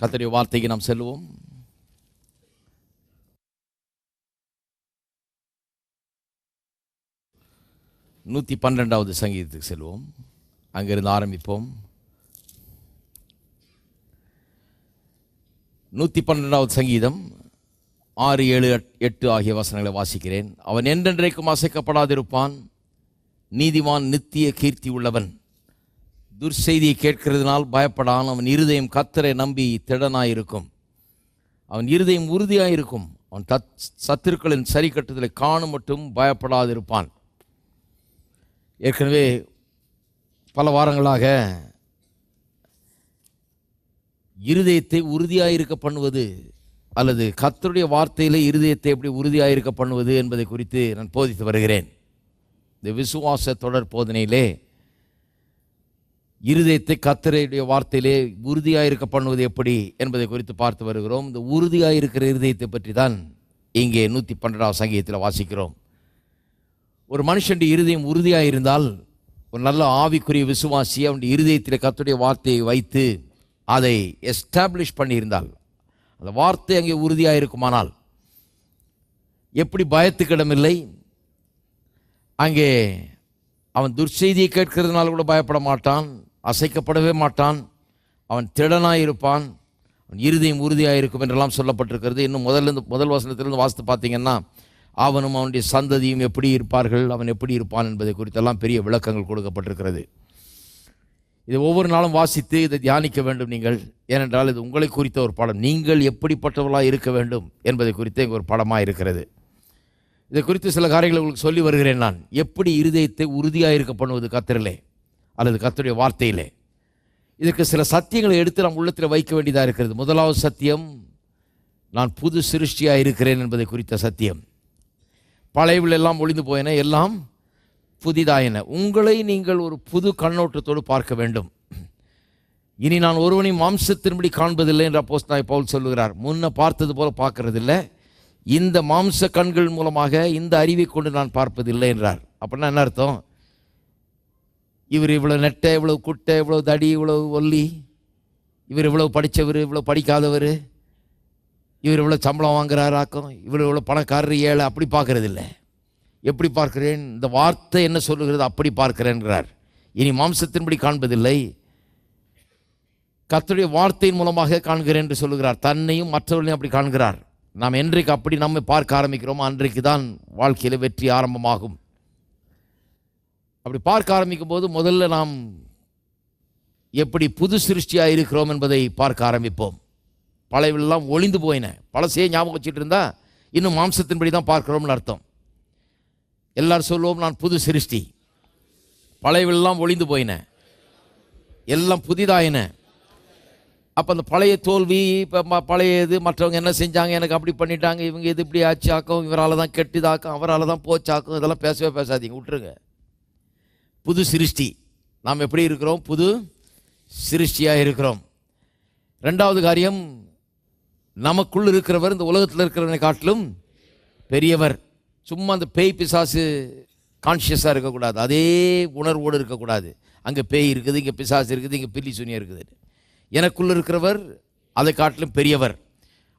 கர்த்தருடைய வார்த்தைக்கு நாம் செல்வோம். நூற்றி 12வது சங்கீதத்துக்கு செல்வோம். அங்கிருந்து ஆரம்பிப்போம். 112வது சங்கீதம் 6, 7, 8 ஆகிய வசனங்களை வாசிக்கிறேன். அவன் என்றென்றைக்கும் அசைக்கப்படாதிருப்பான், நீதிமான் நித்திய கீர்த்தி உள்ளவன். துர்செய்தியை கேட்கிறதுனால் பயப்படான். அவன் இருதயம் கர்த்தரை நம்பி திடனாயிருக்கும். அவன் இருதயம் உறுதியாயிருக்கும். அவன் சத்துருக்களின் சரி கட்டுதலை காணும் மட்டும் பயப்படாதிருப்பான். ஏற்கனவே பல வாரங்களாக இருதயத்தை உறுதியாயிருக்க பண்ணுவது அல்லது கர்த்தருடைய வார்த்தையிலே இருதயத்தை எப்படி உறுதியாயிருக்க பண்ணுவது என்பதை குறித்து நான் போதித்து வருகிறேன். இந்த விசுவாச தொடர் போதனையிலே இருதயத்தை கர்த்தருடைய வார்த்தையிலே உறுதியாயிருக்க பண்ணுவது எப்படி என்பதை குறித்து பார்த்து வருகிறோம். இந்த உறுதியாயிருக்கிற இருதயத்தை பற்றி தான் இங்கே 112வது சங்கீதத்தில் வாசிக்கிறோம். ஒரு மனுஷனுடைய இருதயம் உறுதியாயிருந்தால், ஒரு நல்ல ஆவிக்குரிய விசுவாசி அவனுடைய இருதயத்தில் கர்த்தருடைய வார்த்தையை வைத்து அதை எஸ்டாப்ளிஷ் பண்ணியிருந்தால், அந்த வார்த்தை அங்கே உறுதியாக இருக்குமானால், எப்படி பயத்துக்கிடமில்லை, அங்கே அவன் துர்செய்தியை கேட்கிறதுனால கூட பயப்பட மாட்டான், அசைக்கப்படவே மாட்டான், அவன் திடனாயிருப்பான், அவன் இருதயம் உறுதியாக இருக்கும் என்றெல்லாம் சொல்லப்பட்டிருக்கிறது. இன்னும் முதல் வசனத்திலிருந்து வாசித்து பார்த்தீங்கன்னா, அவனும் அவனுடைய சந்ததியும் எப்படி இருப்பார்கள், அவன் எப்படி இருப்பான் என்பதை குறித்தெல்லாம் பெரிய விளக்கங்கள் கொடுக்கப்பட்டிருக்கிறது. இதை ஒவ்வொரு நாளும் வாசித்து இதை தியானிக்க வேண்டும் நீங்கள். ஏனென்றால் இது உங்களை குறித்த ஒரு படம். நீங்கள் எப்படிப்பட்டவர்களாக இருக்க வேண்டும் என்பதை குறித்து இங்கே ஒரு படமாக இருக்கிறது. இதை குறித்து சில காரியங்களை உங்களுக்கு சொல்லி வருகிறேன். நான் எப்படி இருதயத்தை உறுதியாக இருக்க பண்ணுவது கர்த்தரிலே அல்லது கர்த்தருடைய வார்த்தையிலே. இதற்கு சில சத்தியங்களை எடுத்து நாம் உள்ளத்தில் வைக்க வேண்டியதாக இருக்கிறது. முதலாவது சத்தியம், நான் புது சிருஷ்டியாக இருக்கிறேன் என்பதை குறித்த சத்தியம். பழையவில் எல்லாம் ஒளிந்து போயின, எல்லாம் புதிதாயின. உங்களை நீங்கள் ஒரு புது கண்ணோட்டத்தோடு பார்க்க வேண்டும். இனி நான் ஒருவனையும் மாம்சத்தின்படி காண்பதில்லை என்று அப்போஸ்தலனாகிய பவுல் சொல்லுகிறார். முன்ன பார்த்தது போல பார்க்கறதில்லை, இந்த மாம்ச கண்கள் மூலமாக இந்த அறிவை கொண்டு நான் பார்ப்பதில்லை என்றார். அப்படின்னா என்ன அர்த்தம்? இவர் இவ்வளோ நெட்டை, இவ்வளோ குட்டை, இவ்வளோ தடி, இவ்வளோ ஒல்லி, இவர் இவ்வளோ படித்தவர், இவ்வளோ படிக்காதவர், இவர் இவ்வளோ சம்பளம் வாங்குறாராக்கும், இவர் இவ்வளோ பணக்காரர், ஏழை, அப்படி பார்க்கறதில்ல. எப்படி பார்க்கிறேன்? இந்த வார்த்தை என்ன சொல்லுகிறது அப்படி பார்க்கிறேன்கிறார். இனி மாம்சத்தின்படி காண்பதில்லை, கர்த்தருடைய வார்த்தையின் மூலமாக காண்கிறேன் என்று சொல்லுகிறார். தன்னையும் மற்றவர்களையும் அப்படி காண்கிறார். நாம் என்றைக்கு அப்படி நம்மை பார்க்க ஆரம்பிக்கிறோமோ அன்றைக்கு தான் வாழ்க்கையில் வெற்றி ஆரம்பமாகும். அப்படி பார்க்க ஆரம்பிக்கும் போது முதல்ல நாம் எப்படி புது சிருஷ்டியாக இருக்கிறோம் என்பதை பார்க்க ஆரம்பிப்போம். பழையவெல்லாம் ஒளிந்து போயின, பழசையே ஞாபகம் வச்சுட்டு இருந்தா இன்னும் மாம்சத்தின்படி தான் பார்க்கிறோம்னு அர்த்தம். எல்லாரும் சொல்லுவோம், நான் புது சிருஷ்டி, பழையவெல்லாம் ஒளிந்து போயின, எல்லாம் புதிதாயின. அப்போ அந்த பழைய தோல்வி, இப்போ பழையது, மற்றவங்க என்ன செஞ்சாங்க, எனக்கு அப்படி பண்ணிட்டாங்க, இவங்க இது இப்படி ஆச்சாக்கும், இவரால் தான் கெட்டுதாக்கும், அவரால் தான் போச்சாக்கும், இதெல்லாம் பேசவே பேசாதீங்க, விட்டுருங்க. புது சிருஷ்டி நாம் எப்படி இருக்கிறோம்? புது சிருஷ்டியாக இருக்கிறோம். ரெண்டாவது காரியம், நமக்குள் இருக்கிறவர் இந்த உலகத்தில் இருக்கிறவனை காட்டிலும் பெரியவர். சும்மா அந்த பேய் பிசாசு கான்ஷியஸாக இருக்கக்கூடாது, அதே உணர்வோடு இருக்கக்கூடாது. அங்கே பேய் இருக்குது, இங்கே பிசாசு இருக்குது, இங்கே பில்லி சூனியம் இருக்குது. எனக்குள்ள இருக்கிறவர் அதை காட்டிலும் பெரியவர்.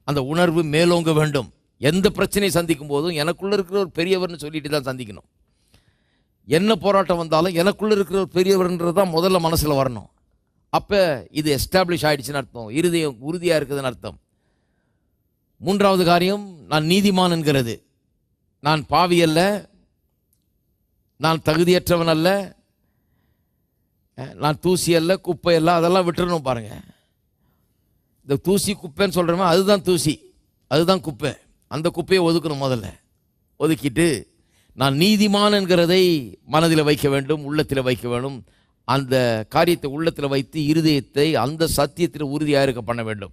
அந்த உணர்வு மேலோங்க வேண்டும். எந்த பிரச்சனையை சந்திக்கும் போதும் எனக்குள்ள இருக்கிறவர் பெரியவர்னு சொல்லிட்டு தான் சந்திக்கணும். என்ன போராட்டம் வந்தாலும் எனக்குள்ள இருக்கிறவர் பெரியவர்ன்றது தான் முதல்ல மனசில் வரணும். அப்போ இது எஸ்டாப்ளிஷ் ஆகிடுச்சுன்னு அர்த்தம், இருதயம் உறுதியாக இருக்குதுன்னு அர்த்தம். மூன்றாவது காரியம், நான் நீதிமான் என்கிறது. நான் பாவி அல்ல, நான் தகுதியற்றவன் அல்ல, நான் தூசி அல்ல, குப்பை அல்ல, அதெல்லாம் விட்டுறணும். பாருங்க, இந்த தூசி குப்பைன்னு சொல்கிறோமே, அதுதான் தூசி, அதுதான் குப்பை. அந்த குப்பையை ஒதுக்கணும். முதல்ல ஒதுக்கிட்டு நான் நீதிமான் என்கிறதை மனதில் வைக்க வேண்டும், உள்ளத்தில் வைக்க வேண்டும். அந்த காரியத்தை உள்ளத்தில் வைத்து இருதயத்தை அந்த சத்தியத்தில் உறுதியாக இருக்க பண்ண வேண்டும்.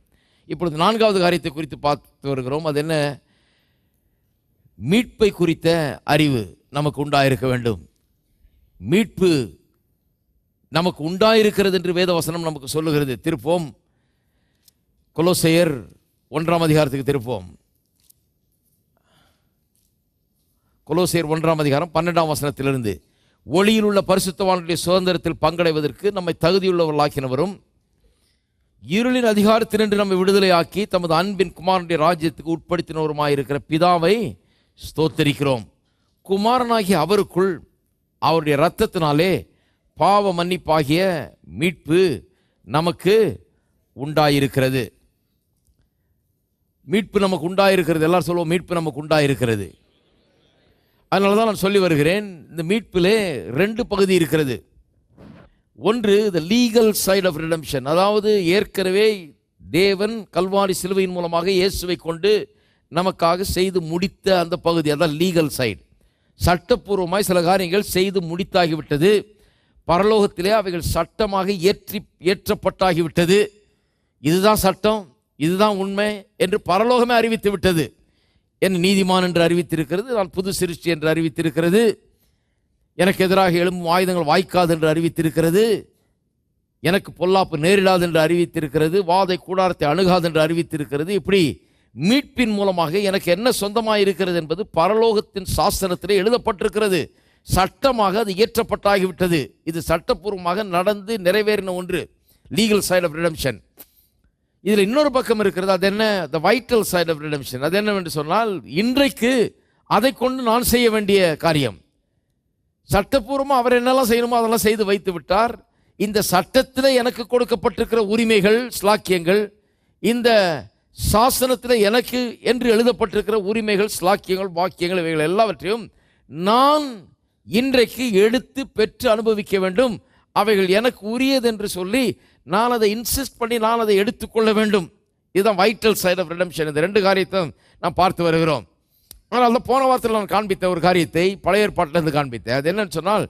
இப்பொழுது நான்காவது காரியத்தை குறித்து பார்த்து வருகிறோம். அது என்ன? மீட்பை குறித்த அறிவு நமக்கு உண்டாயிருக்க வேண்டும். மீட்பு நமக்கு உண்டாயிருக்கிறது என்று வேதவசனம் நமக்கு சொல்லுகிறது. திருப்போம், கொலோசையர் 1ஆம் அதிகாரத்துக்கு திருப்போம். கொலோசையர் 1ஆம் அதிகாரம் 12ஆம் வசனத்திலிருந்து, ஒளியில் உள்ள பரிசுத்தவான்களுடைய சுதந்திரத்தில் பங்கடைவதற்கு நம்மை தகுதியுள்ளவர்களாக்கினவரும் இருளின் அதிகாரத்தினின்று நம்மை விடுதலையாக்கி தமது அன்பின் குமாரனுடைய ராஜ்யத்துக்கு உட்படுத்தினவருமாயிருக்கிற பிதாவை ஸ்தோத்தரிக்கிறோம். குமாரனாகிய அவருக்குள் அவருடைய இரத்தத்தினாலே பாவ மன்னிப்பாகிய மீட்பு நமக்கு உண்டாயிருக்கிறது. மீட்பு நமக்கு உண்டாயிருக்கிறது. எல்லாரும் சொல்லுவோம், மீட்பு நமக்கு உண்டாயிருக்கிறது. அதனால தான் நான் சொல்லி வருகிறேன், இந்த மீட்பிலே 2 பகுதி இருக்கிறது. ஒன்று the legal side of redemption, அதாவது ஏற்கனவே தேவன் கல்வாரி சிலுவையின் மூலமாக இயேசுவை கொண்டு நமக்காக செய்து முடித்த அந்த பகுதி, அதான் லீகல் சைடு. சட்டப்பூர்வமாய் சில காரியங்கள் செய்து முடித்தாகிவிட்டது. பரலோகத்திலே அவைகள் சட்டமாக ஏற்றப்பட்டாகிவிட்டது. இதுதான் சட்டம், இதுதான் உண்மை என்று பரலோகமே அறிவித்து விட்டது. என் நீதிமான் என்று அறிவித்திருக்கிறது, நான் புது சிருஷ்டி என்று அறிவித்திருக்கிறது, எனக்கு எதிராக எழும்பும் ஆயுதங்கள் வாய்க்காது என்று அறிவித்திருக்கிறது, எனக்கு பொல்லாப்பு நேரிடாது என்று அறிவித்திருக்கிறது, வாதை கூடாரத்தை அணுகாது என்று அறிவித்திருக்கிறது. இப்படி மீட்பின் மூலமாக எனக்கு என்ன சொந்தமாக இருக்கிறது என்பது பரலோகத்தின் சாசனத்திலே எழுதப்பட்டிருக்கிறது. சட்டமாக அது இயற்றப்பட்டாகிவிட்டது. இது சட்டப்பூர்வமாக நடந்து நிறைவேறின ஒன்று, லீகல் சைட் ஆஃப் ரிடம்ஷன். இதில் இன்னொரு பக்கம் இருக்கிறது, அது என்ன? The vital side of redemption. அது என்னவென்று சொன்னால், இன்றைக்கு அதை கொண்டு நான் செய்ய வேண்டிய காரியம். சட்டப்பூர்வமாக அவர் என்னெல்லாம் செய்யணுமோ அதெல்லாம் செய்து வைத்து விட்டார். இந்த சட்டத்தில் எனக்கு கொடுக்கப்பட்டிருக்கிற உரிமைகள், ஸ்லாக்கியங்கள், இந்த சாசனத்தில் எனக்கு என்று எழுதப்பட்டிருக்கிற உரிமைகள், ஸ்லாக்கியங்கள், வாக்கியங்கள், இவைகள் எல்லாவற்றையும் நான் இன்றைக்கு எடுத்து பெற்று அனுபவிக்க வேண்டும். அவைகள் எனக்கு உரியது என்று சொல்லி நான் அதை இன்சிஸ்ட் பண்ணி நான் அதை எடுத்துக்கொள்ள வேண்டும். இதுதான் வைட்டல் சைட் ஆஃப் ரிடம்ஷன். இந்த 2 காரியத்தை நாம் பார்த்து வருகிறோம். ஆனால் அந்த போன வாரத்தில் நான் காண்பித்த ஒரு காரியத்தை பழைய ஏற்பாட்டிலிருந்து காண்பித்தேன். அது என்னன்னு சொன்னால்,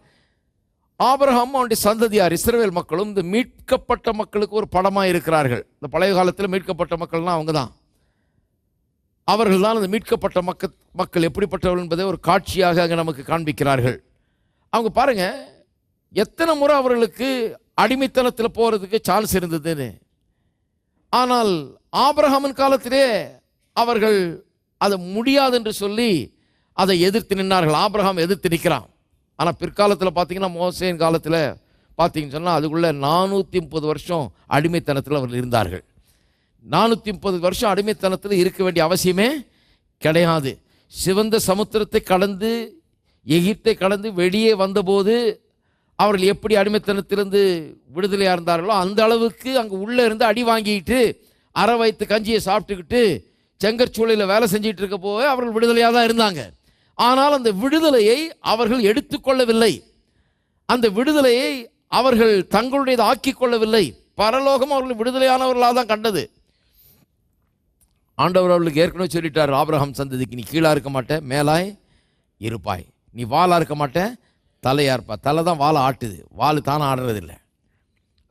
ஆபிரகாம் அவனுடைய சந்ததியார் இஸ்ரவேல் மக்களும் இந்த மீட்கப்பட்ட மக்களுக்கு ஒரு படமாக இருக்கிறார்கள். இந்த பழைய காலத்தில் மீட்கப்பட்ட மக்கள்னால் அவங்க தான். அவர்கள் தான் அந்த மீட்கப்பட்ட மக்கள் எப்படிப்பட்டவர்கள் என்பதை ஒரு காட்சியாக அங்கே நமக்கு காண்பிக்கிறார்கள். அவங்க பாருங்க, எத்தனை முறை அவர்களுக்கு அடிமைத்தனத்தில் போகிறதுக்கு சான்ஸ் இருந்ததுன்னு. ஆனால் ஆபிரகாமின் காலத்திலே அவர்கள் அதை முடியாது என்று சொல்லி அதை எதிர்த்து நின்றார்கள். ஆபிரகாம் எதிர்த்து நிற்கிறான். ஆனால் பிற்காலத்தில் பார்த்தீங்கன்னா, மோசேயின் காலத்தில் பார்த்தீங்கன்னு சொன்னால் அதுக்குள்ளே 430 வருஷம் அடிமைத்தனத்தில் அவர்கள் இருந்தார்கள். 430 வருஷம் அடிமைத்தனத்தில் இருக்க வேண்டிய அவசியமே கிடையாது. சிவந்த சமுத்திரத்தை கடந்து எகிப்தை கடந்து வெளியே வந்தபோது அவர்கள் எப்படி அடிமைத்தனத்திலிருந்து விடுதலையாக இருந்தார்களோ அந்த அளவுக்கு அங்கே உள்ளே இருந்து அடி வாங்கிட்டு அரை வயிற்று கஞ்சியை சாப்பிட்டுக்கிட்டு செங்கற்சூளையில் வேலை செஞ்சிட்டு இருக்க போது அவர்கள் விடுதலையாக தான் இருந்தாங்க. ஆனால் அந்த விடுதலையை அவர்கள் எடுத்துக்கொள்ளவில்லை. அந்த விடுதலையை அவர்கள் தங்களுடையது ஆக்கி கொள்ளவில்லை. பரலோகம் அவர்கள் விடுதலையானவர்களாக தான் கண்டது. ஆண்டவர் அவர்களுக்கு ஏற்கனவே சொல்லிட்டார், ஆபிரகாம் சந்ததிக்கு நீ கீழாக இருக்க மாட்டே, மேலாய் இருப்பாய். நீ வாளாக இருக்க மாட்டே, தலையாக இருப்பா. தலை தான் வாழை ஆட்டுது, வாள் தானே ஆடுறதில்லை.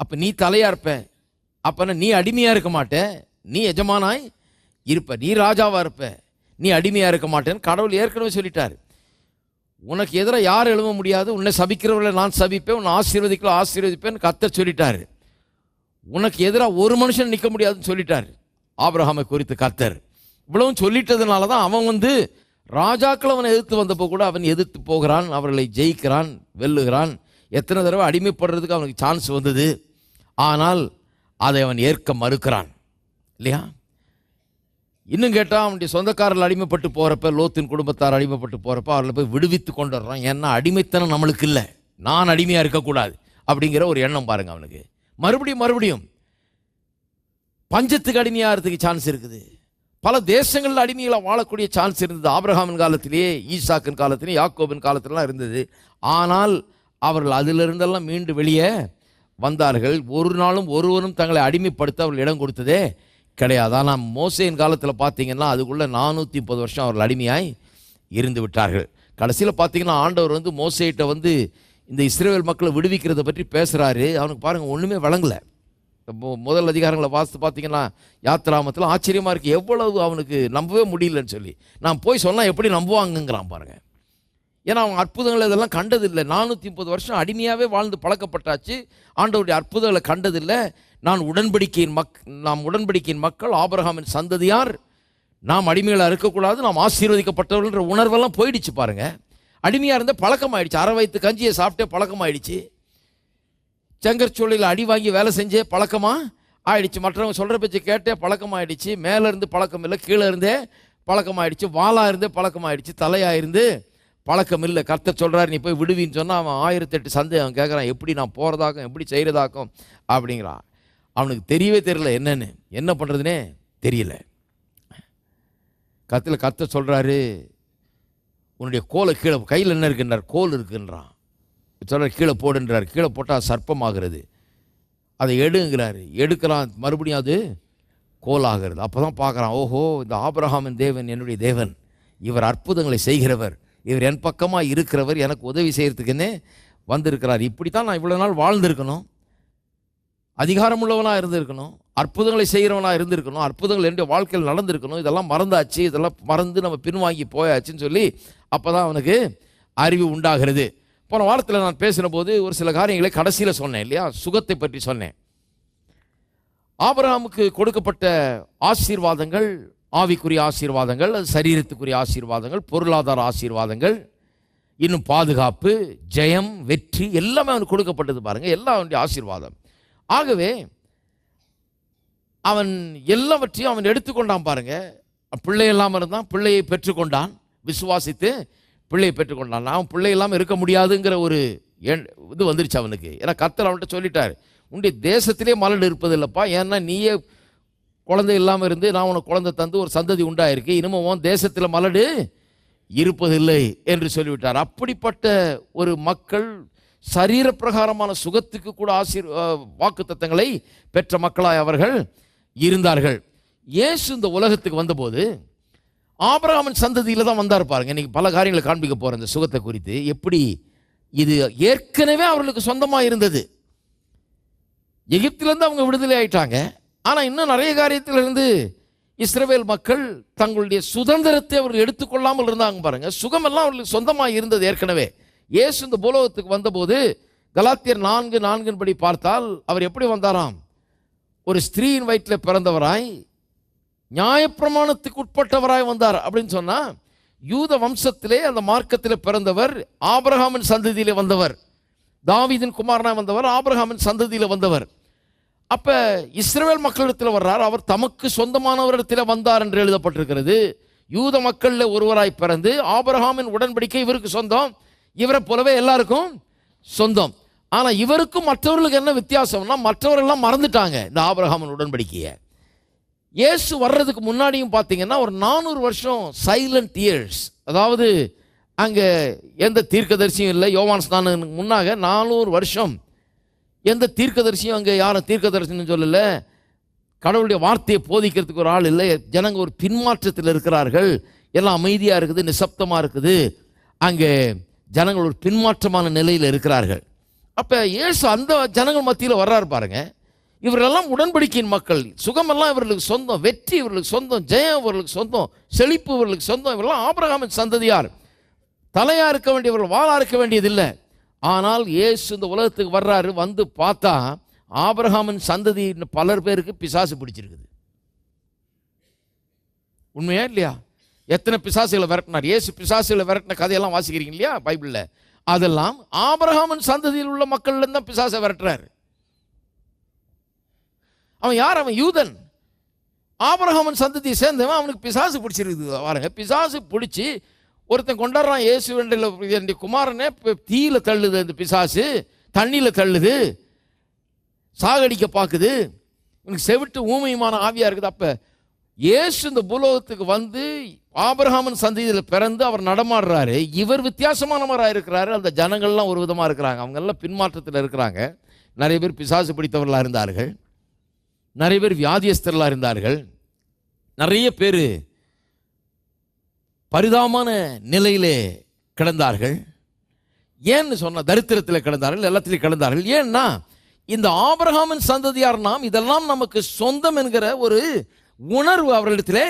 அப்போ நீ தலையாக இருப்ப, அப்போனா நீ அடிமையாக இருக்க மாட்டே, நீ எஜமானாய் இருப்ப, நீ ராஜாவாக இருப்ப, நீ அடிமையாக இருக்க மாட்டேன்னு கடவுள் ஏற்கனவே சொல்லிட்டார். உனக்கு எதிராக யார் எழுத முடியாது, உன்னை சபிக்கிறவர்களை நான் சபிப்பேன், உன்னை ஆசீர்வதிப்பேன்னு கர்த்தர் சொல்லிட்டார். உனக்கு எதிராக ஒரு மனுஷன் நிற்க முடியாதுன்னு சொல்லிட்டார் ஆபிரகாமை குறித்து கர்த்தர். இவ்வளவும் சொல்லிட்டதுனால தான் அவன் ராஜாக்கள் அவனை எதிர்த்து வந்தப்போ கூட அவன் எதிர்த்து போகிறான், அவர்களை ஜெயிக்கிறான், வெல்லுகிறான். எத்தனை தடவை அடிமைப்படுறதுக்கு அவனுக்கு சான்ஸ் வந்தது. ஆனால் அதை அவன் ஏற்க மறுக்கிறான் இல்லையா? இன்னும் கேட்டால் அவனுடைய சொந்தக்காரர்கள் அடிமைப்பட்டு போகிறப்ப, லோத்தின் குடும்பத்தார் அடிமைப்பட்டு போகிறப்ப அவர்களை போய் விடுவித்து கொண்டு வர்றான். ஏன்னா அடிமைத்தனம் நம்மளுக்கு இல்லை, நான் அடிமையாக இருக்கக்கூடாது அப்படிங்கிற ஒரு எண்ணம் பாருங்க அவனுக்கு. மறுபடியும் பஞ்சத்துக்கு அடிமையாகிறதுக்கு சான்ஸ் இருக்குது. பல தேசங்களில் அடிமைகளை வாழக்கூடிய சான்ஸ் இருந்தது. ஆபிரகாமின் காலத்திலேயே, ஈசாக்கின் காலத்திலேயே, யாக்கோபின் காலத்திலாம் இருந்தது. ஆனால் அவர்கள் அதிலிருந்தெல்லாம் மீண்டு வெளியே வந்தார்கள். ஒரு நாளும் ஒருவரும் தங்களை அடிமைப்படுத்த அவர்கள் இடம் கொடுத்ததே கிடையாது. ஆனால் மோசேயின் காலத்தில் பார்த்தீங்கன்னா அதுக்குள்ளே 430 வருஷம் அவர்கள் அடிமையாய் இருந்து விட்டார்கள். கடைசியில் பார்த்தீங்கன்னா ஆண்டவர் மோசேயிட்ட இந்த இஸ்ரவேல் மக்களை விடுவிக்கிறத பற்றி பேசுகிறாரு. அவனுக்கு பாருங்கள் ஒன்றுமே விளங்கலை. முதல் அதிகாரங்களை வாசித்து பார்த்தீங்கன்னா யாத்திராமத்தில் ஆச்சரியமாக இருக்குது. எவ்வளவு அவனுக்கு நம்பவே முடியலன்னு சொல்லி, நான் போய் சொன்னால் எப்படி நம்புவாங்கங்கிறான் பாருங்கள். ஏன்னா அவன் அற்புதங்களை இதெல்லாம் கண்டதில்லை. 430 வருஷம் அடிமையாகவே வாழ்ந்து பழக்கப்பட்டாச்சு. ஆண்டவருடைய அற்புதங்களை கண்டதில்லை. நாம் உடன்படிக்கையின் மக்கள், ஆபிரகாமின் சந்ததியார், நாம் அடிமைகளாக இருக்கக்கூடாது, நாம் ஆசீர்வதிக்கப்பட்டவர்கள்ன்ற உணர்வெல்லாம் போயிடுச்சு பாருங்கள். அடிமையாக இருந்த பழக்கமாயிடுச்சு. அரை வயிற்று கஞ்சியை சாப்பிட்டே பழக்கமாயிடுச்சு. செங்கற்சூளையில் அடி வாங்கி வேலை செஞ்சே பழக்கமாக ஆயிடுச்சு. மற்றவங்க சொல்கிற பேச்சு கேட்டே பழக்கமாயிடுச்சு. மேலே இருந்து பழக்கம் இல்லை, கீழே இருந்தே பழக்கமாயிடுச்சு. வாளாக இருந்தே பழக்கமாயிடுச்சு, தலையாக இருந்து பழக்கம் இல்லை. கர்த்தர் சொல்கிறார் நீ போய் விடுவின்னு சொன்னால் அவன் 1008 சந்தேகம் கேட்குறான். எப்படி நான் போகிறதாக்கும், எப்படி செய்கிறதாக்கும் அப்படிங்கிறான். அவனுக்கு தெரியவே தெரியல என்னன்னு, என்ன பண்ணுறதுனே தெரியல. கர்த்தர் சொல்கிறாரு உன்னுடைய கோலை கீழே, கையில் என்ன இருக்குன்றார், கோல் இருக்குன்றான். சொல்கிறார் கீழே போடுன்றார். கீழே போட்டால் சர்ப்பமாகிறது. அதை எடுங்கிறாரு. எடுக்கிறான், மறுபடியும் அது கோலாகிறது. அப்போ தான் பார்க்குறான், ஓஹோ இந்த ஆபிரகாமின் தேவன் என்னுடைய தேவன், இவர் அற்புதங்களை செய்கிறவர், இவர் என் பக்கமாக இருக்கிறவர், எனக்கு உதவி செய்கிறதுக்குன்னே வந்திருக்கிறார். இப்படி தான் நான் இவ்வளோ நாள் வாழ்ந்திருக்கணும், அதிகாரமுள்ளவனாக இருந்திருக்கணும், அற்புதங்களை செய்கிறவனாக இருந்திருக்கணும், அற்புதங்கள் என்னுடைய வாழ்க்கையில் நடந்திருக்கணும். இதெல்லாம் மறந்தாச்சு, இதெல்லாம் மறந்து நம்ம பின்வாங்கி போயாச்சுன்னு சொல்லி அப்போ தான் அவனுக்கு அறிவு உண்டாகிறது. போன வாரத்தில் நான் பேசின போது ஒரு சில காரியங்களை கடைசியில் சொன்னேன் இல்லையா, சுகத்தை பற்றி சொன்னேன். ஆபிரகாமுக்கு கொடுக்கப்பட்ட ஆசீர்வாதங்கள் ஆவிக்குரிய ஆசீர்வாதங்கள், அது சரீரத்துக்குரிய ஆசீர்வாதங்கள், பொருளாதார ஆசீர்வாதங்கள், இன்னும் பாதுகாப்பு, ஜெயம், வெற்றி எல்லாமே அவனுக்கு கொடுக்கப்பட்டது பாருங்கள், எல்லாம் அவனுடைய ஆசீர்வாதம். ஆகவே அவன் எல்லாவற்றையும் அவன் எடுத்துக்கொண்டான் பாருங்க. பிள்ளை இல்லாமல் இருந்தான், பிள்ளையை பெற்றுக்கொண்டான், விசுவாசித்து பிள்ளையை பெற்றுக்கொண்டான். அவன் பிள்ளை இல்லாமல் இருக்க முடியாதுங்கிற ஒரு இது வந்துருச்சு அவனுக்கு. ஏன்னா கர்த்தர் அவன்கிட்ட சொல்லிட்டார், உன்னுடைய தேசத்திலே மலடு இருப்பதில்லைப்பா, ஏன்னா நீயே குழந்தை இல்லாமல் இருந்து நான் உனக்கு குழந்தை தந்து ஒரு சந்ததி உண்டாயிருக்கு, இனிமேல் உன் தேசத்தில் மலடு இருப்பதில்லை என்று சொல்லிவிட்டார். அப்படிப்பட்ட ஒரு மக்கள் சரீர பிரகாரமான சுகத்துக்கு கூட வாக்கு தத்தங்களை பெற்ற மக்களாய் அவர்கள் இருந்தார்கள். இயேசு இந்த உலகத்துக்கு வந்தபோது ஆபிரகாமின் சந்ததியில் தான் வந்தார் பாருங்க. இன்னைக்கு பல காரியங்களை காண்பிக்க போகிறேன் இந்த சுகத்தை குறித்து. எப்படி இது ஏற்கனவே அவர்களுக்கு சொந்தமாக இருந்தது. எகிப்திலேருந்து அவங்க விடுதலை ஆயிட்டாங்க. ஆனால் இன்னும் நிறைய காரியத்திலிருந்து இஸ்ரவேல் மக்கள் தங்களுடைய சுதந்திரத்தை அவர்கள் எடுத்துக்கொள்ளாமல் இருந்தாங்க பாருங்க. சுகமெல்லாம் அவர்களுக்கு சொந்தமாக இருந்தது ஏற்கனவே. இயேசு இந்த பூலோகத்துக்கு வந்தபோது கலாத்தியர் 4:4 படி பார்த்தால் அவர் எப்படி வந்தாராம், ஒரு ஸ்திரீயின் வயிற்றில் பிறந்தவராய் நியாயப்பிரமாணத்துக்கு உட்பட்டவராய் வந்தார். அப்படின்னு சொன்னால் யூத வம்சத்திலே அந்த மார்க்கத்தில் பிறந்தவர், ஆபிரகாமின் சந்ததியிலே வந்தவர், தாவீதின் குமாரனாய் வந்தவர், ஆபிரகாமின் சந்ததியில் வந்தவர். அப்போ இஸ்ரவேல் மக்களிடத்தில் வர்றார், அவர் தமக்கு சொந்தமானவரிடத்தில் வந்தார் என்று எழுதப்பட்டிருக்கிறது. யூத மக்களில் ஒருவராய் பிறந்து ஆபிரகாமின் உடன்படிக்கை இவருக்கு சொந்தம், இவரை போலவே எல்லாருக்கும் சொந்தம். ஆனால் இவருக்கும் மற்றவர்களுக்கு என்ன வித்தியாசம்னா, மற்றவர்கள்லாம் மறந்துட்டாங்க இந்த ஆபிரகாமின் உடன்படிக்கையை. இயேசு வர்றதுக்கு முன்னாடியும் பார்த்தீங்கன்னா ஒரு 400 வருஷம் சைலண்ட் இயர்ஸ், அதாவது அங்கே எந்த தீர்க்கதரிசியும் இல்லை. யோவான் ஸ்நானனுக்கு முன்னாக 400 வருஷம் எந்த தீர்க்கதரிசியும் அங்கே யாரும் தீர்க்கதரிசின்னு சொல்லலை. கடவுளுடைய வார்த்தையை போதிக்கிறதுக்கு ஒரு ஆள் இல்லை. ஜனங்க ஒரு பின்மாற்றத்தில் இருக்கிறார்கள், எல்லாம் அமைதியாக இருக்குது, நிசப்தமாக இருக்குது. அங்கே ஜனங்கள் ஒரு பின்மாற்றமான நிலையில் இருக்கிறார்கள். அப்போ இயேசு அந்த ஜனங்கள் மத்தியில் வர்றாரு பாருங்க. இவரெல்லாம் உடன்படிக்கையின் மக்கள், சுகமெல்லாம் இவர்களுக்கு சொந்தம், வெற்றி இவர்களுக்கு சொந்தம், ஜெயம் இவர்களுக்கு சொந்தம், செழிப்பு இவர்களுக்கு சொந்தம். இவரெல்லாம் ஆபிரகாமின் சந்ததியார், தலையாக இருக்க வேண்டியவர்கள், வாளாக இருக்க வேண்டியதில்லை. ஆனால் இயேசு இந்த உலகத்துக்கு வர்றாரு. வந்து பார்த்தா ஆபிரகாமின் சந்ததி பலர் பேருக்கு பிசாசு பிடிச்சிருக்குது. உண்மையா இல்லையா? எத்தனை பிசாசுகளை விரட்டினார் இயேசு. பிசாசுகளை விரட்டின கதையெல்லாம் வாசிக்கிறீங்க இல்லையா பைபிளில்? அதெல்லாம் ஆபிரகாமின் சந்ததியில் உள்ள மக்கள்லேருந்து தான் பிசாசை விரட்டுறாரு. அவன் யார்? அவன் யூதன், ஆபிரகாமின் சந்ததியை சேர்ந்தவன். அவனுக்கு பிசாசு பிடிச்சிருக்குது பாருங்க. பிசாசு பிடிச்சி ஒருத்தன் கொண்டாடுறான், இயேசு என்னுடைய குமாரனே தீயில தள்ளுது, அந்த பிசாசு தண்ணியில் தள்ளுது, சாகடிக்க பார்க்குது, உனக்கு செவிட்டு ஊமையுமான ஆவியாக இருக்குது. அப்போ இயேசு இந்த பூலோகத்துக்கு வந்து ஆபிரகாமின் சந்ததியில் பிறந்து அவர் நடமாடுறாரு. இவர் வித்தியாசமானவராக இருக்கிறாரு. அந்த ஜனங்கள்லாம் ஒரு விதமாக இருக்கிறாங்க, அவங்கெல்லாம் பின்மாற்றத்தில் இருக்கிறாங்க. நிறைய பேர் பிசாசு பிடித்தவர்களாக இருந்தார்கள், நிறைய பேர் வியாதியஸ்தர்களாக இருந்தார்கள், நிறைய பேர் பரிதாபமான நிலையிலே கிடந்தார்கள். ஏன்னு சொன்னால் தரித்திரத்தில் கிடந்தார்கள், எல்லாத்திலையும் கிடந்தார்கள். ஏன்னா இந்த ஆபிரகாமின் சந்ததியார் நாம், இதெல்லாம் நமக்கு சொந்தம் என்கிற ஒரு உணர்வு அவர்களிடத்திலே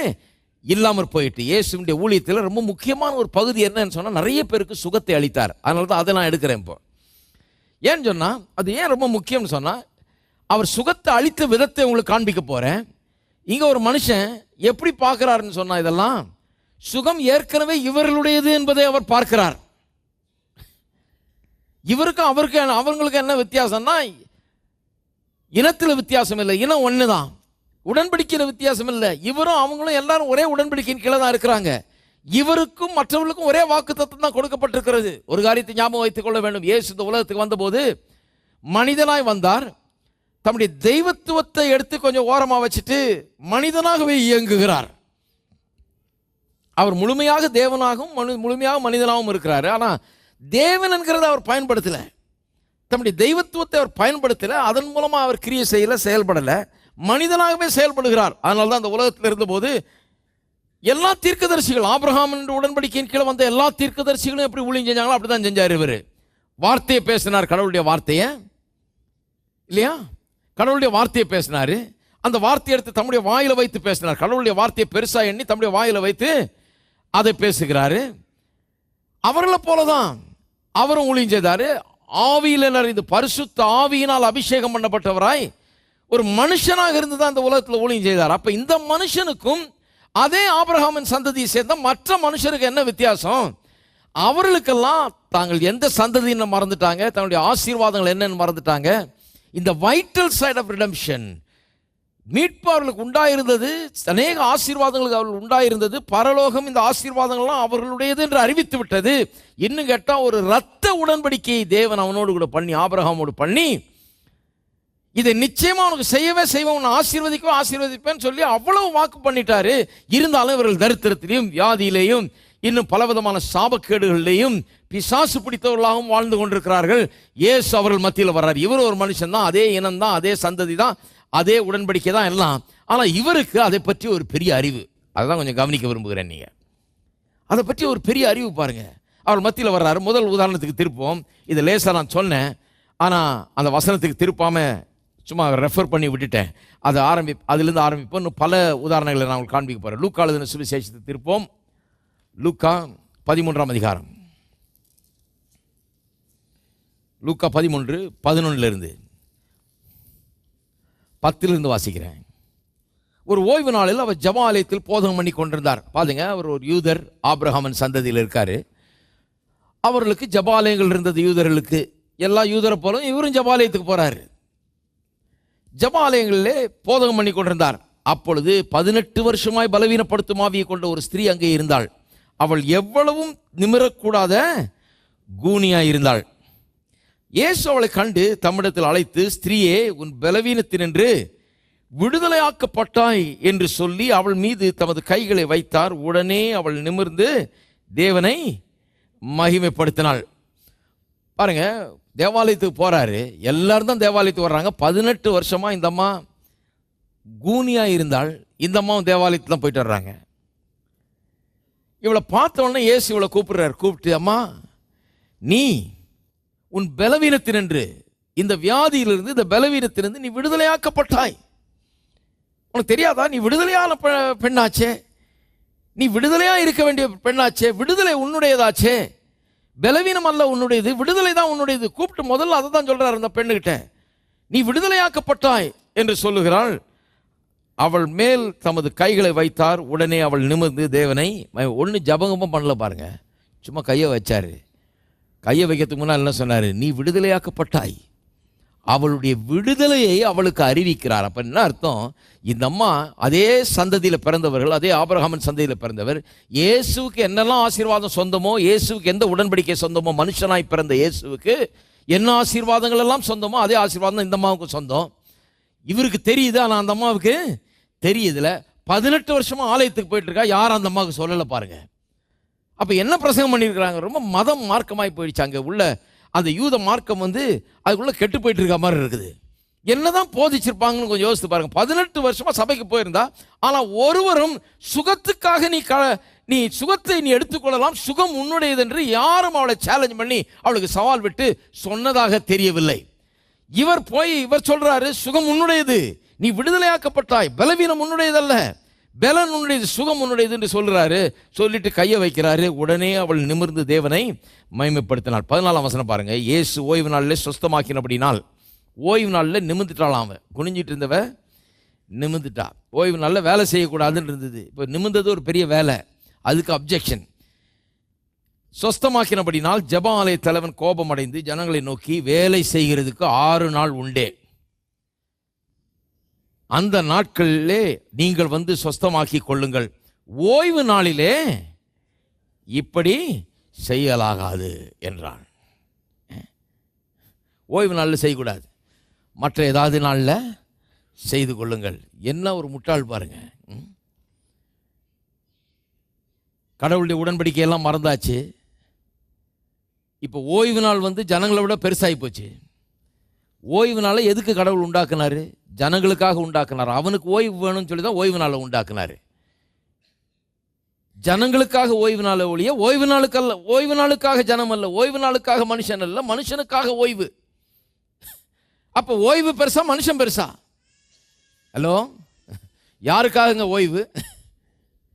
இல்லாமல் போயிட்டு. இயேசுவினுடைய ஊழியத்தில் ரொம்ப முக்கியமான ஒரு பகுதி என்னன்னு சொன்னால் நிறைய பேருக்கு சுகத்தை அளித்தார். அதனால தான் அதை நான் எடுக்கிறேன் இப்போ. ஏன்னு சொன்னால் அது ஏன் ரொம்ப முக்கியம்னு சொன்னால், அவர் சுகத்தை அளித்த விதத்தை உங்களுக்கு காண்பிக்க போகிறேன். இங்கே ஒரு மனுஷன் எப்படி பார்க்குறாருன்னு சொன்னால், இதெல்லாம் சுகம் ஏற்கனவே இவர்களுடையது என்பதை அவர் பார்க்கிறார். இவருக்கும் அவங்களுக்கு என்ன வித்தியாசம்னா, இனத்தில் வித்தியாசம் இல்லை, இனம் ஒன்று தான். உடன்படிக்கையில் வித்தியாசம் இல்லை. இவரும் அவங்களும் எல்லாரும் ஒரே உடன்படிக்கையின் கீழே தான் இருக்கிறாங்க. இவருக்கும் மற்றவர்களுக்கும் ஒரே வாக்குத்தத்தம் தான் கொடுக்கப்பட்டிருக்கிறது. ஒரு காரியத்தை ஞாபகம் வைத்துக் கொள்ள வேண்டும். இயேசு இந்த உலகத்துக்கு வந்தபோது மனிதனாய் வந்தார். தம்முடைய தெய்வத்துவத்தை எடுத்து கொஞ்சம் ஓரமாக வச்சுட்டு மனிதனாகவே இயங்குகிறார். அவர் முழுமையாக தேவனாகவும் முழுமையாக மனிதனாகவும் இருக்கிறார். ஆனால் தேவன் என்கிறத அவர் பயன்படுத்தலை, தம்முடைய தெய்வத்துவத்தை அவர் பயன்படுத்தலை, அதன் மூலமாக அவர் கிரியை செய்யலை, செயல்படலை, மனிதனாகவே செயல்படுகிறார். அதனால தான் அந்த உலகத்தில் இருந்தபோது எல்லா தீர்க்கதரிசிகள், ஆபிரகாம் என்ற உடன்படிக்கையின் கீழே வந்த எல்லா தீர்க்கதரிசிகளும் எப்படி ஊழியம் செஞ்சாங்களோ அப்படி தான் செஞ்சார். இவர் வார்த்தையை பேசினார், கடவுளுடைய வார்த்தையை, இல்லையா? கடவுளுடைய வார்த்தையை பேசினார். அந்த வார்த்தையை எடுத்து தம்முடைய வாயில வைத்து பேசினார். கடவுளுடைய வார்த்தையை பெருசா எண்ணி தம்முடைய வாயில வைத்து அதை பேசுகிறாரு. அவர்களை போலதான் அவரும் ஊழியம் செய்தாரு. ஆவியில் அறிந்து பரிசுத்த ஆவியினால் அபிஷேகம் பண்ணப்பட்டவராய் ஒரு மனுஷனாக இருந்து தான் இந்த உலகத்தில் ஊழியம் செய்தார். அப்ப இந்த மனுஷனுக்கும் அதே ஆபிரகாமின் சந்ததியை சேர்ந்த மற்ற மனுஷருக்கு என்ன வித்தியாசம்? அவர்களுக்கெல்லாம் தாங்கள் எந்த சந்ததின்னு மறந்துட்டாங்க, தன்னுடைய ஆசீர்வாதங்கள் என்னன்னு மறந்துட்டாங்க. இந்த வைட்டல் சைட் ஆஃப் ரிடம்ஷன், மீட்பு அவர்களுக்கு உண்டாயிருந்தது, அநேக ஆசீர்வாதங்களுக்கு அவர்கள் உண்டாயிருந்தது. பரலோகம் இந்த ஆசீர்வாதங்கள்லாம் அவர்களுடையது என்று அறிவித்து விட்டது. இன்னும் கேட்டால் ஒரு இரத்த உடன்படிக்கையை தேவன் அவனோடு கூட பண்ணி, ஆபிரகாமோடு பண்ணி, இதை நிச்சயமா உனக்கு செய்யவே செய்வோம், உன்னை ஆசீர்வதிக்கவே ஆசீர்வதிப்பேன்னு சொல்லி அவ்வளவு வாக்கு பண்ணிட்டாரு. இருந்தாலும் இவர்கள் தரித்திரத்திலையும் வியாதியிலேயும் இன்னும் பலவிதமான சாபக்கேடுகளிலேயும் பிசாசு பிடித்தவர்களாகவும் வாழ்ந்து கொண்டிருக்கிறார்கள். இயேசு அவர்கள் மத்தியில் வர்றார். இவர் ஒரு மனுஷன் தான், அதே இனம் தான், அதே சந்ததி தான், அதே உடன்படிக்கை தான் எல்லாம். ஆனால் இவருக்கு அதை பற்றி ஒரு பெரிய அறிவு. அதுதான் கொஞ்சம் கவனிக்க விரும்புகிறேன். நீங்கள் அதை பற்றி ஒரு பெரிய அறிவு பாருங்க. அவர் மத்தியில் வர்றாரு. முதல் உதாரணத்துக்கு திருப்போம். இது லேசாக நான் சொன்னேன், ஆனால் அந்த வசனத்துக்கு திருப்பாமல் சும்மா ரெஃபர் பண்ணி விட்டுட்டேன். அதை அதிலிருந்து ஆரம்பிப்போம். இன்னும் பல உதாரணங்களை நான் உங்களுக்கு காண்பிக்க போகிறேன். லூக்கா எழுதின சுவிசேஷத்தை திருப்போம். லூக்கா 13ஆம் அதிகாரம், லூக்கா 13:11 10 வாசிக்கிறேன். ஒரு ஓய்வு நாளில் அவர் ஜெப ஆலயத்தில் போதகம் பண்ணி கொண்டிருந்தார். பாருங்க, அவர் ஒரு யூதர், ஆபிரகாமின் சந்ததியில் இருக்காரு. அவர்களுக்கு ஜபாலயங்கள் இருந்தது. யூதர்களுக்கு எல்லா யூதரை போலும் இவரும் ஜபாலயத்துக்கு போறாரு. ஜபாலயங்களிலே போதகம் பண்ணி கொண்டிருந்தார். அப்பொழுது 18 வருஷமாய் பலவீனப்படுத்தும் ஆவியை கொண்ட ஒரு ஸ்திரீ அங்கே இருந்தாள். அவள் எவ்வளவும் நிமிரக்கூடாத கூனியாய் இருந்தாள். இயேசு அவளை கண்டு தம்மிடத்தில் அழைத்து, ஸ்திரீயே, உன் பலவீனத்தினின்று விடுதலையாக்கப்பட்டாய் என்று சொல்லி அவள் மீது தமது கைகளை வைத்தார். உடனே அவள் நிமிர்ந்து தேவனை மகிமைப்படுத்தினாள். பாருங்க, தேவாலயத்துக்கு போறாரு. எல்லாரும் தான் தேவாலயத்துக்கு வர்றாங்க. 18 வருஷமா இந்த அம்மா கூனியா இருந்தாள். இந்த அம்மாவும் தேவாலயத்தில் தான் போயிட்டு வர்றாங்க. இவளை பார்த்த உடனே இயேசு இவளை கூப்பிடுறாரு. கூப்பிட்டு, அம்மா, நீ உன் பலவீனத்தினின்று, இந்த வியாதியிலிருந்து, இந்த பலவீனத்திலிருந்து நீ விடுதலையாக்கப்பட்டாய். உனக்கு தெரியாதா? நீ விடுதலையான பெண்ணாச்சே, நீ விடுதலையா இருக்க வேண்டிய பெண்ணாச்சே, விடுதலை உன்னுடையதாச்சே, பலவீனம் அல்ல உன்னுடையது, விடுதலை தான் உன்னுடையது. கூப்பிட்டு முதல்ல அதை தான் சொல்றாரு அந்த பெண்ணுகிட்ட. நீ விடுதலையாக்கப்பட்டாய் என்று சொல்லுகிறாள். அவள் மேல் தமது கைகளை வைத்தார். உடனே அவள் நிமிர்ந்து தேவனை ஒன்று ஜபகமும் பண்ணல பாருங்க, சும்மா கையை வச்சாரு. கையை வைக்கிறதுக்கு முன்னால் என்ன சொன்னார்? நீ விடுதலையாக்கப்பட்டாய். அவளுடைய விடுதலையை அவளுக்கு அறிவிக்கிறார். அப்போ என்ன அர்த்தம்? இந்த அம்மா அதே சந்ததியில் பிறந்தவர்கள், அதே ஆபிரகாமின் சந்ததியில் பிறந்தவர். இயேசுவுக்கு என்னெல்லாம் ஆசீர்வாதம் சொந்தமோ, இயேசுவுக்கு எந்த உடன்படிக்கை சொந்தமோ, மனுஷனாய் பிறந்த இயேசுவுக்கு என்ன ஆசீர்வாதங்கள் எல்லாம் சொந்தமோ அதே ஆசீர்வாதம் இந்த அம்மாவுக்கு சொந்தம். இவருக்கு தெரியுது, ஆனால் அந்த அம்மாவுக்கு தெரியுதுல. 18 வருஷமா ஆலயத்துக்கு போயிட்டு இருக்கா, யாரும் அந்த அம்மாவுக்கு சொல்லலை பாருங்க. அப்போ என்ன பிரசங்கம் பண்ணியிருக்கிறாங்க? ரொம்ப மதம் மார்க்கமாய் போயிடுச்சு. அங்கே உள்ள அந்த யூத மார்க்கம் அதுக்குள்ளே கெட்டு போயிட்டு இருக்க மாதிரி இருக்குது. என்னதான் போதிச்சிருப்பாங்கன்னு கொஞ்சம் யோசித்து பாருங்க. 18 வருஷமா சபைக்கு போயிருந்தா, ஆனால் ஒருவரும் சுகத்துக்காக நீ சுகத்தை நீ எடுத்துக்கொள்ளலாம், சுகம் உன்னுடையது என்று யாரும் அவளை சேலஞ்ச் பண்ணி அவளுக்கு சவால் விட்டு சொன்னதாக தெரியவில்லை. இவர் சொல்றாரு, சுகம் உன்னுடையது, நீ விடுதலையாக்கப்பட்டாய், பலவீனம் உன்னுடையதல்ல, பலன் உன்னுடையது, சுகம் உன்னுடையது என்று சொல்றாரு. சொல்லிட்டு கையை வைக்கிறாரு. உடனே அவள் நிமிர்ந்து தேவனை மகிமைப்படுத்தினாள். 14ஆம் வசனம் பாருங்க. இயேசு ஓய்வு நாளில் சுஸ்தமாக்கினபடினால், ஓய்வு நாளில் நிமிர்ந்துட்டாளாம். அவன் குனிஞ்சிட்டு இருந்தவ நிமிர்ந்துட்டா. ஓய்வு நாளில் வேலை செய்யக்கூடாதுன்னு இருந்தது. இப்போ நிமிர்ந்தது ஒரு பெரிய வேலை, அதுக்கு அப்ஜெக்ஷன். சொஸ்தமாக்கினபடினால் ஜெப ஆலய தலைவன் கோபம் அடைந்து ஜனங்களை நோக்கி, வேலை செய்கிறதுக்கு 6 நாள் உண்டே. அந்த நாட்களிலே நீங்கள் வந்து சொஸ்தமாக்கி கொள்ளுங்கள். ஓய்வு நாளிலே இப்படி செய்யலாகாது என்றான். ஓய்வு நாளில் செய்யக்கூடாது, மற்ற ஏதாவது நாளில் செய்து கொள்ளுங்கள். என்ன ஒரு முட்டாள் பாருங்க. கடவுளுடைய உடன்படிக்கையெல்லாம் மறந்தாச்சு. இப்போ ஓய்வு நாள் வந்து ஜனங்களை விட பெருசாகி போச்சு. ஓய்வு நாளை எதுக்கு கடவுள் உண்டாக்குனாரு? ஜனங்களுக்காக உண்டாக்குனார். அவனுக்கு ஓய்வு வேணும்னு சொல்லி தான் ஓய்வு நாளை உண்டாக்குனாரு. ஜனங்களுக்காக ஓய்வு நாளை ஒழிய ஓய்வு நாளுக்கு அல்ல. ஓய்வு நாளுக்காக ஜனம் அல்ல, ஓய்வு நாளுக்காக மனுஷன் அல்ல, மனுஷனுக்காக ஓய்வு. அப்போ ஓய்வு பெருசா மனுஷன் பெருசா? ஹலோ, யாருக்காகங்க ஓய்வு?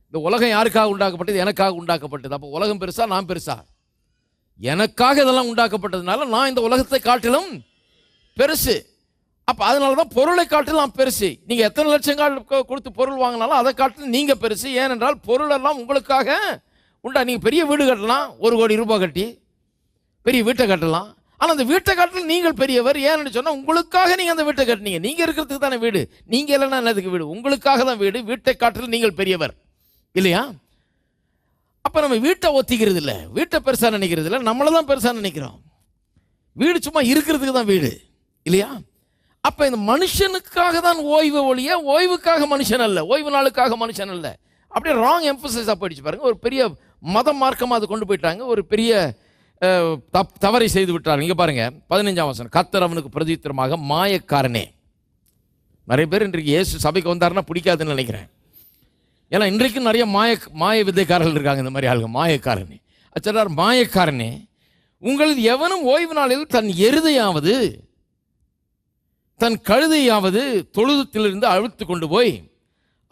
இந்த உலகம் யாருக்காக உண்டாக்கப்பட்டது? எனக்காக உண்டாக்கப்பட்டது. அப்போ உலகம் பெருசா நான் பெருசா? எனக்காக இதெல்லாம் உண்டாக்கப்பட்டதுனால நான் இந்த உலகத்தை காட்டிலும் பெருசு. அப்போ அதனால தான் பொருளை காட்டிலும் பெருசு. நீங்கள் எத்தனை லட்சம் கொடுத்து பொருள் வாங்கினாலும் அதை காட்டிலும் நீங்கள் பெருசு. ஏனென்றால் பொருள் எல்லாம் உங்களுக்காக உண்டா. நீங்கள் பெரிய வீடு கட்டலாம், 1 கோடி ரூபாய் கட்டி பெரிய வீட்டை கட்டலாம். ஆனால் அந்த வீட்டை காட்டிலும் நீங்கள் பெரியவர். ஏன்னு சொன்னால் உங்களுக்காக நீங்கள் அந்த வீட்டை கட்டினீங்க. நீங்கள் இருக்கிறதுக்கு தானே வீடு, நீங்கள் இல்லைன்னா என்னதுக்கு வீடு? உங்களுக்காக தான் வீடு. வீட்டை காட்டிலும் நீங்கள் பெரியவர் இல்லையா? அப்போ நம்ம வீட்டை ஒத்திக்கிறது இல்லை, வீட்டை பெருசாக நினைக்கிறது இல்லை, நம்மளை தான் பெருசாக நினைக்கிறோம். வீடு சும்மா இருக்கிறதுக்கு தான் வீடு இல்லையா? அப்போ இந்த மனுஷனுக்காக தான் ஓய்வு ஒழிய ஓய்வுக்காக மனுஷன் அல்ல, ஓய்வு நாளுக்காக மனுஷன் அல்ல. அப்படியே ராங் எம்பசைஸாக போயிடுச்சு பாருங்க. ஒரு பெரிய மத மார்க்கமாக அது கொண்டு போயிட்டாங்க. ஒரு பெரிய தவறை செய்து விட்டார். இங்கே பாருங்க 15ஆம் வசனம். கர்த்தர் அவனுக்கு பிரதித்திரமாக, மாயக்காரனே. நிறைய பேர் இன்றைக்கு இயேசு சபைக்கு வந்தாருன்னா பிடிக்காதுன்னு நினைக்கிறேன். ஏன்னா இன்றைக்கும் நிறைய மாய வித்தைக்காரர்கள் இருக்காங்க. இந்த மாதிரி ஆளுங்க மாயக்காரனே. அச்சடார், மாயக்காரனே, உங்களில் எவனும் ஓய்வு நாளில் தன் எருதையாவது தன் கழுதையாவது தொழுதத்திலிருந்து அழுத்து கொண்டு போய்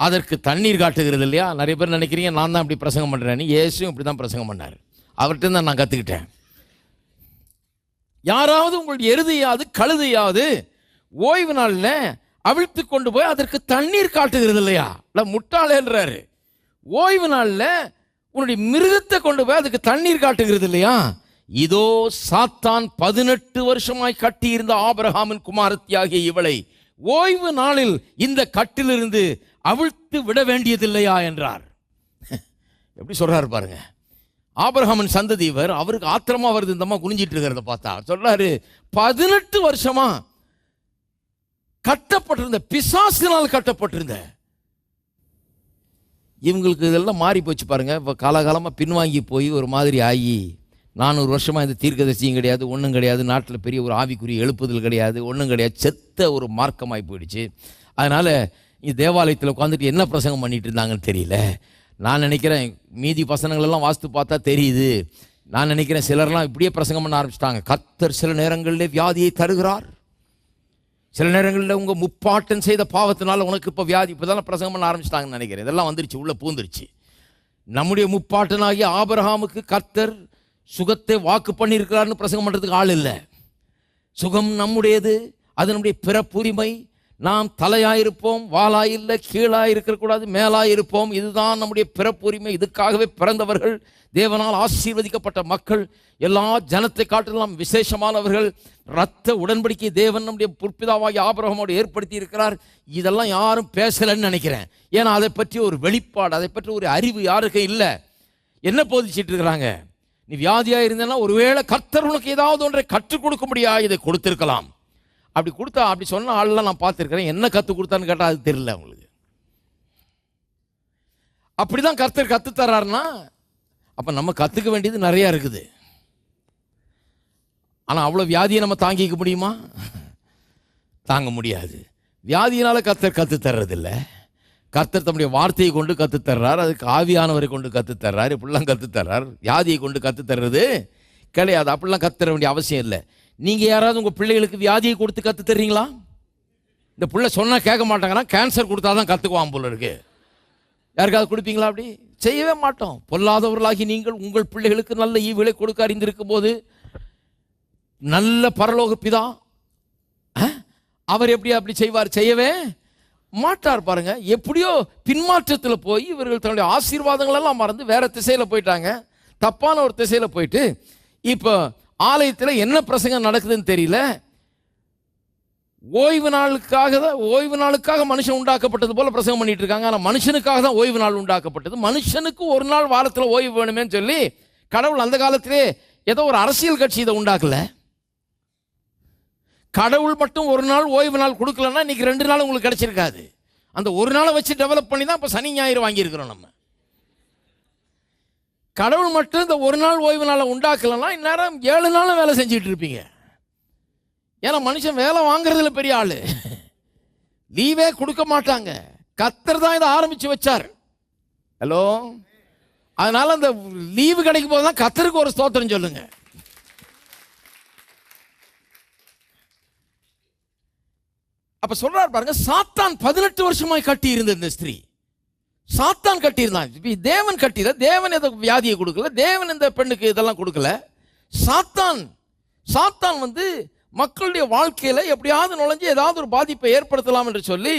அதற்கு தண்ணீர் காட்டுகிறது இல்லையா? நிறைய பேர் நினைக்கிறீங்க நான் தான் இப்படி பிரசங்கம் பண்ணுறேன்னு. இயேசுவும் இப்படி தான் பிரசங்கம் பண்ணார். அவர்கிட்ட தான் நான் கற்றுக்கிட்டேன். யாராவது உங்களுடைய எருதையாவது கழுதையாவது ஓய்வு நாளில் அவிழ்த்து கொண்டு போய் அதற்கு தண்ணீர் காட்டுகிறது இல்லையா? இல்லை முட்டாளேன்றாரு. ஓய்வு நாளில் உன்னுடைய மிருகத்தை கொண்டு போய் அதுக்கு தண்ணீர் காட்டுகிறது இல்லையா? இதோ சாத்தான் 18 வருஷமாய் கட்டியிருந்த ஆபிரகாமின் குமாரத்தியாகிய இவளை ஓய்வு நாளில் இந்த கட்டிலிருந்து அவிழ்த்து விட வேண்டியதில்லையா என்றார். எப்படி சொல்றாரு பாருங்க. ஆபிரகாமின் சந்ததி இவர். அவருக்கு ஆத்திரமா வருது இந்த அம்மா குனிஞ்சிட்டு இருக்கிறத பார்த்தா. சொல்றாரு 18 வருஷமா கட்டப்பட்டிருந்த, பிசாசினால் கட்டப்பட்டிருந்த இவங்களுக்கு இதெல்லாம் மாறி போச்சு பாருங்க. இப்போ காலகாலமாக பின்வாங்கி போய் ஒரு மாதிரி ஆகி 400 வருஷமாக இந்த தீர்க்கதரிசியும் கிடையாது, ஒன்றும் கிடையாது, நாட்டில் பெரிய ஒரு ஆவிக்குரிய எழுப்புதல் கிடையாது, ஒன்றும் கிடையாது, செத்த ஒரு மார்க்கமாகி போயிடுச்சு. அதனால் இங்கே தேவாலயத்தில் உட்காந்துட்டு என்ன பிரசங்கம் பண்ணிட்டு இருந்தாங்கன்னு தெரியல. நான் நினைக்கிறேன் மீதி பசங்களெல்லாம் வாஸ்து பார்த்தா தெரியுது. நான் நினைக்கிறேன் சிலர்லாம் இப்படியே பிரசங்கம் பண்ண ஆரம்பிச்சிட்டாங்க. கர்த்தர் சில நேரங்களில் வியாதியை தருகிறார், சில நேரங்களில் உங்கள் முப்பாட்டன் செய்த பாவத்தினால உனக்கு இப்போ வியாதி. இப்போ தானே பிரசங்கம் பண்ண ஆரம்பிச்சிட்டாங்கன்னு நினைக்கிறேன். இதெல்லாம் வந்துருச்சு, உள்ளே பூந்துருச்சு. நம்முடைய முப்பாட்டனாகிய ஆபிரகாமுக்கு கர்த்தர் சுகத்தை வாக்கு பண்ணியிருக்கிறார்னு பிரசங்கம் பண்ணுறதுக்கு ஆள் இல்லை. சுகம் நம்முடையது, அது நம்முடைய பிறப்புரிமை. நாம் தலையாயிருப்போம், வாலாயில்லை, கீழாயிருக்கக்கூடாது, மேலாயிருப்போம். இதுதான் நம்முடைய பிறப்புரிமை. இதுக்காகவே பிறந்தவர்கள், தேவனால் ஆசீர்வதிக்கப்பட்ட மக்கள், எல்லா ஜனத்தை காட்டிலும் விசேஷமானவர்கள். இரத்த உடன்படிக்கை தேவன் நம்முடைய புற்பிதாவாகி ஆபிரகாமோடு ஏற்படுத்தி இருக்கிறார். இதெல்லாம் யாரும் பேசலைன்னு நினைக்கிறேன். ஏன்னா அதை பற்றி ஒரு வெளிப்பாடு, அதை பற்றி ஒரு அறிவு யாருக்கும் இல்லை. என்ன போதிச்சிட்டு இருக்கிறாங்க? நீ வியாதியாக இருந்தேன்னா ஒருவேளை கர்த்தர் உனக்கு ஏதாவது ஒன்றை கற்றுக் கொடுக்க முடியாது, இதை கொடுத்துருக்கலாம். அப்படி கொடுத்தா, அப்படி சொன்ன ஆள்லாம் நான் பார்த்துருக்கிறேன். என்ன கற்றுக் கொடுத்தான்னு கேட்டால் அது தெரியல அவங்களுக்கு. அப்படிதான் கர்த்தர் கற்றுத்தர்றாருன்னா அப்போ நம்ம கற்றுக்க வேண்டியது நிறையா இருக்குது. ஆனால் அவ்வளோ வியாதியை நம்ம தாங்கிக்க முடியுமா? தாங்க முடியாது. வியாதியினால் கர்த்தர் கற்றுத்தர்றதில்லை. கர்த்தர் தம்முடைய வார்த்தையை கொண்டு கற்றுத்தர்றார், அதுக்கு ஆவியானவரை கொண்டு கற்றுத்தர்றார், இப்படிலாம் கற்றுத்தர்றார். வியாதியை கொண்டு கற்றுத்தர்றது கிடையாது. அப்படிலாம் கற்றுத்தர வேண்டிய அவசியம் இல்லை. நீங்கள் யாராவது உங்கள் பிள்ளைகளுக்கு வியாதியை கொடுத்து கற்றுத்தர்றீங்களா? இந்த பிள்ளை சொன்னால் கேட்க மாட்டாங்கன்னா கேன்சர் கொடுத்தா தான் கற்றுக்குவான் போல இருக்கு. யாருக்காவது கொடுப்பீங்களா? அப்படி செய்யவே மாட்டோம். பொல்லாதவர்களாகி நீங்கள் உங்கள் பிள்ளைகளுக்கு நல்ல ஈவுகளை கொடுக்க அறிந்திருக்கும் போது நல்ல பரலோக பிதா அவர் எப்படி அப்படி செய்வார்? செய்யவே மாட்டார். பாருங்க, எப்படியோ பின்மாற்றத்தில் போய் இவர்கள் தன்னுடைய ஆசீர்வாதங்களெல்லாம் மறந்து வேற திசையில் போயிட்டாங்க. தப்பான ஒரு திசையில் போயிட்டு இப்போ ஆலயத்தில் என்ன பிரசங்கம் நடக்குதுன்னு தெரியல. ஓய்வு நாளுக்காக மனுஷன் உண்டாக்கப்பட்டது போல பிரசங்கம் பண்ணிட்டு இருக்காங்க. ஆனால் மனுஷனுக்காக தான் ஓய்வு நாள் உண்டாக்கப்பட்டது. மனுஷனுக்கு ஒரு நாள் வாரத்தில் ஓய்வு வேணுமேன்னு சொல்லி கடவுள் அந்த காலத்திலே ஏதோ ஒரு அரசியல் கட்சி இதை உண்டாக்கல. கடவுள் மட்டும் ஒரு நாள் ஓய்வு நாள் கொடுக்கலன்னா இன்னைக்கு 2 நாள் உங்களுக்கு கிடைச்சிருக்காது. அந்த ஒரு நாளை வச்சு டெவலப் பண்ணி தான் இப்போ சனி ஞாயிறு வாங்கியிருக்கிறோம். நம்ம கடவுள் மட்டும் இந்த ஒரு நாள் ஓய்வு நாளை உண்டாக்கலன்னா இந்நேரம் 7 நாளும் வேலை செஞ்சுட்டு இருப்பீங்க. ஏன்னா மனுஷன் வேலை வாங்குறதுல பெரிய ஆளு, லீவே கொடுக்க மாட்டாங்க. கர்த்தர் தான் இதை ஆரம்பிச்சு வச்சார். ஹலோ, அதனால அந்த லீவு கிடைக்கும் போது தான் கர்த்தருக்கு ஒரு ஸ்தோத்திரம் சொல்லுங்க. அப்ப சொல்றாரு பாருங்க, சாத்தான் 18 வருஷமாய் கட்டி இருந்த இந்த ஸ்திரீ, சாத்தான் கட்டியிருந்தான். தேவன் கட்டில, தேவன் எதை வியாதியை கொடுக்கல, தேவன் இந்த பெண்ணுக்கு இதெல்லாம் கொடுக்கல. சாத்தான் வந்து மக்களுடைய வாழ்க்கையில எப்படியாவது நுழைஞ்சு ஏதாவது ஒரு பாதிப்பை ஏற்படுத்தலாம் என்று சொல்லி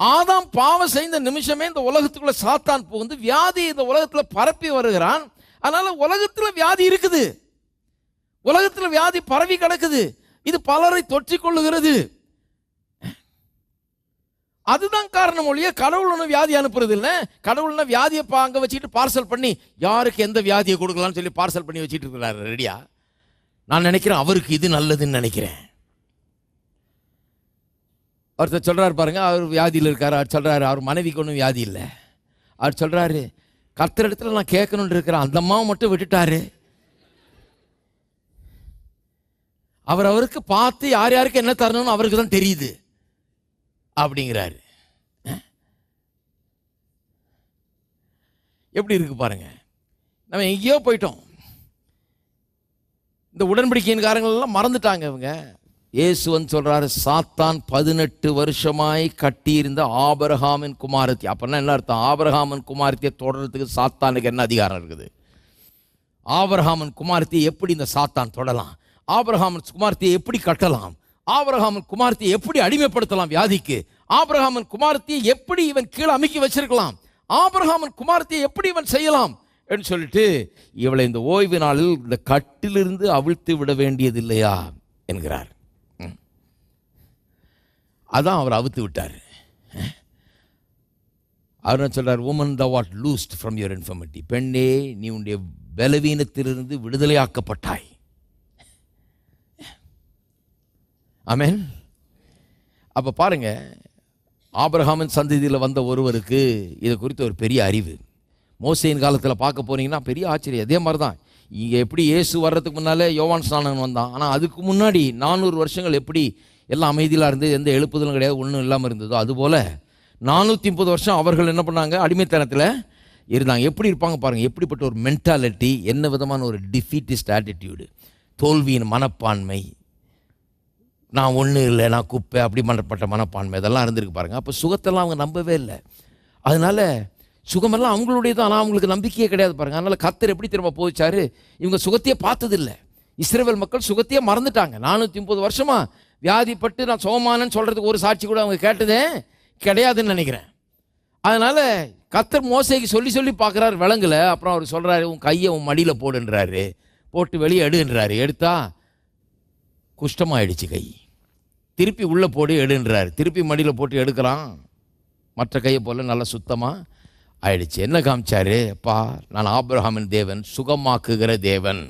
ஆதாம் பாவம் செய்த நிமிஷமே இந்த உலகத்துக்குள்ள சாத்தான் புகுந்து வியாதி இந்த உலகத்துல பரப்பி வருகிறான். அதனால உலகத்துல வியாதி இருக்குது, உலகத்துல வியாதி பரவி கிடக்குது, இது பலரை தொற்றிக் கொள்ளுகிறது. அதுதான் காரணம் ஒழிய கடவுள் ஒன்றும் வியாதி அனுப்புறது இல்லை. கடவுள்னா வியாதியை அங்கே வச்சுட்டு பார்சல் பண்ணி யாருக்கு எந்த வியாதியை கொடுக்கலாம்னு சொல்லி பார்சல் பண்ணி வச்சுட்டு இருக்கிறாரு ரெடியா. நான் நினைக்கிறேன் அவருக்கு இது நல்லதுன்னு நினைக்கிறேன். ஒருத்தர் சொல்றாரு பாருங்க, அவர் வியாதியில் இருக்காரு. அவர் சொல்றாரு அவர் மனைவிக்கு ஒன்றும் வியாதி இல்லை. அவர் சொல்றாரு கர்த்தர் இடத்துல நான் கேட்கணும்னு இருக்கிறேன், அந்த அம்மாவை மட்டும் விட்டுட்டாரு. அவருக்கு பார்த்து யார் யாருக்கு என்ன தரணும்னு அவருக்கு தான் தெரியுது அப்படிங்கிறாரு. எப்படி இருக்கு பாருங்க, நம்ம எங்கேயோ போயிட்டோம். இந்த உடன்படிக்கையின் காரங்கள் எல்லாம் மறந்துட்டாங்க இவங்க. இயேசுவன் சொல்றாரு, சாத்தான் 18 வருஷமாய் கட்டியிருந்த ஆபிரகாமின் குமாரத்தி. அப்பன்னா என்ன அர்த்தம்? ஆபிரகாமின் குமாரத்தியை தொடர்றதுக்கு சாத்தானுக்கு என்ன அதிகாரம் இருக்குது? ஆபிரகாமின் குமாரத்தியை எப்படி இந்த சாத்தான் தொடலாம்? ஆபிரகாமின் குமாரத்தியை எப்படி கட்டலாம்? ஆபிரகாமின் குமாரத்தியை எப்படி அடிமைப்படுத்தலாம் வியாதிக்கு? ஆபிரகாமின் குமாரத்தியை எப்படி இவன் கீழே அமுக்கி வச்சிருக்கலாம்? ஆபிரகாமின் குமாரத்தியை எப்படி இவன் செய்யலாம் என்று சொல்லிட்டு இவளை இந்த ஓய்வு நாளில் இந்த கட்டிலிருந்து அவிழ்த்து விட வேண்டியது இல்லையா என்கிறார். அதான் அவர் அவிழ்த்து விட்டார். அவர் என்ன சொல்றார்? woman thou art loosed from your infirmity. பெண்ணே, நீ உன்னுடைய பலவீனத்திலிருந்து விடுதலையாக்கப்பட்டாய். ஆமென். அப்ப பாருங்க, ஆபிரகாமின் சந்ததியில் வந்த ஒருவருக்கு இதை குறித்து ஒரு பெரிய அறிவு. மோசேயின் காலத்தில் பார்க்க போனீங்கன்னா பெரிய ஆச்சரியம். அதே மாதிரி தான் இங்கே எப்படி இயேசு வர்றதுக்கு முன்னாலே யோவான் ஸ்நானன் வந்தான். ஆனால் அதுக்கு முன்னாடி 400 வருஷங்கள் எப்படி எல்லாம் அமைதியாக இருந்தது, எந்த எழுப்புதலும் கிடையாது, ஒன்றும் இல்லாமல் இருந்ததோ அதுபோல் 430 வருஷம் அவர்கள் என்ன பண்ணாங்க? அடிமைத்தனத்தில் இருந்தாங்க. எப்படி இருப்பாங்க பாருங்கள், எப்படிப்பட்ட ஒரு மென்டாலிட்டி, என்ன விதமான ஒரு டிஃபீட்டிஸ்ட் ஆட்டிடியூடு, தோல்வியின் மனப்பான்மை, நான் ஒன்றும் இல்லை, நான் குப்பை, அப்படி பண்ணப்பட்ட மனப்பான்மை, இதெல்லாம் இருந்திருக்கு பாருங்கள். அப்போ சுகத்தெல்லாம் அவங்க நம்பவே இல்லை. அதனால சுகமெல்லாம் அவங்களுடைய தான், ஆனால் அவங்களுக்கு நம்பிக்கையே கிடையாது பாருங்கள். அதனால் கர்த்தர் எப்படி திரும்ப போதிச்சாரு? இவங்க சுகத்தையே பார்த்ததில்லை. இஸ்ரவேல் மக்கள் சுகத்தையே மறந்துட்டாங்க. 430 வருஷமா வியாதிப்பட்டு நான் சோமானன்னு சொல்கிறதுக்கு ஒரு சாட்சி கூட அவங்க கேட்டதே கிடையாதுன்னு நினைக்கிறேன். அதனால் கர்த்தர் மோசேக்கு சொல்லி பார்க்குறாரு, விளங்கலை. அப்புறம் அவர் சொல்கிறாரு, உன் கையை உன் மடியில் போடுன்றாரு, போட்டு வெளியே எடுன்றாரு. எடுத்தா குஷ்டமாயிடுச்சு கை. திருப்பி உள்ளே போடு எடுன்றாரு, திருப்பி மடியில் போட்டு எடுக்கிறான், மற்ற கையை போல் நல்லா சுத்தமாக ஆயிடுச்சு. என்ன காமிச்சாரு? அப்பா, நான் ஆபிரகாமின் தேவன், சுகமாக்குகிற தேவன்.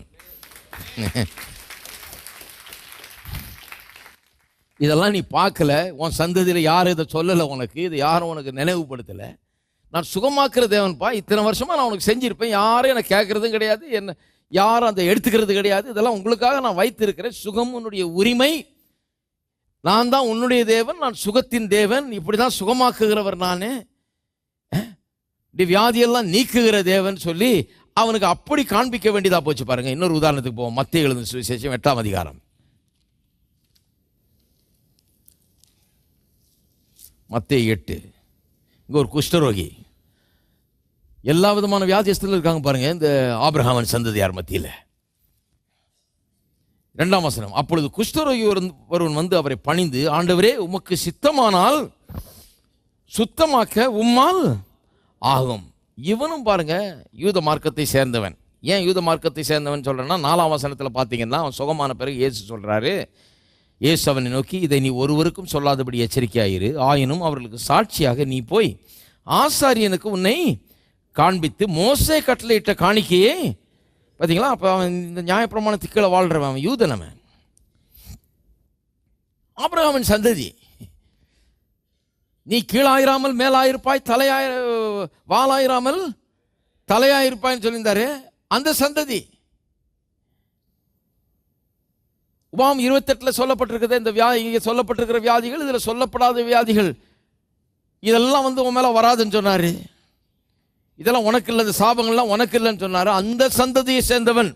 இதெல்லாம் நீ பார்க்கல, உன் சந்ததியில் யாரும் இதை சொல்லலை உனக்கு, இது யாரும் உனக்கு நினைவுபடுத்தலை. நான் சுகமாக்குற தேவன்ப்பா, இத்தனை வருஷமாக நான் உனக்கு செஞ்சுருப்பேன், யாரும் என்னை கேட்குறதும் கிடையாது, என்ன யாரும் அதை எடுத்துக்கிறது கிடையாது, இதெல்லாம் உங்களுக்காக நான் வைத்திருக்கிறேன், சுகம் உன்னுடைய உரிமை, நான் தான் உன்னுடைய தேவன், நான் சுகத்தின் தேவன், இப்படி தான் சுகமாக்குகிறவர் நான், வியாதியெல்லாம் நீக்குகிற தேவன் சொல்லி அவனுக்கு அப்படி காண்பிக்க வேண்டியதா போச்சு பாருங்க. இன்னொரு உதாரணத்துக்கு போவோம். மத்தேயு எழுதின சுவிசேஷம் 8ஆம் அதிகாரம். மத்தேயு 8. இங்க ஒரு குஷ்டரோகி, எல்லா விதமான வியாதியஸ்தர்கள் இருக்காங்க பாருங்க இந்த ஆபிரகாமின் சந்ததியார் மத்தியில். 2ஆம் வசனம். அப்பொழுது குஷ்டரோகி ஒருவன் வந்து அவரை பணிந்து, ஆண்டவரே, உமக்கு சித்தமானால் சுத்தமாக்க உம்மால் ஆகும். இவனும் பாருங்க யூத மார்க்கத்தை சேர்ந்தவன். ஏன் யூத மார்க்கத்தை சேர்ந்தவன் சொல்றேன்னா, 4ஆம் வசனத்தில் பார்த்தீங்கன்னா அவன் சுகமான பிறகு இயேசு சொல்றாரு, இயேசு அவனை நோக்கி, இதை நீ ஒருவருக்கும் சொல்லாதபடி எச்சரிக்கையாயிரு. ஆயினும் அவர்களுக்கு சாட்சியாக நீ போய் ஆசாரியனுக்கு உன்னை காண்பித்து மோசே கட்டளையிட்ட காணிக்கையே. பார்த்தீங்களா? அப்போ அவன் இந்த நியாயப்பிரமாணத்துக்கு கீழே வாழ்கிறவன், அவன் யூதன், அவன் ஆபிரகாமின் சந்ததி. நீ கீழாயிராமல் மேலாயிருப்பாய், வாளாயிராமல் தலையாயிருப்பாய்ன்னு சொல்லியிருந்தாரு. அந்த சந்ததி. உபாகம் 28 சொல்லப்பட்டிருக்கிறது. இந்த இங்கே சொல்லப்பட்டிருக்கிற வியாதிகள், இதில் சொல்லப்படாத வியாதிகள், இதெல்லாம் உன் மேலே வராதுன்னு சொன்னார். இதெல்லாம் உனக்கு இல்லை, இந்த சாபங்கள்லாம் உனக்கு இல்லைன்னு சொன்னார். அந்த சந்ததியை சேர்ந்தவன்,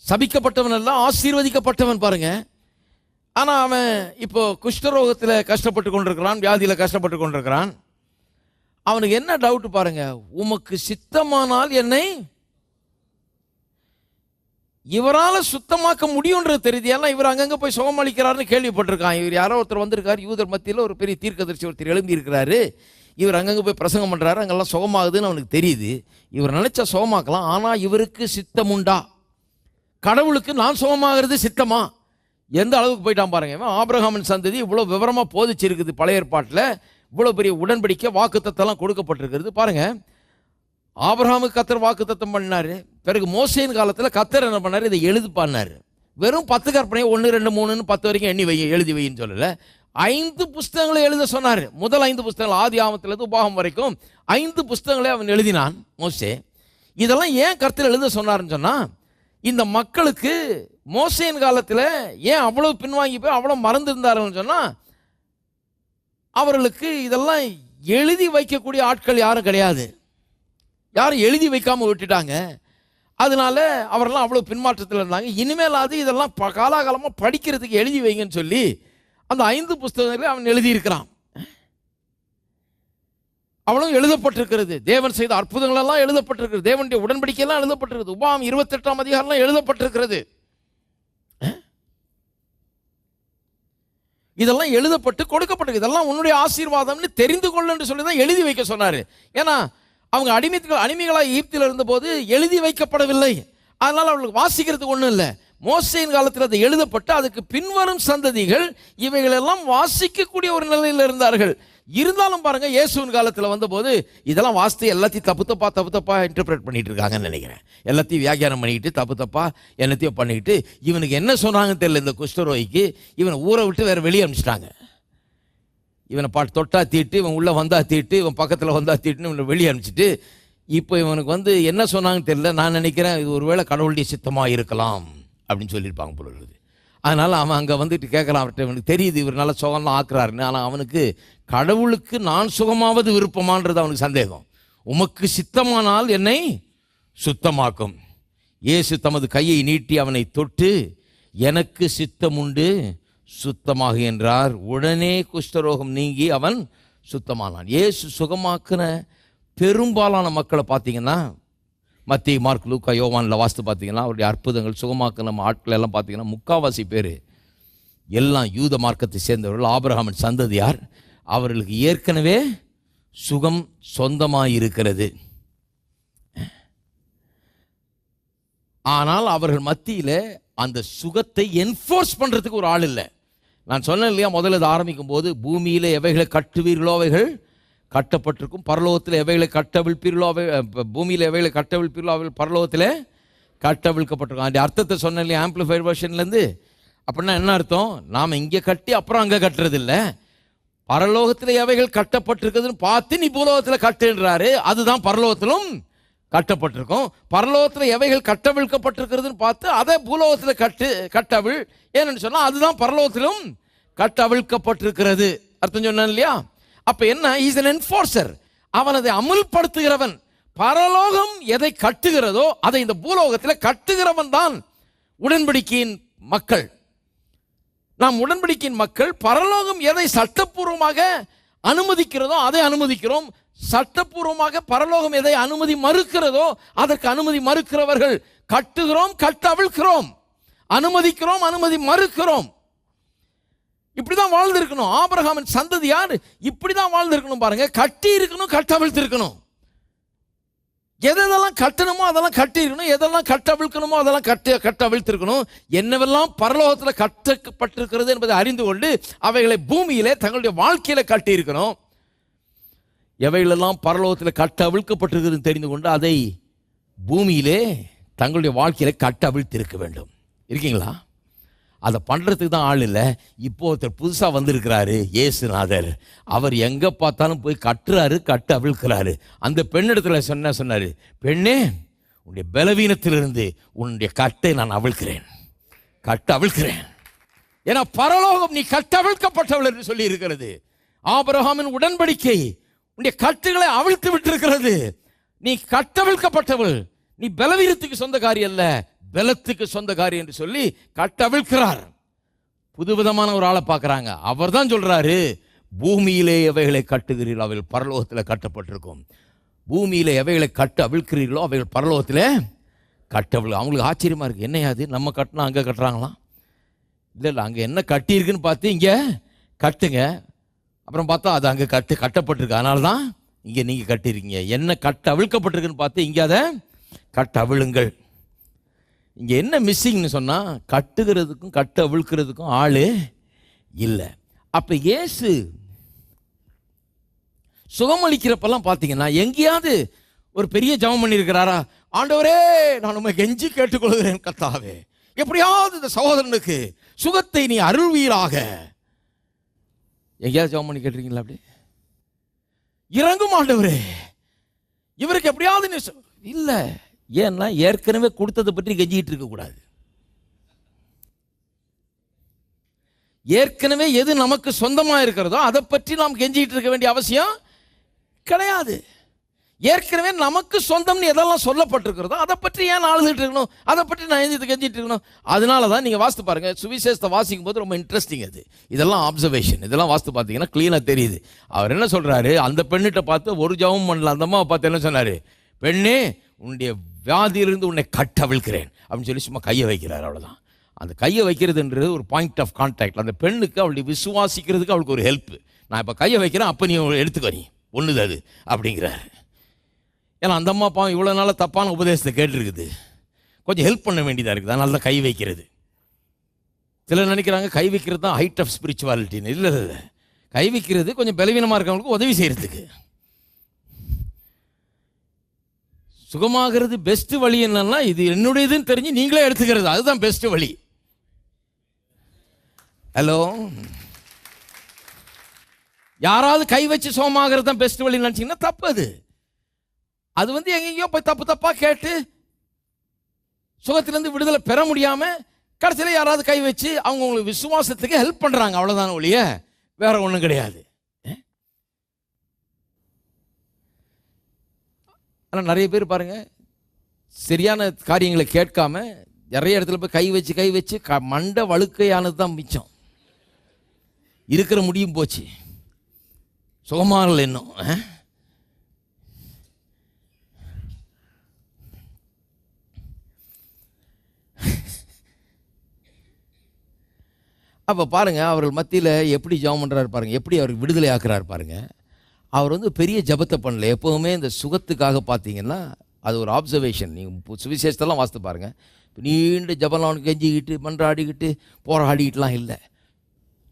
சபிக்கப்பட்டவன் அல்ல, ஆசீர்வதிக்கப்பட்டவன் பாருங்க. ஆனால் அவன் இப்போ குஷ்டரோகத்தில் கஷ்டப்பட்டு கொண்டிருக்கிறான், வியாதியில் கஷ்டப்பட்டு கொண்டிருக்கிறான். அவனுக்கு என்ன டவுட் பாருங்க, உமக்கு சித்தமானால் என்னை இவரால் சுத்தமாக்க முடியும்ன்றது தெரியுது. ஏன்னா இவர் அங்கங்கே போய் சுகமளிக்கிறாருன்னு கேள்விப்பட்டிருக்கான். இவர் யாரோ ஒருத்தர் வந்திருக்கார், யூதர் மத்தியில் ஒரு பெரிய தீர்க்கதரிசி ஒருத்தர் எழும்பி இருக்கிறாரு, இவர் அங்கங்கே போய் பிரசங்கம் பண்ணுறாரு, அங்கெல்லாம் சுகமாகுதுன்னு அவனுக்கு தெரியுது. இவர் நினைச்சா சுகமாக்கலாம். ஆனால் இவருக்கு சித்தம் உண்டா? கடவுளுக்கு நான் சுகமாகிறது சித்தமா? எந்த அளவுக்கு போயிட்டான் பாருங்க. ஆபிரகாமின் சந்ததி இவ்வளோ விவரமாக போதிச்சிருக்குது. பழைய ஏற்பாட்டில் இவ்வளோ பெரிய உடன்படிக்கை வாக்குத்தத்தெல்லாம் கொடுக்கப்பட்டிருக்கிறது பாருங்க. ஆபிரகாமுக்கு கத்தர் வாக்குத்தத்தம் பண்ணார். பிறகு மோசேயின் காலத்தில் கத்தர் என்ன பண்ணார், இதை எழுதுப்பான்னாரு. வெறும் 10 கற்பனை 1, 2, 3ன்னு 10 வரைக்கும் எண்ணி எழுதி வைன்னு சொல்லலை. 5 புஸ்தகங்களை எழுத சொன்னார். முதல் 5 புஸ்தகங்கள், ஆதி ஆகமத்திலிருந்து உபாகம் வரைக்கும் 5 புஸ்தகங்களை அவன் எழுதினான் மோசே. இதெல்லாம் ஏன் கர்த்தர் எழுத சொன்னார்ன்னு சொன்னால், இந்த மக்களுக்கு மோசேயின் காலத்தில் ஏன் அவ்வளோ பின்வாங்கி போய் அவ்வளோ மறந்துருந்தாருன்னு சொன்னால், அவர்களுக்கு இதெல்லாம் எழுதி வைக்கக்கூடிய ஆட்கள் யாரும் கிடையாது. யாரும் எழுதி வைக்காமல் விட்டுட்டாங்க. அதனால அவரெல்லாம் அவ்வளோ பின்மாற்றத்தில் இருந்தாங்க. இனிமேலாவது இதெல்லாம் காலாகாலமாக படிக்கிறதுக்கு எழுதி வைங்கன்னு சொல்லி அந்த 5 புஸ்தகங்களை அவன் எழுதியிருக்கிறான். அவளும் எழுதப்பட்டிருக்கிறது. தேவன் செய்த அற்புதங்கள் எல்லாம் எழுதப்பட்டிருக்கிறது. தேவனுடைய உடன்படிக்கையெல்லாம் எழுதப்பட்டிருக்கிறது. உபாகம் 28ஆம் அதிகாரம் எழுதப்பட்டிருக்கிறது. இதெல்லாம் எழுதப்பட்டு கொடுக்கப்பட்டிருக்கு. இதெல்லாம் உன்னுடைய ஆசீர்வாதம்னு தெரிந்து கொள்ள என்று சொல்லி தான் எழுதி வைக்க சொன்னார். ஏன்னா அவங்க அடிமைகளாக ஈப்தில் இருந்தபோது எழுதி வைக்கப்படவில்லை. அதனால் அவர்களுக்கு வாசிக்கிறதுக்கு ஒன்றும் இல்லை. மோசேயின் காலத்தில் அது எழுதப்பட்டு அதுக்கு பின்வரும் சந்ததிகள் இவைகளெல்லாம் வாசிக்கக்கூடிய ஒரு நிலையில் இருந்தார்கள். இருந்தாலும் பாருங்க, இயேசுவின் காலத்தில் வந்தபோது இதெல்லாம் வாசித்து எல்லாத்தையும் தப்பு தப்பா இன்டர்பிரேட் பண்ணிட்டு இருக்காங்கன்னு நினைக்கிறேன். எல்லாத்தையும் வியாக்கியானம் பண்ணிக்கிட்டு தப்பா எல்லாத்தையும் பண்ணிக்கிட்டு, இவனுக்கு என்ன சொன்னாங்கன்னு தெரியல. இந்த குஷ்டரோகிக்கு இவனை ஊரை விட்டு வேற வெளியே அனுப்பிச்சிட்டாங்க. இவனை தொட்டா தீட்டு, இவன் உள்ள வந்தா தீட்டு, இவன் பக்கத்தில் வந்தா தீட்டுன்னு இவனை வெளியே அனுப்பிச்சிட்டு, இப்போ இவனுக்கு என்ன சொன்னாங்கன்னு தெரியல. நான் நினைக்கிறேன் இது ஒருவேளை கடவுளுடைய சித்தமாக இருக்கலாம் அப்படின்னு சொல்லியிருப்பாங்க போல இருக்குது. அதனால் அவன் அங்கே வந்துட்டு கேட்கலாம், அவர்கிட்ட இவனுக்கு தெரியுது இவர் நல்லா சுகம்லாம் ஆக்குறாருன்னு. ஆனால் அவனுக்கு கடவுளுக்கு நான் சுகமாவது விருப்பமானது அவனுக்கு சந்தேகம். உமக்கு சித்தமானால் என்னை சுத்தமாக்கும். இயேசு தமது கையை நீட்டி அவனை தொட்டு, எனக்கு சித்தம் உண்டு சுத்தமாக என்றார். உடனே குஷ்டரோகம் நீங்கி அவன் சுத்தமானான். இயேசு சுகமாக்குன பெரும்பாலான மக்களை பார்த்தீங்கன்னா, மத்திய, மார்க், லூக்கா, யோவானில் வாசித்து பார்த்தீங்கன்னா, அவருடைய அற்புதங்கள் சுகமாக்க நம்ம ஆட்கள் எல்லாம் பார்த்தீங்கன்னா முக்காவாசி பேர் எல்லாம் யூத மார்க்கத்தை சேர்ந்தவர்கள், ஆபிரகாமின் சந்ததியார். அவர்களுக்கு ஏற்கனவே சுகம் சொந்தமாக இருக்கிறது. ஆனால் அவர்கள் மத்தியில் அந்த சுகத்தை என்ஃபோர்ஸ் பண்ணுறதுக்கு ஒரு ஆள் இல்லை. நான் சொன்னேன் இல்லையா, முதல்ல இது ஆரம்பிக்கும் போது, பூமியில் எவைகளை கட்டுவீர்களோ அவைகள் கட்டப்பட்டிருக்கும், பரலோகத்தில் எவைகளை கட்டவிழ்ப்பீர்களோ அவை, பூமியில் எவைகளை கட்டவிழ்ப்பீர்களோ அவைகள் பரலோகத்தில் கட்டவிழ்க்கப்பட்டிருக்கும். அந்த அர்த்தத்தை சொன்னேன் இல்லையா, ஆம்பிளிஃபைட் வெர்ஷன்லேருந்து. அப்படின்னா என்ன அர்த்தம்? நாம் இங்கே கட்டி அப்புறம் அங்கே கட்டுறதில்ல. பரலோகத்தில் எவைகள் கட்டப்பட்டிருக்குதுன்னு பார்த்து நீ பூலோகத்தில் கட்டுன்றாரு. அதுதான் பரலோகத்திலும் கட்டப்பட்டிருக்கும். பரலோகத்தில் எவைகள் கட்டவிழ்க்கப்பட்டிருக்கிறதுன்னு பார்த்து அதை பூலோகத்தில் கட்டவிழ் ஏன்னு சொன்னால் அதுதான் பரலோகத்திலும் கட்டவிழ்க்கப்பட்டிருக்கிறது. அர்த்தம் சொன்னேன் இல்லையா? அப்போ என்ன? Is an enforcer. அவன் அதை அமுல்படுத்துகிறவன். பரலோகம் எதை கட்டுகிறதோ அதை இந்த பூலோகத்தில் கட்டுகிறவன் தான் உடன்படிக்கையின் மக்கள். நாம் உடன்படிக்கையின் மக்கள். பரலோகம் எதை சட்டப்பூர்வமாக அனுமதிக்கிறதோ அதை அனுமதிக்கிறோம். சட்டப்பூர்வமாக பரலோகம் எதை அனுமதி மறுக்கிறதோ அதற்கு அனுமதி மறுக்கிறவர்கள். கட்டுகிறோம், கட்டவிழ்க்கிறோம், அனுமதிக்கிறோம், அனுமதி மறுக்கிறோம். இப்படிதான் வாழ்ந்திருக்கணும். ஆபிரகாமின் சந்ததியார் இப்படிதான் வாழ்ந்திருக்கணும் பாருங்க. கட்டி இருக்கணும், கட்டவிழ்த்து இருக்கணும். எதெல்லாம் கட்டணுமோ அதெல்லாம் கட்டியிருக்கணும், எதெல்லாம் கட்டவிழ்க்கணுமோ அதெல்லாம் கட்டவிழ்த்திருக்கணும். என்னவெல்லாம் பரலோகத்தில் கட்டப்பட்டிருக்கிறது என்பதை அறிந்து கொண்டு அவைகளை பூமியிலே தங்களுடைய வாழ்க்கையில கட்டியிருக்கணும். எவைகளெல்லாம் பரலோகத்தில் கட்டவிழ்க்கப்பட்டிருக்கிறது தெரிந்து கொண்டு அதை பூமியிலே தங்களுடைய வாழ்க்கையில கட்டவிழ்த்திருக்க வேண்டும். இருக்கீங்களா? அதை பண்ணுறதுக்கு தான் ஆள் இல்லை. இப்போ ஒருத்தர் புதுசாக வந்திருக்கிறாரு, இயேசுநாதர். அவர் எங்கே பார்த்தாலும் போய் கட்டுறாரு, கட்டு அவிழ்க்கிறாரு. அந்த பெண்ணிடத்துல சொன்னார், பெண்ணே, உன்னுடைய பலவீனத்திலிருந்து உன்னுடைய கட்டை நான் அவிழ்க்கிறேன், கட்டு அவிழ்க்கிறேன். ஏன்னா பரலோகம் நீ கட்டவிழ்க்கப்பட்டவள் என்று சொல்லி இருக்கிறது. ஆபிரகாமின் உடன்படிக்கை உன்னுடைய கட்டுகளை அவிழ்த்து விட்டிருக்கிறது. நீ கட்டவிழ்க்கப்பட்டவள், நீ பலவீனத்துக்கு சொந்தக்காரி அல்ல, பலத்துக்கு சொந்தக்காரி என்று சொல்லி கட்டவிழ்க்கிறார். புதுவிதமான ஒரு ஆளை பார்க்குறாங்க. அவர் தான் சொல்றாரு, பூமியிலே எவைகளை கட்டுகிறீர்களோ அவைகள் பரலோகத்தில் கட்டப்பட்டிருக்கும். பூமியிலே எவைகளை கட்டு அவிழ்க்கிறீர்களோ அவைகள் பரலோகத்தில் கட்டவிழ். அவங்களுக்கு ஆச்சரியமா இருக்கு, என்னையாது நம்ம கட்டினா அங்கே கட்டுறாங்களாம்? இல்லை, அங்கே என்ன கட்டியிருக்குன்னு பார்த்து இங்கே கட்டுங்க. அப்புறம் பார்த்தா அது அங்கே கட்டப்பட்டிருக்கு, அதனால தான் இங்கே நீங்கள் கட்டியிருக்கீங்க. என்ன அவிழ்க்கப்பட்டிருக்குன்னு பார்த்து இங்கே அதை கட்டவிழுங்கள். இங்கே என்ன மிஸ்ஸிங்னு சொன்னால், கட்டுகிறதுக்கும் அவிழ்க்கிறதுக்கும் ஆள் இல்லை. அப்போ இயேசு சுகமளிக்கிறப்பெல்லாம் பார்த்தீங்கன்னா எங்கேயாவது ஒரு பெரிய ஜெபம் பண்ணியிருக்கிறாரா? ஆண்டவரே, நான் உண்மை கெஞ்சி கேட்டுக்கொள்கிறேன் கர்த்தாவே, எப்படியாவது இந்த சகோதரனுக்கு சுகத்தை நீ அருள்வீராக. எங்கேயாவது ஜெபம் பண்ணி கேட்டிருக்கீங்களா? அப்படி இறங்கும் ஆண்டவரே, இவருக்கு எப்படியாவது நீ இல்லை. ஏன்னா ஏற்கனவே கொடுத்ததை பற்றி கெஞ்சிக்கிட்டு இருக்கக்கூடாது. ஏற்கனவே எது நமக்கு சொந்தமாக இருக்கிறதோ அதை பற்றி நாம் கெஞ்சிக்கிட்டு இருக்க வேண்டிய அவசியம் கிடையாது. ஏற்கனவே நமக்கு சொந்தம்னு எதெல்லாம் சொல்லப்பட்டிருக்கிறதோ அதை பற்றி ஏன் ஆளுகிட்டு இருக்கணும்? அதை பற்றி நான் கெஞ்சிட்டு இருக்கணும். அதனால தான் நீங்கள் வாஸ்து பாருங்கள், சுவிசேஷத்தை வாசிக்கும் போது ரொம்ப இன்ட்ரெஸ்டிங். அது இதெல்லாம் அப்சர்வேஷன், இதெல்லாம் வாஸ்து பார்த்தீங்கன்னா க்ளீனாக தெரியுது. அவர் என்ன சொல்கிறாரு, அந்த பெண்ணிட்ட பார்த்து ஒரு ஜெபம் பண்ணல, அந்த அம்மாவை பார்த்து என்ன சொன்னார்? பெண்ணே, உன்னுடைய வியாதியிலிருந்து உன்னை கட்டவிழ்க்கிறேன் அப்படின்னு சொல்லி சும்மா கையை வைக்கிறார், அவ்வளோதான். அந்த கையை வைக்கிறதுன்றது ஒரு பாயிண்ட் ஆஃப் கான்டாக்ட். அந்த பெண்ணுக்கு அவளுடைய விசுவாசிக்கிறதுக்கு அவளுக்கு ஒரு ஹெல்ப். நான் இப்போ கையை வைக்கிறேன், அப்போ நீ எடுத்துக்கோ, நீ ஒன்றுது அது அப்படிங்கிறாரு. ஏன்னா அந்த அம்மா பாவம் இவ்வளோ நாளாக தப்பான உபதேசத்தை கேட்டுருக்குது, கொஞ்சம் ஹெல்ப் பண்ண வேண்டியதாக இருக்குது, அதனால தான் கை வைக்கிறது. சிலர் நினைக்கிறாங்க கை வைக்கிறது தான் ஹைட் ஆஃப் ஸ்பிரிச்சுவாலிட்டின்னு. இல்லை இல்லை, கை வைக்கிறது கொஞ்சம் பலவீனமாக இருக்கவங்களுக்கு உதவி செய்கிறதுக்கு. சுகமாகிறது பெஸ்ட் வழி என்னன்னா, இது என்னுடையதுன்னு தெரிஞ்சு நீங்களே எடுத்துக்கிறது, அதுதான் பெஸ்ட் வழி. ஹலோ, யாராவது கை வச்சு சுகமாகிறது தான் பெஸ்ட் வழி நினைச்சீங்கன்னா தப்பு. அது எங்கெங்கயோ போய் தப்பா கேட்டு சுகத்திலிருந்து விடுதலை பெற முடியாம கடைசியில் யாராவது கை வச்சு அவங்க உங்களுக்கு விசுவாசத்துக்கு ஹெல்ப் பண்றாங்க, அவ்வளவுதான் ஒழிய வேற ஒன்றும் கிடையாது. ஆனால் நிறைய பேர் பாருங்க, சரியான காரியங்களை கேட்காம நிறைய இடத்துல போய் கை வச்சு மண்டை வழுக்கையானது தான் மிச்சம். இருக்கிற முடியும் போச்சு, சுகமானல இன்னும். அப்போ பாருங்க, அவர்கள் மத்தியில் எப்படி ஜெபம் பண்ணுறாரு பாருங்க, எப்படி அவருக்கு விடுதலை ஆக்குறாரு பாருங்க. அவர் பெரிய ஜபத்தை பண்ணல. எப்போவுமே இந்த சுகத்துக்காக பார்த்தீங்கன்னா அது ஒரு ஆப்சர்வேஷன். நீங்கள் சுவிசேஷத்தெல்லாம் வாசித்து பாருங்கள், நீண்ட ஜபம்லாம் கெஞ்சிக்கிட்டு மன்றாடிக்கிட்டு போராடிக்கிட்டுலாம் இல்லை.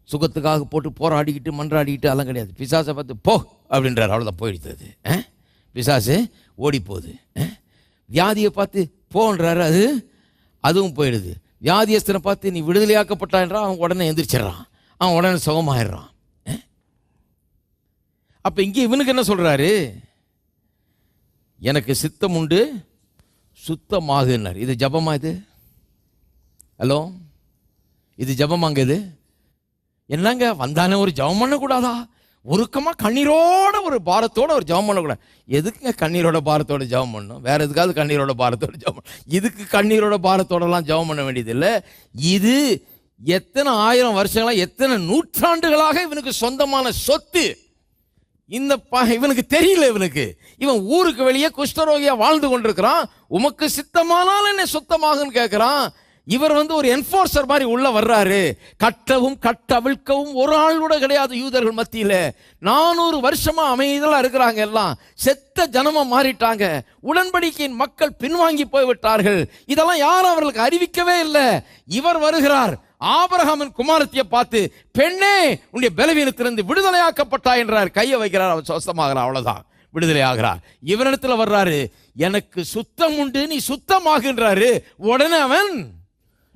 சுகத்துக்காக போட்டு போராடிக்கிட்டு மன்றாடிக்கிட்டு அதெல்லாம் கிடையாது. பிசாசை பார்த்து போ அப்படின்றார், அவ்வளோதான், போயிடுது. பிசாசு ஓடி போகுது. வியாதியை பார்த்து போன்றாரு, அதுவும் போயிடுது. வியாதியஸ்தனை பார்த்து நீ விடுதலையாக்கப்பட்டான்றா, அவன் உடனே எந்திரிச்சிடறான், அவன் உடனே சுகமாயிடுறான். அப்போ இங்கே இவனுக்கு என்ன சொல்கிறாரு? எனக்கு சித்தம் உண்டு, சுத்தமாகுன்னார். இது ஜபமா? இது ஹலோ, இது ஜபமாங்க? இது என்னங்க வந்தானே ஒரு ஜபம் பண்ணக்கூடாதா? ஒருக்கமாக கண்ணீரோட ஒரு பாரத்தோட ஒரு ஜபம் பண்ணக்கூடாது. எதுக்குங்க கண்ணீரோட பாரத்தோட ஜபம் பண்ணணும்? வேற எதுக்காவது கண்ணீரோட பாரத்தோட ஜபம், இதுக்கு கண்ணீரோட பாரத்தோடலாம் ஜபம் பண்ண வேண்டியதில்லை. இது எத்தனை ஆயிரம் வருஷங்களாக, எத்தனை நூற்றாண்டுகளாக இவனுக்கு சொந்தமான சொத்து. இந்த இவனுக்கு தெரியல, இவன் ஊருக்கு வெளியே குஷ்டரோகியா வாழ்ந்து கொண்டிருக்கிறான். உமக்கு சித்தமானால் என்ன சுத்தமாகுன்னு கேட்கிறான். இவர் ஒரு என்ஃபோர்சர் மாதிரி உள்ள வர்றாரு. கட்டவும் கட்டவிழ்க்கவும் ஒரு ஆள் கூட கிடையாது யூதர்கள் மத்தியில. 400 வருஷமா அமைதியா இருக்கிறாங்க, எல்லாம் செத்த ஜனமா மாறிட்டாங்க. உடன்படிக்கையின் மக்கள் பின்வாங்கி போய்விட்டார்கள். இதெல்லாம் யாரும் அவர்களுக்கு அறிவிக்கவே இல்லை. இவர் வருகிறார், ஆபிரகாமின் குமாரத்தியை பார்த்து, பெண்ணே உன்னுடைய பலவீனத்திலிருந்து விடுதலையாக்கப்பட்டா என்றார். கையை வைக்கிறார், அவர் சொஸ்தமாகிறார். அவ்வளவுதான், விடுதலை ஆகிறார். இவரிடத்துல வர்றாரு, எனக்கு சுத்தம் உண்டு, நீ சுத்தமாகின்றாரு. உடனே அவன்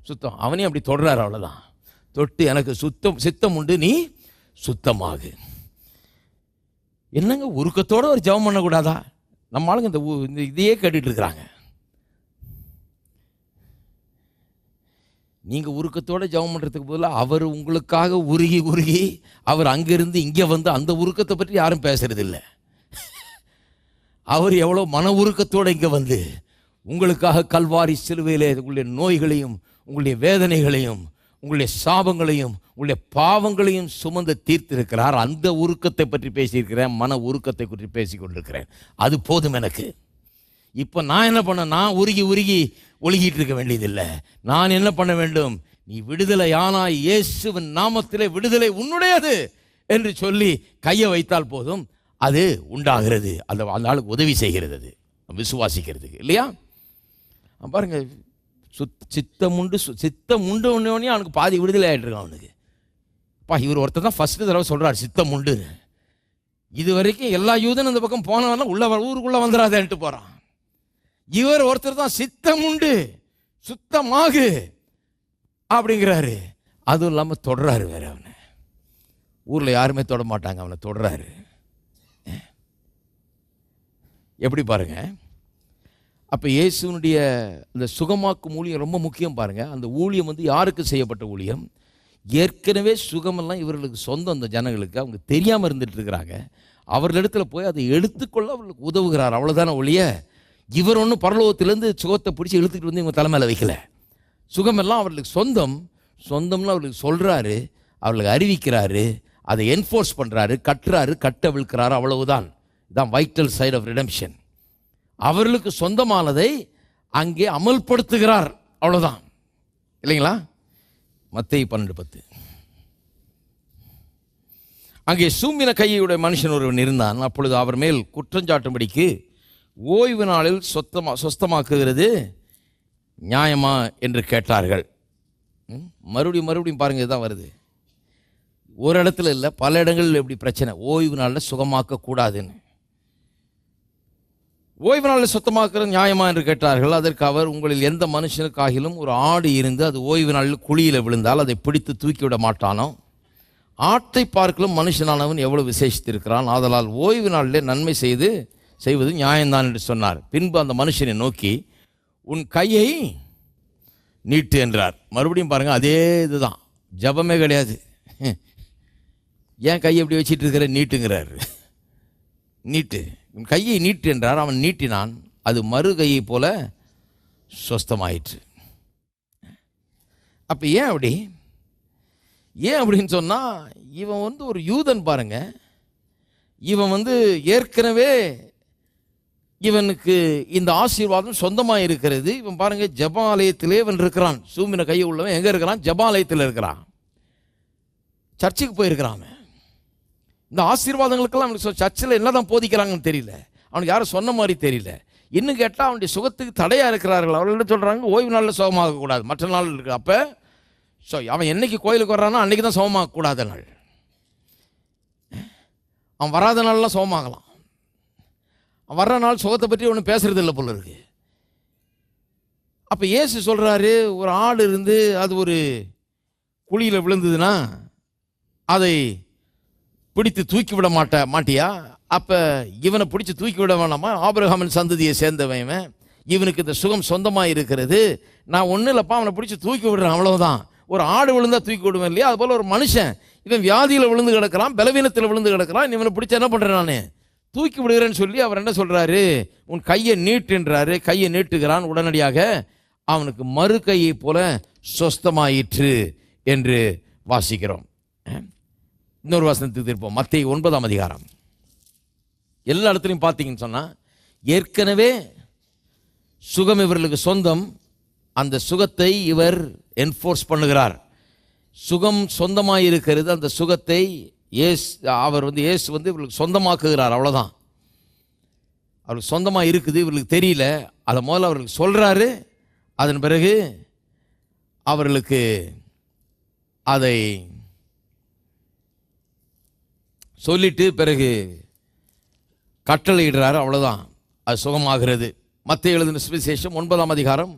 சுத்தம், அவனையும் அப்படி தொடுறாரு. அவ்வளவுதான், தொட்டு எனக்கு சித்தம் உண்டு, நீ சுத்தமாகு. என்னங்க உருக்கத்தோட ஒரு ஜெபம் பண்ணக்கூடாதா? நம்ம ஆளுங்க இந்த இதையே கேட்டுட்டு இருக்கிறாங்க. நீங்க உருக்கத்தோட ஜெபம் பண்றதுக்கு பதிலாக அவர் உங்களுக்காக உருகி உருகி அவர் அங்கிருந்து இங்கே வந்து அந்த உருக்கத்தை பற்றி யாரும் பேசுறது இல்லை. அவர் எவ்வளோ மன உருக்கத்தோடு இங்கே வந்து உங்களுக்காக கல்வாரி சிலுவையிலே உங்களுடைய நோய்களையும் உங்களுடைய வேதனைகளையும் உங்களுடைய சாபங்களையும் உங்களுடைய பாவங்களையும் சுமந்து தீர்த்திருக்கிறார். அந்த உருக்கத்தை பற்றி பேசியிருக்கிறேன், மன உருக்கத்தை பற்றி பேசி கொண்டிருக்கிறேன். அது போதும் எனக்கு. இப்போ நான் என்ன பண்ண, நான் உருகி உருகி ஒழுகிட்டு இருக்க வேண்டியதில்லை. நான் என்ன பண்ண வேண்டும், நீ விடுதலை ஆனாய், இயேசுவின் நாமத்திலே விடுதலை உன்னுடையது என்று சொல்லி கையை வைத்தால் போதும், அது உண்டாகிறது. அந்த ஆளுக்கு உதவி செய்கிறது, அது விசுவாசிக்கிறதுக்கு இல்லையா? பாருங்க, சித்தம் உண்டு உடனே அவனுக்கு பாதி விடுதலை ஆகிட்டு இருக்கான் அவனுக்கு. இவர் ஒருத்தர் தான் ஃபர்ஸ்ட் தடவை சொல்றார் சித்தம் உண்டு. இது வரைக்கும் எல்லா யூதனும் இந்த பக்கம் போனவெல்லாம் ஊருக்குள்ள வந்துடாதேன்ட்டு போறான். இவர் ஒருத்தர் தான் சித்தம் உண்டு, சுத்தமாகு அப்படிங்கிறாரு. அதுவும் இல்லாமல் தொடராரு வேற. அவனை ஊரில் யாருமே தொட மாட்டாங்க, அவனை தொடராரு. எப்படி பாருங்க. அப்போ இயேசுனுடைய அந்த சுகமாக்கும் ஊழியம் ரொம்ப முக்கியம் பாருங்க. அந்த ஊழியம் யாருக்கு செய்யப்பட்ட ஊழியம்? ஏற்கனவே சுகமெல்லாம் இவர்களுக்கு சொந்தம். அந்த ஜனங்களுக்கு அவங்க தெரியாமல் இருந்துட்டு இருக்கிறாங்க. அவர்களிடத்துல போய் அதை எடுத்துக்கொள்ள அவர்களுக்கு உதவுகிறார். அவ்வளோதான ஒழிய இவர் ஒன்றும் பரலோகத்திலேருந்து சுகத்தை பிடிச்சி இழுத்துக்கிட்டு வந்து இவங்க தலைமையில் வைக்கல. சுகமெல்லாம் அவர்களுக்கு சொந்தம்னு அவர்களுக்கு சொல்கிறாரு, அவர்களுக்கு அறிவிக்கிறாரு, அதை என்ஃபோர்ஸ் பண்ணுறாரு, கட்டுறாரு, கட்டவிழ்க்கிறாரு. அவ்வளவுதான். இதுதான் வைட்டல் சைட் ஆஃப் ரிடெம்ஷன். அவர்களுக்கு சொந்தமானதை அங்கே அமல்படுத்துகிறார். அவ்வளோதான் இல்லைங்களா? மத்தேயு 12:10. அங்கே சூம்பின கையுடைய மனுஷன் ஒருவன் இருந்தான். அப்பொழுது அவர் மேல் குற்றஞ்சாட்டும்படிக்கு, ஓய்வு நாளில் சொஸ்தமாக்குகிறது நியாயமா என்று கேட்டார்கள். மறுபடியும் பாருங்க, இதுதான் வருது. ஒரு இடத்துல இல்லை, பல இடங்களில் எப்படி பிரச்சனை, ஓய்வு நாளில் சுகமாக்கக்கூடாதுன்னு. ஓய்வு நாளில் சுத்தமாக்குறது நியாயமா என்று கேட்டார்கள். அதற்கு அவர், உங்களில் எந்த மனுஷனுக்காகிலும் ஒரு ஆடு இருந்து அது ஓய்வு நாளில் குழியில் விழுந்தால் அதை பிடித்து தூக்கிவிட மாட்டானோ? ஆட்டை பார்க்கலும் மனுஷனானவன் எவ்வளவு விசேஷித்திருக்கிறான். ஆதலால் ஓய்வு நாளிலே நன்மை செய்வது நியாயம்தான் என்று சொன்னார். பின்பு அந்த மனுஷனை நோக்கி, உன் கையை நீட்டு என்றார். மறுபடியும் பாருங்க, அதே இதுதான், ஜபமே கிடையாது. ஏன் கையை எப்படி வச்சிட்டு இருக்கிற, நீட்டுங்கிறார். நீட்டு, உன் கையை நீட்டு என்றார். அவன் நீட்டினான், அது மறு கையை போல சொஸ்தமாயிற்று. அப்போ ஏன் அப்படின்னு சொன்னால், இவன் ஒரு யூதன் பாருங்க. இவன் ஏற்கனவே இவனுக்கு இந்த ஆசீர்வாதம் சொந்தமாக இருக்கிறது. இவன் பாருங்க, ஜபாலயத்திலே இவன் இருக்கிறான். சூம்பின கையை உள்ளவன் எங்கே இருக்கிறான்? ஜபாலயத்தில் இருக்கிறான். சர்ச்சுக்கு போயிருக்கிறான். இந்த ஆசீர்வாதங்களுக்கெல்லாம் அவனுக்கு சர்ச்சில் என்ன தான் போதிக்கிறாங்கன்னு தெரியல, அவனுக்கு யாரும் சொன்ன மாதிரி தெரியல. இன்னும் கேட்டால் அவனுடைய சுகத்துக்கு தடையாக இருக்கிறார்கள். அவர்கள் சொல்கிறாங்க, ஓய்வு நாளில் சுகமாகக்கூடாது, மற்ற நாள் இருக்குது. அப்போ அவன் என்னைக்கு கோயிலுக்கு வர்றானோ அன்றைக்கி தான் சுகமாகக்கூடாத நாள். அவன் வராத நாள்லாம் சுகமாகலாம். அவன் வர்ற நாள் சுகத்தை பற்றி ஒன்றும் பேசுறது இல்லை போல இருக்கு. அப்போ இயேசு சொல்கிறாரு, ஒரு ஆடு இருந்து அது ஒரு குழியில் விழுந்ததுன்னா அதை பிடித்து தூக்கி விட மாட்டியா? அப்போ இவனை பிடிச்சி தூக்கி விட வேணாமா? ஆபிரகாமின் சந்ததியை சேர்ந்தவன் இவனுக்கு இந்த சுகம் சொந்தமாக இருக்கிறது. நான் ஒன்றும் இல்லைப்பா, அவனை பிடிச்சி தூக்கி விடுறேன், அவ்வளோதான். ஒரு ஆடு விழுந்தா தூக்கி விடுவேன் இல்லையா? அதுபோல் ஒரு மனுஷன் இவன் வியாதியில் விழுந்து கிடக்கிறான், பலவீனத்தில் விழுந்து கிடக்கிறான், இவனை பிடிச்சி என்ன பண்ணுறேன், நான் தூக்கி விடுகிறேன்னு சொல்லி அவர் என்ன சொல்கிறாரு? உன் கையை நீட்டுன்றாரு. கையை நீட்டுகிறான். உடனடியாக அவனுக்கு மறு கையை போல சொஸ்தமாயிற்று என்று வாசிக்கிறோம். இன்னொரு வசனத்துக்கு திருப்போம். மத்தேயு 9ஆம் அதிகாரம். எல்லா இடத்துலையும் பார்த்தீங்கன்னு சொன்னால், ஏற்கனவே சுகம் இவர்களுக்கு சொந்தம், அந்த சுகத்தை இவர் என்ஃபோர்ஸ் பண்ணுகிறார். சுகம் சொந்தமாக இருக்கிறது. அந்த சுகத்தை அவர் இயேசு இவர்களுக்கு சொந்தமாக்குகிறார். அவ்வளோதான். அவருக்கு சொந்தமாக இருக்குது, இவர்களுக்கு தெரியல. அதை முதல்ல அவர்களுக்கு சொல்கிறாரு. அதன் பிறகு அவர்களுக்கு அதை சொல்லிட்டு பிறகு கட்டளையிடுறாரு. அவ்வளோதான், அது சுகமாகிறது. மத்தேயு எழுதின சுவிசேஷம் 9ஆம் அதிகாரம்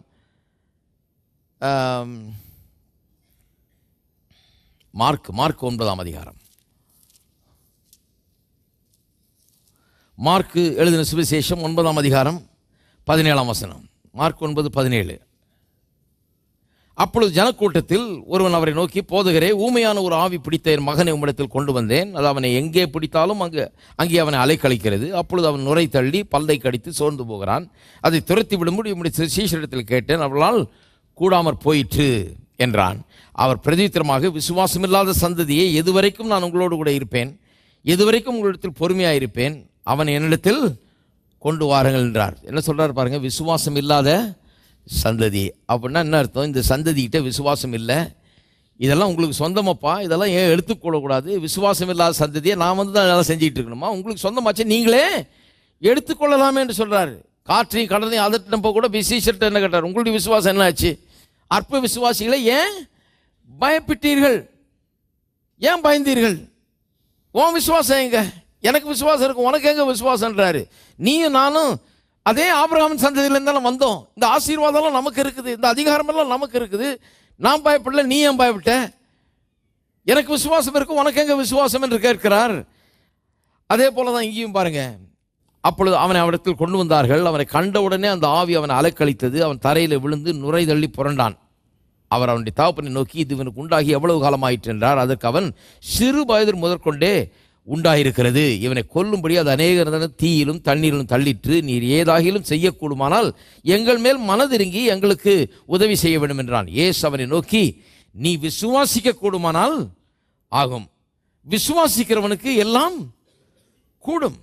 மார்க் 9ஆம் அதிகாரம். மார்க் எழுதின சுவிசேஷம் 9ஆம் அதிகாரம் 17ஆம் வசனம். மார்க் 9:17. அப்பொழுது ஜனக்கூட்டத்தில் ஒருவன் அவரை நோக்கி, போதகரே, ஊமையான ஒரு ஆவி பிடித்த என் மகனை உம்மிடத்தில் கொண்டு வந்தேன். அது அவனை எங்கே பிடித்தாலும் அங்கே அவனை அலைக்கழிக்கிறது. அப்பொழுது அவன் நுரை தள்ளி பல்லை கடித்து சோர்ந்து போகிறான். அதை துரத்தி விடும்படி உம்முடைய சீஷரிடத்தில் கேட்டேன், அவளால் கூடாமற் போயிற்று என்றான். அவர் பிரதித்திரமாக, விசுவாசமில்லாத சந்ததியை, எதுவரைக்கும் நான் உங்களோடு கூட இருப்பேன்? எதுவரைக்கும் உங்களிடத்தில் பொறுமையாக இருப்பேன்? அவன் என்னிடத்தில் கொண்டு வாருங்கள் என்றார். என்ன சொல்கிறார் பாருங்க, விசுவாசம் இல்லாத சந்ததி. அப்படின்னா என்ன அர்த்தம்? இந்த சந்ததிக்கிட்ட விசுவாசம் இல்லை, இதெல்லாம் உங்களுக்கு சொந்தமாப்பா, இதெல்லாம் ஏன் எடுத்துக்கொள்ளக்கூடாது? விசுவாசம் இல்லாத சந்ததியை நான் தான் அதெல்லாம் செஞ்சுக்கிட்டு இருக்கணுமா? உங்களுக்கு சொந்தமாச்சு, நீங்களே எடுத்துக்கொள்ளலாமே என்று சொல்கிறாரு. காற்றையும் கடலையும் அதட்டினப்போ கூட விசேஷத்தை என்ன கேட்டார், உங்களுடைய விசுவாசம் என்ன ஆச்சு? அற்ப விசுவாசிகளை ஏன் பயப்பட்டீர்கள்? ஏன் பயந்தீர்கள்? உன் விசுவாசம் எங்க? எனக்கு விசுவாசம் இருக்கும், உனக்கு எங்க விசுவாசம்ன்றாரு. நீயும் நானும் அதே ஆபிரகாமின் சந்ததியிலேருந்து தானே வந்தோம். இந்த ஆசீர்வாதம்லாம் நமக்கு இருக்குது, இந்த அதிகாரமெல்லாம் நமக்கு இருக்குது. நான் பயப்படல, நீ ஏன் பயப்பட்ட? எனக்கு விசுவாசம் இருக்கும், உனக்கு எங்க விசுவாசம் என்று கேட்கிறார். அதே போல தான் இங்கேயும் பாருங்க. அப்பொழுது அவனை அவரிடத்தில் கொண்டு வந்தார்கள். அவனை கண்டவுடனே அந்த ஆவி அவனை அலைக்கழித்தது. அவன் தரையில் விழுந்து நுரை தள்ளி புரண்டான். அவர் அவனுடைய தகப்பனை நோக்கி, இது இவனுக்கு உண்டாகி எவ்வளவு காலமாயிற்று என்றார். அதற்கு அவன், சிறு வயதில் முதற்கொண்டே உண்டாயிருக்கிறது. இவனை கொல்லும்படி அது அநேக தீயிலும் தண்ணீரிலும் தள்ளிற்று. நீர் ஏதாகிலும் செய்யக்கூடுமானால் எங்கள் மேல் மனதிருங்கி எங்களுக்கு உதவி செய்ய வேண்டும் என்றான். இயேசு அவனை நோக்கி, நீ விசுவாசிக்க கூடுமானால் ஆகும். விசுவாசிக்கிறவனுக்கு எல்லாம் கூடும்.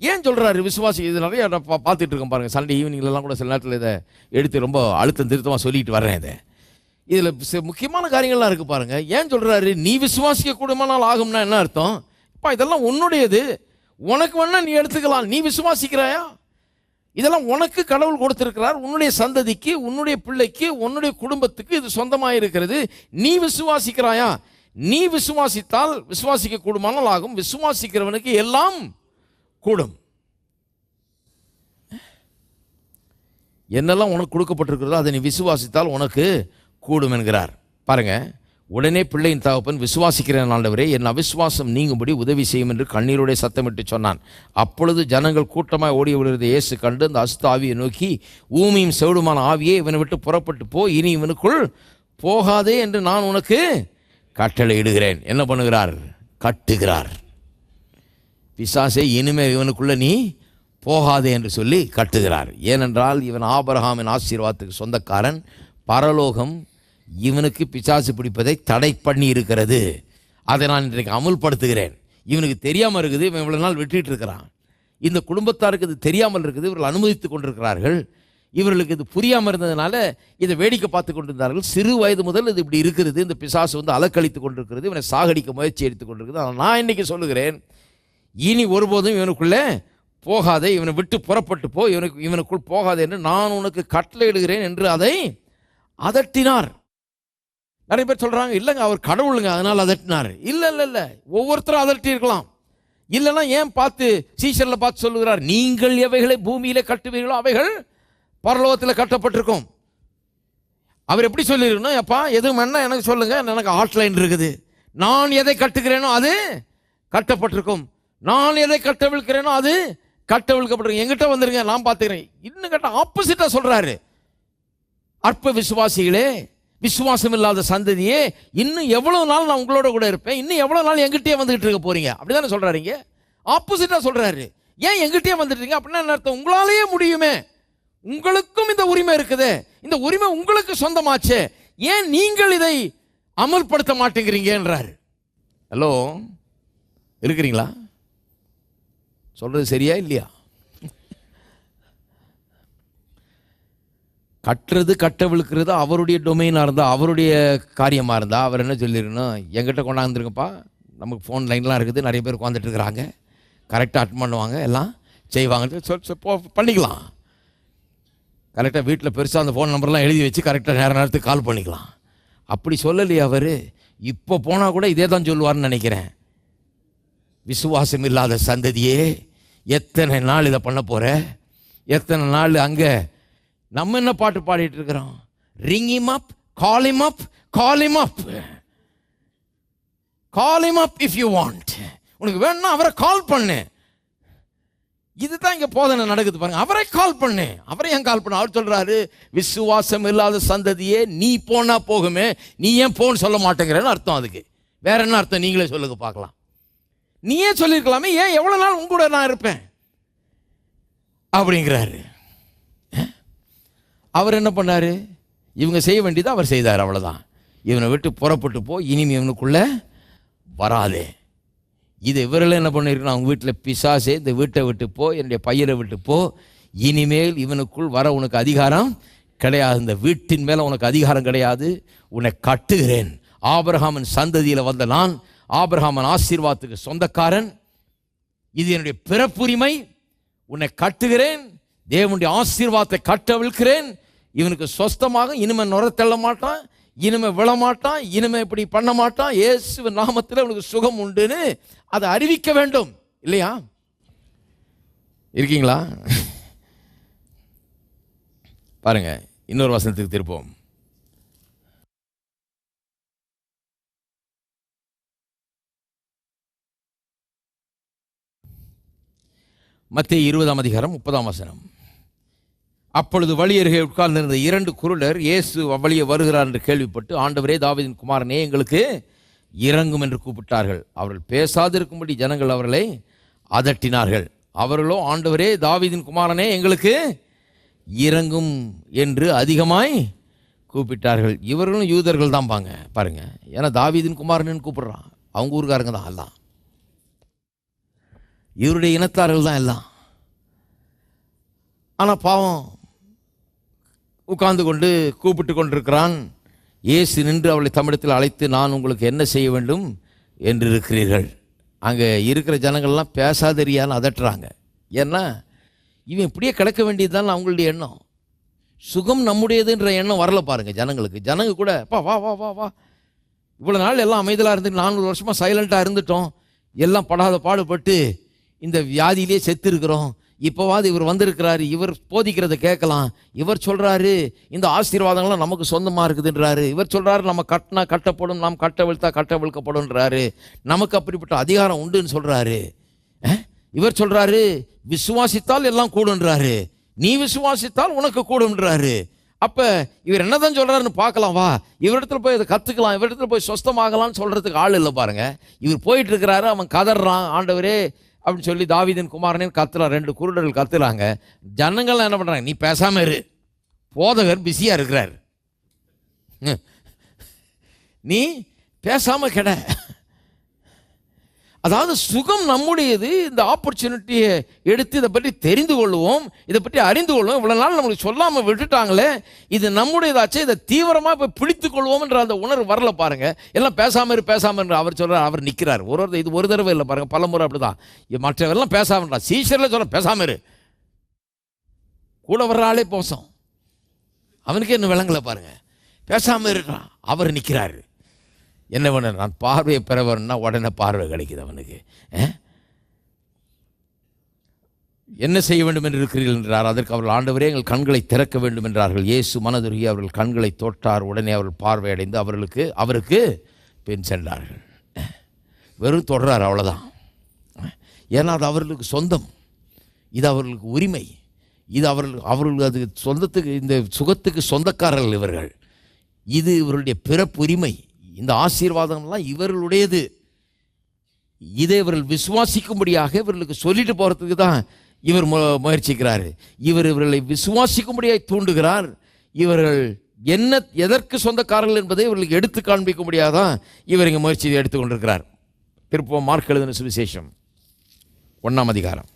ஏன் சொல்கிறாரு விசுவாசி? இது நிறைய பார்த்துட்டு இருக்கோம் பாருங்கள். சண்டே ஈவினிங்லாம் கூட சில நேரத்தில் இதை எடுத்து ரொம்ப அழுத்தம் திருத்தமாக சொல்லிட்டு வர்றேன். இதில் முக்கியமான காரியங்கள்லாம் இருக்குது பாருங்கள். ஏன் சொல்கிறாரு நீ விசுவாசிக்க கூடுமானால் ஆகும்னா என்ன அர்த்தம்? இப்போ இதெல்லாம் உன்னுடையது, உனக்கு வேணா நீ எடுத்துக்கலாம். நீ விசுவாசிக்கிறாயா? இதெல்லாம் உனக்கு கடவுள் கொடுத்திருக்கிறார். உன்னுடைய சந்ததிக்கு, உன்னுடைய பிள்ளைக்கு, உன்னுடைய குடும்பத்துக்கு இது சொந்தமாக இருக்கிறது. நீ விசுவாசிக்கிறாயா? நீ விசுவாசித்தால் விசுவாசிக்க கூடுமானால் ஆகும். விசுவாசிக்கிறவனுக்கு எல்லாம் கூடும். என்னெல்லாம் உனக்கு கொடுக்கப்பட்டிருக்கிறதோ அதை நீ விசுவாசித்தால் உனக்கு கூடும் என்கிறார். பாருங்க, உடனே பிள்ளையின் தகப்பன், விசுவாசிக்கிறேன் ஆண்டவரே, என் அவிசுவாசம் நீங்கும்படி உதவி செய்யும் என்று கண்ணீரோடைய சத்தமிட்டு சொன்னான். அப்பொழுது ஜனங்கள் கூட்டமாக ஓடி விடுவதை இயேசு கண்டு அந்த அசுத்த ஆவியை நோக்கி, ஊமையும் செவிடுமான ஆவியே, இவனை விட்டு புறப்பட்டு போ, இனி இவனுக்குள் போகாதே என்று நான் உனக்கு கட்டளை இடுகிறேன். என்ன பண்ணுகிறார்? கட்டுகிறார். பிசாசே, இனிமேல் இவனுக்குள்ள நீ போகாதே என்று சொல்லி கட்டுகிறார். ஏனென்றால் இவன் ஆபிரகாமின் ஆசீர்வாதத்துக்கு சொந்தக்காரன். பரலோகம் இவனுக்கு பிசாசு பிடிப்பதை தடை பண்ணி இருக்கிறது. அதை நான் இன்றைக்கு அமுல்படுத்துகிறேன். இவனுக்கு தெரியாமல் இருக்குது, இவன் இவ்வளோ நாள் வெட்டிட்டு இருக்கிறான். இந்த குடும்பத்தாருக்கு இது தெரியாமல் இருக்குது, இவர்கள் அனுமதித்து கொண்டிருக்கிறார்கள். இவர்களுக்கு இது புரியாமல் இருந்ததுனால இதை வேடிக்கை பார்த்து கொண்டிருந்தார்கள். சிறு வயது முதல் இது இப்படி இருக்கிறது. இந்த பிசாசு அலக்கழித்து கொண்டிருக்கிறது, இவனை சாகடிக்க முயற்சி எடுத்து கொண்டிருக்கிறது. ஆனால் நான் இன்னைக்கு சொல்லுகிறேன், இனி ஒருபோதும் இவனுக்குள்ளே போகாதே, இவனை விட்டு புறப்பட்டு போ, இவனுக்குள் போகாதே என்று நான் உனக்கு கட்டளையிடுகிறேன் என்று அதை அதட்டினார். நிறைய பேர் சொல்றாங்க, இல்லைங்க அவர் கடவுளுங்க அதனால் அதட்டினார். இல்லை, ஒவ்வொருத்தரும் அதட்டி இருக்கலாம். இல்லைன்னா ஏன் பார்த்து சீஷரில் பார்த்து சொல்லுகிறார், நீங்கள் எவைகளை பூமியில கட்டுவீர்களோ அவைகள் பரலோகத்தில் கட்டப்பட்டிருக்கும். அவர் எப்படி சொல்லிருக்கணும், எப்பா எதுவும் வேணா எனக்கு சொல்லுங்க, எனக்கு ஹாட்லைன் இருக்குது. நான் எதை கட்டுகிறேனோ அது கட்டப்பட்டிருக்கும், நான் எதை கட்டவிழ்க்கிறேனோ அது கட்டவிழ்க்கப்பட்டிருக்கும். எங்கிட்ட வந்துருங்க, நான் பார்த்துக்கிறேன். இன்னும் கேட்ட ஆப்போசிட்டா சொல்றாரு. அற்ப விசுவாசிகளே, விசுவாசம் இல்லாத சந்ததியே, இன்னும் எவ்வளவு நாள் நான் உங்களோட கூட இருப்பேன், இன்னும் எவ்வளவு நாள் எங்கிட்டே வந்துகிட்டு இருக்க போறீங்க, அப்படிதானே சொல்றாருங்க. ஆப்போசிட்டா சொல்றாரு. ஏன் எங்கிட்டே வந்துட்டீங்க அப்படின்னா என்ன அர்த்தம்? உங்களாலேயே முடியுமே, உங்களுக்கும் இந்த உரிமை இருக்குது, இந்த உரிமை உங்களுக்கு சொந்தமாச்சே, ஏன் நீங்கள் இதை அமல்படுத்த மாட்டேங்கிறீங்கன்றாரு. ஹலோ, இருக்கிறீங்களா? சொல்றது சரியா இல்லையா? கட்டுறது கட்ட விழுக்கிறது அவருடைய டொமைனாக இருந்தால், அவருடைய காரியமாக இருந்தால் அவர் என்ன சொல்லிடணும், என்கிட்ட கொண்டாந்துருங்கப்பா, நமக்கு ஃபோன் லைன்லாம் இருக்குது, நிறைய பேர் உட்காந்துட்டு இருக்கிறாங்க, கரெக்டாக அட்டன் பண்ணுவாங்க, எல்லாம் செய்வாங்க, பண்ணிக்கலாம். கரெக்டாக வீட்டில் பெருசாக அந்த ஃபோன் நம்பர்லாம் எழுதி வச்சு கரெக்டாக நேரத்துக்கு கால் பண்ணிக்கலாம். அப்படி சொல்லலையே அவர். இப்போ போனால் கூட இதே தான் சொல்லுவார்னு நினைக்கிறேன். விசுவாசம் இல்லாத சந்ததியே, எத்தனை நாள் இதை பண்ண போகிற, எத்தனை நாள் அங்கே நம்ம என்ன பாட்டு பாடிட்டு இருக்கிறோம், ring him up, call him up, call him up, call him up if you want. உனக்கு வேணும்னா அவரை கால் பண்ணு. இதுதான் இங்கே போதனை நடக்குது பாருங்க. அவரை கால் பண்ணு. அவரை ஏன் கால் பண்ண? அவர் சொல்றாரு, விசுவாசம் இல்லாத சந்ததியே, நீ போனா போகுமே, நீ ஏன் போன்னு சொல்ல மாட்டேங்கிறன்னு அர்த்தம். அதுக்கு வேற என்ன அர்த்தம் நீங்களே சொல்லுங்க பார்க்கலாம். நீயே சொல்லியிருக்கலாமே, ஏன் எவ்வளவு நாள் உங்க கூட நான் இருப்பேன் அப்படிங்கிறாரு. அவர் என்ன பண்ணாரு, இவங்க செய்ய வேண்டியதை அவர் செய்தார், அவ்வளவுதான். இவனை விட்டு புறப்பட்டு போ, இனிமே இவனுக்குள்ள வராதே. இது இவரெல்லாம் என்ன பண்ணிருக்கணும், அவங்க வீட்டில் பிசாசே, இந்த வீட்டை விட்டு போ, என்னுடைய பையனை விட்டு போ, இனிமேல் இவனுக்குள் வர உனக்கு அதிகாரம் கிடையாது, இந்த வீட்டின் மேலே உனக்கு அதிகாரம் கிடையாது, உன்னை கட்டுகிறேன். ஆபிரகாமின் சந்ததியில் வந்த நான், ஆபிரகாமின் ஆசீர்வாதத்துக்கு சொந்தக்காரன், இது என்னுடைய பிறப்புரிமை, உன்னை கட்டுகிறேன், தேவனுடைய ஆசீர்வாதத்தை கட்டவிழ்க்கிறேன். இவனுக்கு சொஸ்தமாக இனிமே நுரத்தள்ள மாட்டான், இனிமே விழமாட்டான், இனிமே இப்படி பண்ண மாட்டான், இயேசு நாமத்தில் உனக்கு சுகம் உண்டுன்னு அதை அறிவிக்க வேண்டும். இல்லையா? இருக்கீங்களா? பாருங்க, இன்னொரு வசனத்துக்கு திருப்போம். மத்தேயு 20:30. அப்பொழுது வழி அருகே உட்கார்ந்திருந்த 2 குருடர் இயேசு அவ்வழியே வருகிறார் என்று கேள்விப்பட்டு, ஆண்டவரே, தாவீதின் குமாரனே, எங்களுக்கு இறங்கும் என்று கூப்பிட்டார்கள். அவர்கள் பேசாதிருக்கும்படி ஜனங்கள் அவர்களை அதட்டினார்கள். அவர்களோ, ஆண்டவரே, தாவீதின் குமாரனே, எங்களுக்கு இறங்கும் என்று அதிகமாய் கூப்பிட்டார்கள். இவர்களும் யூதர்கள் தான் பாருங்க. ஏன்னா தாவீதின் குமாரன்னு கூப்பிடுறான், அவங்க ஊருக்காரங்க தான் எல்லாம், இவருடைய இனத்தார்கள் தான் எல்லாம். ஆனால் பாவம் உட்கார்ந்து கொண்டு கூப்பிட்டு கொண்டிருக்கிறான். இயேசு நின்று அவளை தமிழத்தில் அழைத்து, நான் உங்களுக்கு என்ன செய்ய வேண்டும் என்று இருக்கிறீர்கள். அங்கே இருக்கிற ஜனங்கள்லாம் பேசாதறியான்னு அதட்டுறாங்க. ஏன்னா இவன் இப்படியே கிடக்க வேண்டியதுதான் அவங்களுடைய எண்ணம். சுகம் நம்முடையதுன்ற எண்ணம் வரல பாருங்க ஜனங்களுக்கு. ஜனங்க கூட வா வா வா வா, இவ்வளோ நாள் எல்லாம் அமைதலாக இருந்து 400 வருஷமாக சைலண்ட்டாக இருந்துட்டோம், எல்லாம் படாத பாடுபட்டு இந்த வியாதியிலே செத்து இருக்கிறோம், இப்போவாது இவர் வந்திருக்கிறாரு, இவர் போதிக்கிறத கேட்கலாம், இவர் சொல்கிறாரு இந்த ஆசீர்வாதங்கள்லாம் நமக்கு சொந்தமாக இருக்குதுன்றாரு, இவர் சொல்கிறாரு நம்ம கட்டினா கட்டப்படும், நாம் கட்டவிழ்த்தா கட்டவிழ்க்கப்படும்ன்றாரு, நமக்கு அப்படிப்பட்ட அதிகாரம் உண்டுன்னு சொல்கிறாரு. இவர் சொல்கிறாரு விசுவாசித்தால் எல்லாம் கூடுன்றாரு, நீ விசுவாசித்தால் உனக்கு கூடும்ன்றாரு. அப்போ இவர் என்னதான் சொல்கிறாருன்னு பார்க்கலாம், வா இவரிடத்துல போய் இதை கற்றுக்கலாம், இவரிடத்துல போய் சொஸ்தமாகலாம்னு சொல்கிறதுக்கு ஆள் இல்லை பாருங்க. இவர் போயிட்டு இருக்கிறாரு, அவன் கதறான், ஆண்டவரே அப்படின்னு சொல்லி தாவீதின் குமாரனே கத்துறான். 2 குருடர்கள் கத்துறாங்க. ஜனங்கள்லாம் என்ன பண்ணுறாங்க, நீ பேசாமல் இரு, போதகர் பிஸியாக இருக்கிறார், நீ பேசாமல் கெட. அதாவது சுகம் நம்முடையது. இந்த ஆப்பர்ச்சுனிட்டியை எடுத்து இதை பற்றி தெரிந்து கொள்வோம், இதை பற்றி அறிந்து கொள்வோம். இவ்வளோ நாள் நம்மளுக்கு சொல்லாமல் விட்டுட்டாங்களே, இது நம்முடையதாச்சே, இதை தீவிரமாக இப்போ பிடித்து கொள்வோம்ன்ற அந்த உணர்வு வரல பாருங்க. எல்லாம் பேசாமல் இரு. அவர் சொல்கிறார், அவர் நிற்கிறார். இது ஒரு தடவை இல்லை பாருங்க, பல முறை அப்படி தான். மற்றவெல்லாம் பேசாமன்றா, சீஷரில் சொல்ல பேசாமல் இரு, கூட வர்ற ஆளே போசம், அவனுக்கே இன்னும் விளங்கலை பாருங்க, பேசாமல் இருக்கான். அவர் நிற்கிறாரு. என்ன பண்ண, நான் பார்வையை பெற வரணும்னா உடனே பார்வை கிடைக்குது அவனுக்கு. என்ன செய்ய வேண்டும் என்று இருக்கிறீர்கள் என்றார். அதற்கு அவர்கள், ஆண்டவரே, எங்கள் கண்களை திறக்க வேண்டும் என்றார்கள். இயேசு மனதுருகி அவர்கள் கண்களை தொட்டார். உடனே அவர்கள் பார்வையடைந்து அவருக்கு பின் சென்றார்கள். வெறும் தொடரார், அவ்வளோதான். ஏன்னா அது அவர்களுக்கு சொந்தம், இது அவர்களுக்கு உரிமை, இது அவர்கள் அது சொந்தத்துக்கு, இந்த சுகத்துக்கு சொந்தக்காரர்கள் இவர்கள், இது இவருடைய பிறப்புரிமை, இந்த ஆசீர்வாதம்லாம் இவர்களுடையது. இதை இவர்கள் விசுவாசிக்கும்படியாக இவர்களுக்கு சொல்லிட்டு போகிறதுக்கு தான் இவர் முயற்சிக்கிறார். இவர்களை விசுவாசிக்கும்படியாக தூண்டுகிறார். இவர்கள் எதற்கு சொந்தக்காரர்கள் என்பதை இவர்களுக்கு எடுத்து காண்பிக்கும்படியாக தான் இவர் இங்கே முயற்சியை எடுத்துக்கொண்டிருக்கிறார். திருப்பம் மார்க் எழுதின சுவிசேஷம் 1ஆம் அதிகாரம்.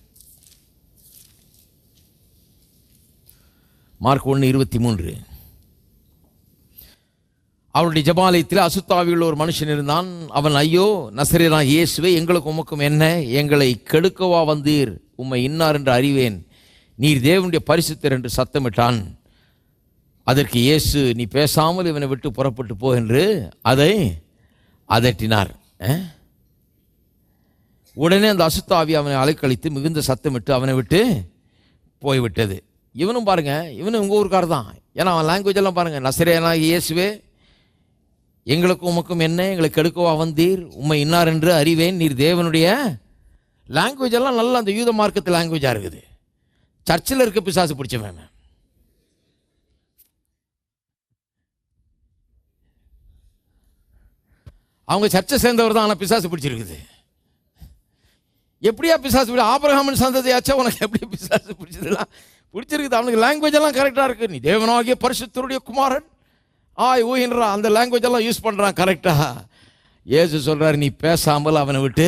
மார்க் 1:23. அவருடைய ஜெபாலயத்தில் அசுத்தாவியுள்ள ஒரு மனுஷன் இருந்தான். அவன், ஐயோ நசரேயனாகிய இயேசுவே, எங்களுக்கும் உமக்கும் என்ன? எங்களை கெடுக்கவா வந்தீர்? உம்மை இன்னார் என்று அறிவேன். நீர் தேவனுடைய பரிசுத்தர் என்று சத்தமிட்டான். அதற்கு இயேசு, நீ பேசாமல் இவனை விட்டு புறப்பட்டு போ என்று அதை அதட்டினார். உடனே அந்த அசுத்தாவி அவனை அலைக்கழித்து மிகுந்த சத்தமிட்டு அவனை விட்டு போய்விட்டது. இவனும் பாருங்க, இவனும் உங்கள் ஊருக்கார் தான். ஏன்னா அவன் லாங்குவேஜ் எல்லாம் பாருங்க. நசரேயனாகிய இயேசுவே, எங்களுக்கும் உமக்கும் என்ன? எங்களை கெடுக்கவா வந்தீர்? உம்மை இன்னார் என்று அறிவேன். நீர் தேவனுடைய லாங்குவேஜ் எல்லாம் நல்லா அந்த யூத மார்க்கத்து லாங்குவேஜாக இருக்குது. சர்ச்சில் இருக்க பிசாசு பிடிச்சவன். அவங்க சர்ச்சை சேர்ந்தவர் தான், ஆனால் பிசாசு பிடிச்சிருக்குது. எப்படியா பிசாசு பிடி? ஆபிரகாமின் சந்ததியாச்சா உனக்கு எப்படி பிசாசு பிடிச்சதுலாம் பிடிச்சிருக்குது? அவனுக்கு லாங்குவேஜ் எல்லாம் கரெக்டாக இருக்குது. நீ தேவனாகிய பரிசுத்தருடைய குமாரன் ஊயின்றா, அந்த லாங்குவேஜ் எல்லாம் யூஸ் பண்ணுறான் கரெக்டாக. இயேசு சொல்கிறார், நீ பேசாமல் அவனை விட்டு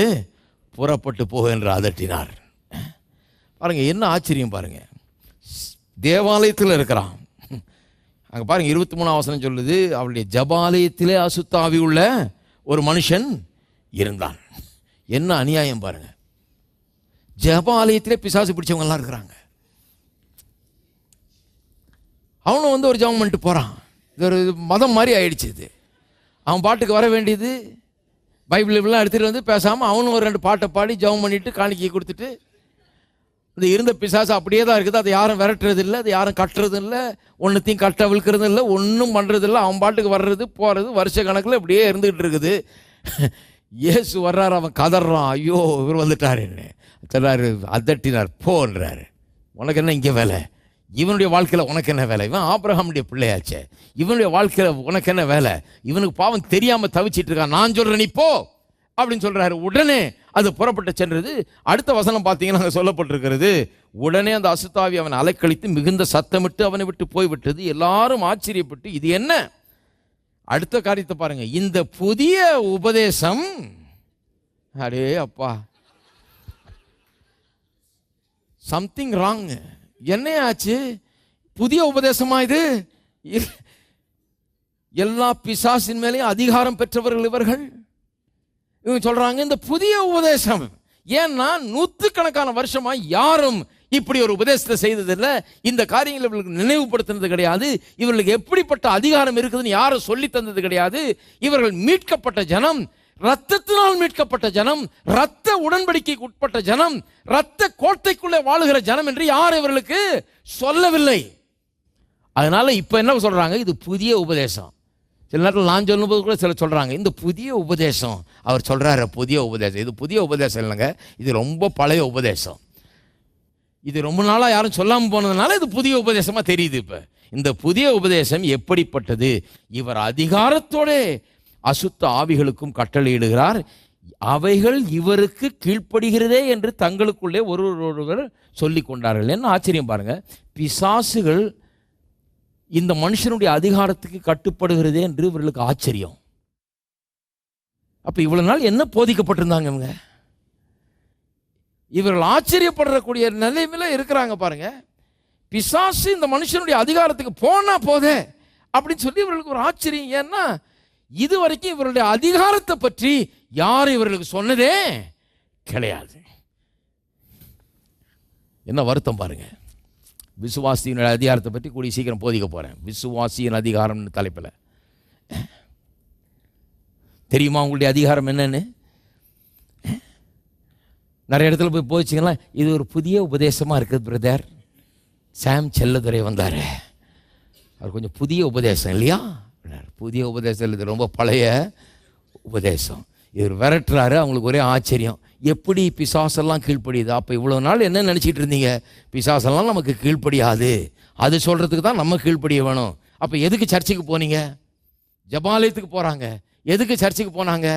புறப்பட்டு போக என்று அதட்டினார். பாருங்கள், என்ன ஆச்சரியம் பாருங்கள். தேவாலயத்தில் இருக்கிறான். அங்கே பாருங்கள், 23ஆம் வசனம் சொல்லுது, அவளுடைய ஜபாலயத்திலே அசுத்தாவி உள்ள ஒரு மனுஷன் இருந்தான். என்ன அநியாயம் பாருங்க. ஜபாலயத்திலே பிசாசு பிடிச்சவங்கெல்லாம் இருக்கிறாங்க. அவனும் வந்து ஒரு ஜபம் பண்ணிட்டு போகிறான். இது ஒரு மதம் மாதிரி ஆயிடுச்சு. இது அவன் பாட்டுக்கு வர வேண்டியது, பைபிள் இப்படிலாம் எடுத்துகிட்டு வந்து பேசாமல் அவனும் ஒரு 2 பாட்டை பாடி ஜபம் பண்ணிவிட்டு காணிக்கை கொடுத்துட்டு, இந்த இருந்த பிசாசு அப்படியே தான் இருக்குது. அதை யாரும் விரட்டுறது இல்லை, அதை யாரும் கட்டுறது இல்லை, ஒன்றுத்தையும் கட்ட விழுக்கிறது இல்லை, ஒன்றும் பண்ணுறது இல்லை. அவன் பாட்டுக்கு வர்றது போகிறது வருஷ கணக்கில் இப்படியே இருந்துக்கிட்டு இருக்குது. இயேசு வர்றாரு, அவன் கதறான், ஐயோ இவர் வந்துட்டாருன்னு சொல்கிறாரு. அதட்டினார், போன்றாரு. உனக்கு என்ன இங்கே வேலை? இவனுடைய வாழ்க்கையில் உனக்கு என்ன வேலை? இவன் ஆபிரகாமுடைய பிள்ளையாச்சே, இவனுடைய வாழ்க்கையில் உனக்கு என்ன வேலை? இவனுக்கு பாவம் தெரியாமல் தவிச்சிட்டு இருக்கான். நான் சொல்கிறேன் நீ போ அப்படின்னு சொல்கிறாரு. உடனே அது புறப்பட்டு சென்றது. அடுத்த வசனம் பார்த்தீங்கன்னா அங்கே சொல்லப்பட்டிருக்கிறது, உடனே அந்த அசுத்தாவி அவன் அலைக்கழித்து மிகுந்த சத்தமிட்டு அவனை விட்டு போய்விட்டது. எல்லாரும் ஆச்சரியப்பட்டு, இது என்ன? அடுத்த காரியத்தை பாருங்க. இந்த புதிய உபதேசம், அடே அப்பா, சம்திங் ராங். என்ன ஆச்சு? புதிய உபதேசமா இது? எல்லா பிசாசின் மேலேயும் அதிகாரம் பெற்றவர்கள் இவர்கள். இவங்க சொல்றாங்க இந்த புதிய உபதேசம். ஏன்னா 100கணக்கான வருஷமா யாரும் இப்படி ஒரு உபதேசத்தை செய்ததில்லை. இந்த காரியங்கள் இவர்களுக்கு நினைவுபடுத்தினது கிடையாது. இவர்களுக்கு எப்படிப்பட்ட அதிகாரம் இருக்குதுன்னு யாரும் சொல்லி தந்தது கிடையாது. இவர்கள் மீட்கப்பட்ட ஜனம், ரத்தத்தினால் மீட்கப்பட்ட ஜனம், ரத்த உடன்படிக்கைக்கு உட்பட்ட ஜனம், ரத்த கோட்டைக்குள்ளே வாழுகிற ஜனம் என்று யாரும் இவர்களுக்கு சொல்லவில்லை. அதனால இப்ப என்ன சொல்றாங்க? இது புதிய உபதேசம். சில நேரத்தில் நான் சொல்லும்போது கூட சில சொல்கிறாங்க இந்த புதிய உபதேசம். அவர் சொல்கிறாரு புதிய உபதேசம். இது புதிய உபதேசம் இல்லைங்க, இது ரொம்ப பழைய உபதேசம். இது ரொம்ப நாளாக யாரும் சொல்லாமல் போனதுனால இது புதிய உபதேசமாக தெரியுது. இப்போ இந்த புதிய உபதேசம் எப்படிப்பட்டது? இவர் அதிகாரத்தோட அசுத்த ஆவிகளுக்கும் கட்டளையிடுகிறார், அவைகள் இவருக்கு கீழ்ப்படுகிறதே என்று தங்களுக்குள்ளே ஒருவர் சொல்லி கொண்டார்கள். என்ன ஆச்சரியம் பாருங்க, பிசாசுகள் இந்த மனுஷனுடைய அதிகாரத்துக்கு கட்டுப்படுகிறதே என்று இவர்களுக்கு ஆச்சரியம். அப்ப இவ்வளவு நாள் என்ன போதிக்கப்பட்டிருந்தாங்க இவங்க? இவர்கள் ஆச்சரியப்படக்கூடிய நிலைமையில இருக்கிறாங்க பாருங்க. பிசாசு இந்த மனுஷனுடைய அதிகாரத்துக்கு போனா போதே அப்படின்னு சொல்லி இவர்களுக்கு ஒரு ஆச்சரியம். ஏன்னா இதுவரைக்கும் இவருடைய அதிகாரத்தை பற்றி யாரும் இவர்களுக்கு சொன்னதே கிடையாது. என்ன வருத்தம் பாருங்க. விசுவாசியின் அதிகாரத்தை பற்றி கூடிய சீக்கிரம் போதிக்க போகிறேன். விசுவாசியின் அதிகாரம்னு தலைப்பில். தெரியுமா உங்களுடைய அதிகாரம் என்னன்னு? நிறைய இடத்துல போய் போயிச்சிங்களா, இது ஒரு புதிய உபதேசமாக இருக்குது பிரதர். சாம் செல்லதுரை வந்தார், அவர் கொஞ்சம் புதிய உபதேசம் இல்லையா? புதிய உபதேசம், இது ரொம்ப பழைய உபதேசம். இவர் விரட்டுறாரு. அவங்களுக்கு ஒரே ஆச்சரியம், எப்படி பிசாசெல்லாம் கீழ்ப்படியுது? அப்போ இவ்வளோ நாள் என்ன நினச்சிட்டு இருந்தீங்க? பிசாசெல்லாம் நமக்கு கீழ்ப்படியாது, அது சொல்கிறதுக்கு தான் நம்ம கீழ்ப்படிய வேணும். அப்போ எதுக்கு சர்ச்சுக்கு போனீங்க? ஜபாலயத்துக்கு போகிறாங்க. எதுக்கு சர்ச்சுக்கு போனாங்க?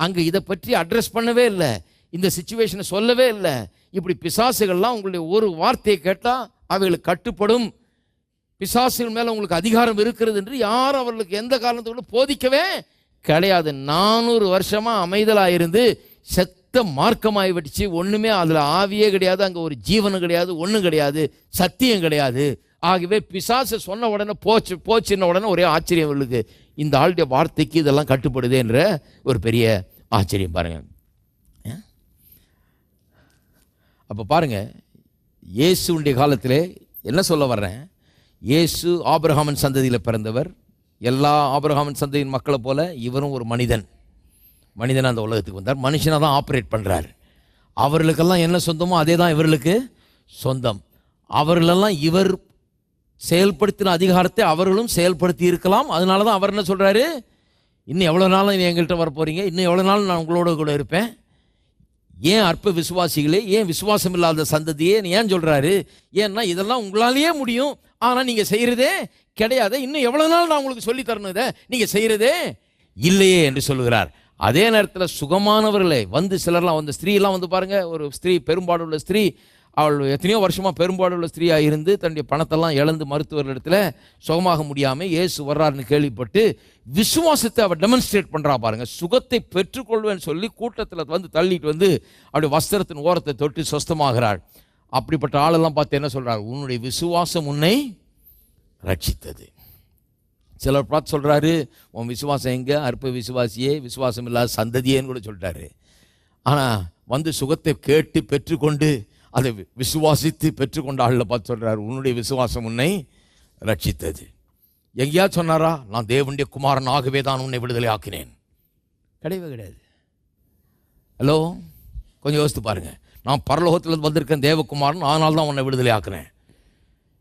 அங்கே இதை பற்றி அட்ரஸ் பண்ணவே இல்லை, இந்த சிச்சுவேஷனை சொல்லவே இல்லை. இப்படி பிசாசுகள்லாம் உங்களுடைய ஒரு வார்த்தையை கேட்டால் அவைகளுக்கு கட்டுப்படும், பிசாசுகள் மேலே உங்களுக்கு அதிகாரம் இருக்கிறது என்று யாரும் அவர்களுக்கு எந்த காரணத்துக்கும் போதிக்கவே கிடையாது. 400 வருஷமாக அமைதலாக இருந்து செத்த மார்க்கமாகி வடிச்சு, ஒன்றுமே அதில் ஆவியே கிடையாது, அங்கே ஒரு ஜீவனும் கிடையாது, ஒன்றும் கிடையாது, சத்தியம் கிடையாது ஆகவே பிசாசு சொன்ன உடனே போச்சுன்ன உடனே ஒரே ஆச்சரியம் இவளுக்கு, இந்த ஆளுடைய வார்த்தைக்கு இதெல்லாம் கட்டுப்படுது என்ற ஒரு பெரிய ஆச்சரியம் பாருங்க. அப்போ பாருங்க, இயேசுடைய காலத்தில் என்ன சொல்ல வர்றேன், இயேசு ஆபிரகாமின் சந்ததியில் பிறந்தவர். எல்லா ஆபிரகாமின் சந்ததியின் மக்களை போல இவரும் ஒரு மனிதன் அந்த உலகத்துக்கு வந்தார். மனுஷனாக தான் ஆப்ரேட் பண்ணுறார். அவர்களுக்கெல்லாம் என்ன சொந்தமோ அதே தான் இவர்களுக்கு சொந்தம். அவர்களெல்லாம் இவர் செயல்படுத்தின அதிகாரத்தை அவர்களும் செயல்படுத்தி இருக்கலாம். அதனால தான் அவர் என்ன சொல்கிறாரு, இன்னும் எவ்வளோ நாளும் நீ எங்கள்கிட்ட வர போகிறீங்க, இன்னும் எவ்வளோ நாள் நான் உங்களோட கூட இருப்பேன். ஏன் அற்ப விசுவாசிகளே, ஏன் விசுவாசம் இல்லாத சந்ததியே ஏன் சொல்கிறாரு, ஏன்னா இதெல்லாம் உங்களாலேயே முடியும், ஆனால் நீங்கள் செய்கிறதே கிடையாது. இன்னும் எவ்வளோ நாள் நான் உங்களுக்கு சொல்லி தரணும், இதை நீங்கள் செய்கிறதே இல்லையே என்று சொல்லுகிறார். அதே நேரத்தில் சுகமானவர்களே வந்து சிலர்லாம் வந்து ஸ்திரீலாம் வந்து பாருங்கள், ஒரு ஸ்திரீ பெரும்பாடுள்ள ஸ்திரீ, அவள் எத்தனையோ வருஷமாக பெரும்பாடுள்ள ஸ்திரீயாக இருந்து தன்னுடைய பணத்தெல்லாம் இழந்து மருத்துவர்களிடத்தில் சுகமாக முடியாமல் இயேசு வர்றாருன்னு கேள்விப்பட்டு விசுவாசத்தை அவள் டெமான்ஸ்ட்ரேட் பண்ணுறா பாருங்கள். சுகத்தை பெற்றுக்கொள்வேன்னு சொல்லி கூட்டத்தில் வந்து தள்ளிட்டு வந்து அப்படி வஸ்திரத்தின் ஓரத்தை தொட்டு சொஸ்தமாகிறாள். அப்படிப்பட்ட ஆளெல்லாம் பார்த்து என்ன சொல்கிறார், உன்னுடைய விசுவாசம் உன்னை ரட்சித்தது. சிலர் பார்த்து சொல்கிறாரு, உன் விசுவாசம் எங்கே, அற்ப விசுவாசியே, விசுவாசம் இல்லாத சந்ததியேன்னு கூட சொல்லிட்டாரு. ஆனால் வந்து சுகத்தை கேட்டு பெற்றுக்கொண்டு அதை விசுவாசித்து பெற்றுக்கொண்ட ஆளில் பார்த்து சொல்கிறார், உன்னுடைய விசுவாசம் உன்னை ரட்சித்தது. எங்கேயா சொன்னாரா, நான் தேவனுடைய குமாரன் ஆகவே தான் உன்னை விடுதலை ஆக்கினேன்? கிடையவே கிடையாது. ஹலோ, கொஞ்சம் யோசித்து பாருங்கள். நான் பரலோகத்தில் வந்திருக்கேன் தேவகுமாரன், அதனால தான் உன்னை விடுதலை ஆக்கினேன்.